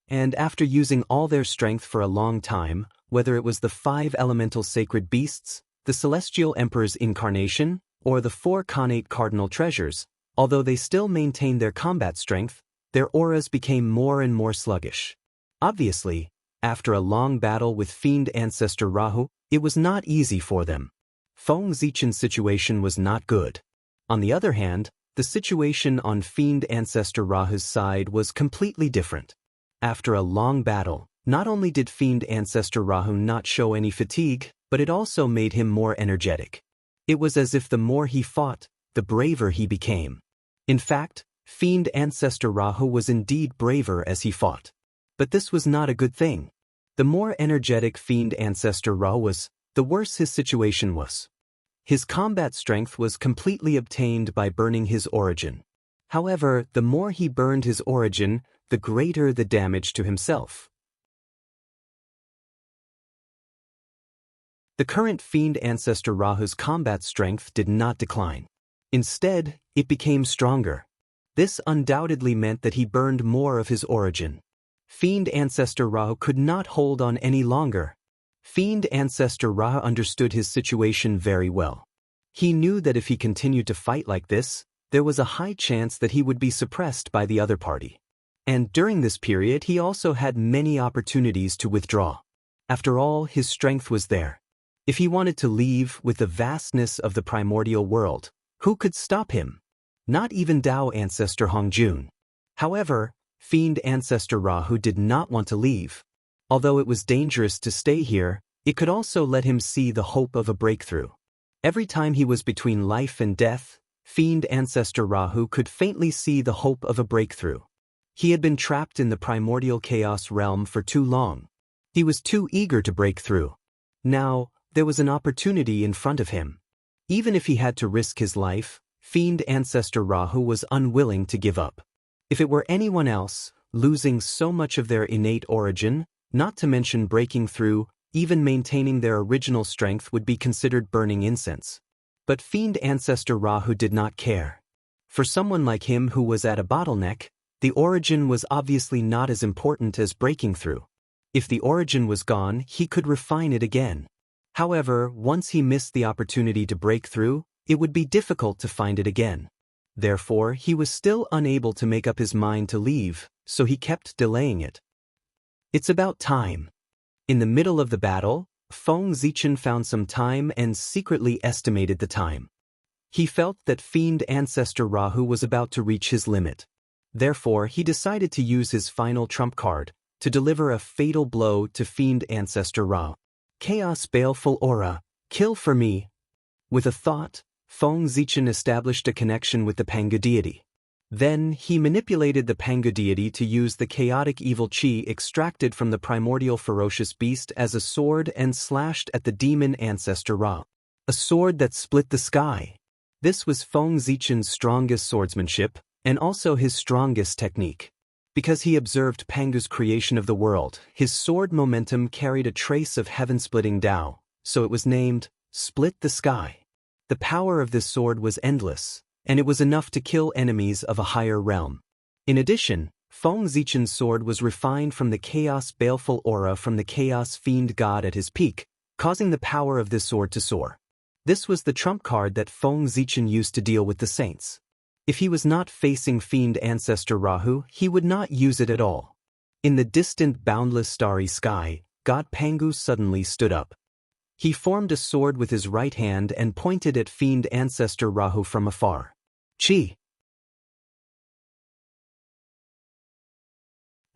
And after using all their strength for a long time, whether it was the five elemental sacred beasts, the celestial emperor's incarnation, or the four connate cardinal treasures, although they still maintained their combat strength, their auras became more and more sluggish. Obviously, after a long battle with Fiend Ancestor Rahu, it was not easy for them. Feng Zichen's situation was not good. On the other hand, the situation on Fiend Ancestor Rahu's side was completely different. After a long battle, not only did Fiend Ancestor Rahu not show any fatigue, but it also made him more energetic. It was as if the more he fought, the braver he became. In fact, Fiend Ancestor Rahu was indeed braver as he fought. But this was not a good thing. The more energetic Fiend Ancestor Rahu was, the worse his situation was. His combat strength was completely obtained by burning his origin. However, the more he burned his origin, the greater the damage to himself. The current fiend ancestor Rahu's combat strength did not decline. Instead, it became stronger. This undoubtedly meant that he burned more of his origin. Fiend ancestor Rahu could not hold on any longer. Fiend ancestor Rahu understood his situation very well. He knew that if he continued to fight like this, there was a high chance that he would be suppressed by the other party. And during this period he also had many opportunities to withdraw. After all, his strength was there. If he wanted to leave with the vastness of the primordial world, who could stop him? Not even Dao ancestor Hongjun. However, fiend ancestor Rahu did not want to leave. Although it was dangerous to stay here, it could also let him see the hope of a breakthrough. Every time he was between life and death, fiend ancestor Rahu could faintly see the hope of a breakthrough. He had been trapped in the primordial chaos realm for too long. He was too eager to break through. Now, there was an opportunity in front of him. Even if he had to risk his life, fiend ancestor Rahu was unwilling to give up. If it were anyone else, losing so much of their innate origin, not to mention breaking through, even maintaining their original strength would be considered burning incense. But fiend ancestor Rahu did not care. For someone like him who was at a bottleneck, the origin was obviously not as important as breaking through. If the origin was gone, he could refine it again. However, once he missed the opportunity to break through, it would be difficult to find it again. Therefore, he was still unable to make up his mind to leave, so he kept delaying it. It's about time. In the middle of the battle, Feng Zichen found some time and secretly estimated the time. He felt that fiend ancestor Rahu was about to reach his limit. Therefore, he decided to use his final trump card to deliver a fatal blow to fiend ancestor Rahu. Chaos baleful aura, kill for me. With a thought, Feng Zichen established a connection with the Pangu deity. Then, he manipulated the Pangu deity to use the chaotic evil chi extracted from the primordial ferocious beast as a sword and slashed at the demon ancestor Ra. A sword that split the sky. This was Feng Zichen's strongest swordsmanship, and also his strongest technique. Because he observed Pangu's creation of the world, his sword momentum carried a trace of heaven-splitting Tao, so it was named Split the Sky. The power of this sword was endless, and it was enough to kill enemies of a higher realm. In addition, Feng Zichen's sword was refined from the chaos baleful aura from the chaos fiend god at his peak, causing the power of this sword to soar. This was the trump card that Feng Zichen used to deal with the saints. If he was not facing fiend ancestor Rahu, he would not use it at all. In the distant boundless starry sky, God Pangu suddenly stood up. He formed a sword with his right hand and pointed at fiend ancestor Rahu from afar. Chi!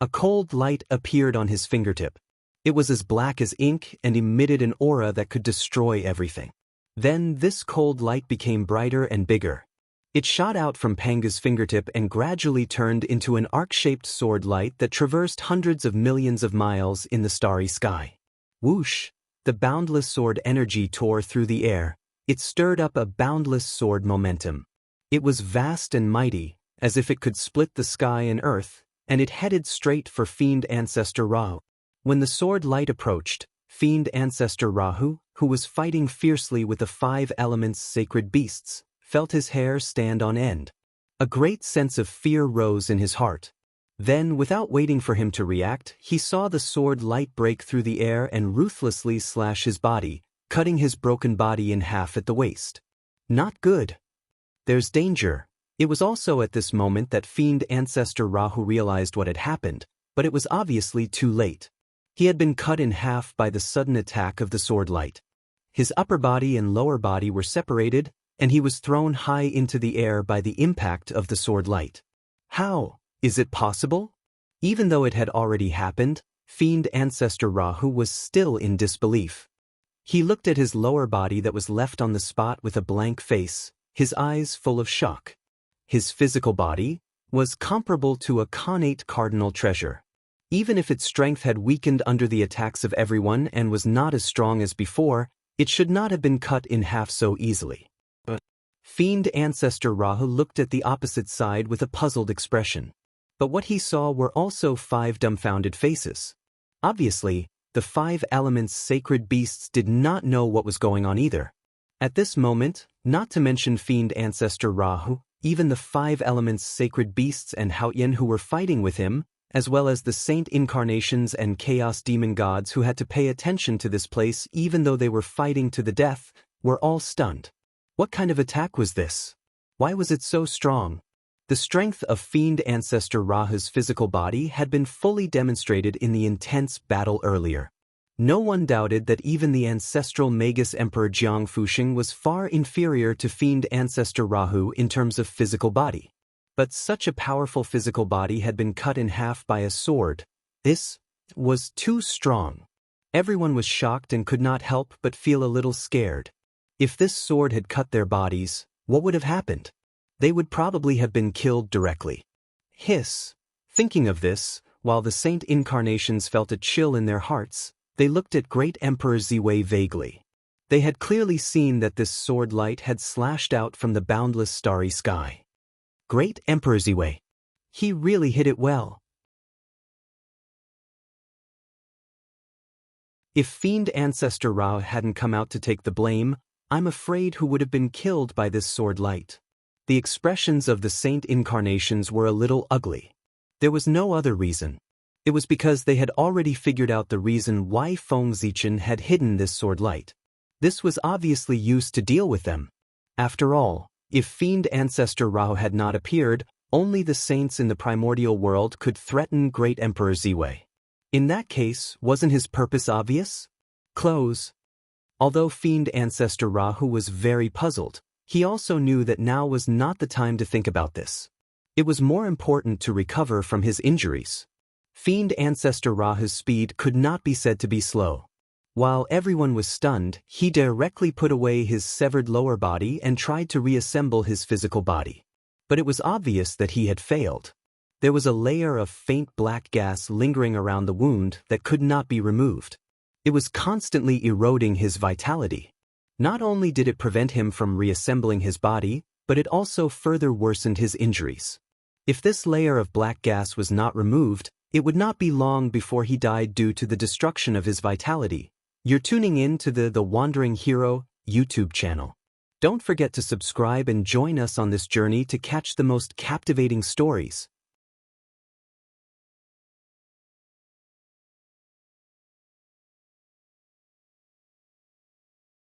A cold light appeared on his fingertip. It was as black as ink and emitted an aura that could destroy everything. Then this cold light became brighter and bigger. It shot out from Pangu's fingertip and gradually turned into an arc-shaped sword light that traversed hundreds of millions of miles in the starry sky. Whoosh! The boundless sword energy tore through the air. It stirred up a boundless sword momentum. It was vast and mighty, as if it could split the sky and earth, and it headed straight for fiend ancestor Rahu. When the sword light approached, fiend ancestor Rahu, who was fighting fiercely with the 5 elements sacred beasts, felt his hair stand on end. A great sense of fear rose in his heart. Then, without waiting for him to react, he saw the sword light break through the air and ruthlessly slash his body, cutting his broken body in half at the waist. Not good. There's danger. It was also at this moment that fiend ancestor Rahu realized what had happened, but it was obviously too late. He had been cut in half by the sudden attack of the sword light. His upper body and lower body were separated, and he was thrown high into the air by the impact of the sword light. How? Is it possible? Even though it had already happened, fiend ancestor Rahu was still in disbelief. He looked at his lower body that was left on the spot with a blank face, his eyes full of shock. His physical body was comparable to a connate cardinal treasure. Even if its strength had weakened under the attacks of everyone and was not as strong as before, It should not have been cut in half so easily. But Fiend Ancestor Rahu looked at the opposite side with a puzzled expression. But what he saw were also 5 dumbfounded faces. Obviously, the 5 elements sacred beasts did not know what was going on either. At this moment, not to mention Fiend Ancestor Rahu, even the 5 elements sacred beasts and Haoyan who were fighting with him, as well as the saint incarnations and chaos demon gods who had to pay attention to this place even though they were fighting to the death, were all stunned. What kind of attack was this? Why was it so strong? The strength of Fiend Ancestor Rahu's physical body had been fully demonstrated in the intense battle earlier. No one doubted that even the ancestral Magus Emperor Jiang Fuxing was far inferior to Fiend Ancestor Rahu in terms of physical body. But such a powerful physical body had been cut in half by a sword. This was too strong. Everyone was shocked and could not help but feel a little scared. If this sword had cut their bodies, what would have happened? They would probably have been killed directly. Hiss. Thinking of this, while the saint incarnations felt a chill in their hearts, they looked at Great Emperor Ziwei vaguely. They had clearly seen that this sword light had slashed out from the boundless starry sky. Great Emperor Ziwei. He really hit it well. If Fiend Ancestor Ra hadn't come out to take the blame, I'm afraid who would have been killed by this sword light. The expressions of the saint incarnations were a little ugly. There was no other reason. It was because they had already figured out the reason why Feng Zichen had hidden this sword light. This was obviously used to deal with them. After all, if Fiend Ancestor Ra had not appeared, only the saints in the primordial world could threaten Great Emperor Ziwei. In that case, wasn't his purpose obvious? Close. Although Fiend Ancestor Rahu was very puzzled, he also knew that now was not the time to think about this. It was more important to recover from his injuries. Fiend Ancestor Rahu's speed could not be said to be slow. While everyone was stunned, he directly put away his severed lower body and tried to reassemble his physical body. But it was obvious that he had failed. There was a layer of faint black gas lingering around the wound that could not be removed. It was constantly eroding his vitality. Not only did it prevent him from reassembling his body, but it also further worsened his injuries. If this layer of black gas was not removed, it would not be long before he died due to the destruction of his vitality. You're tuning in to the Wandering Hero YouTube channel. Don't forget to subscribe and join us on this journey to catch the most captivating stories.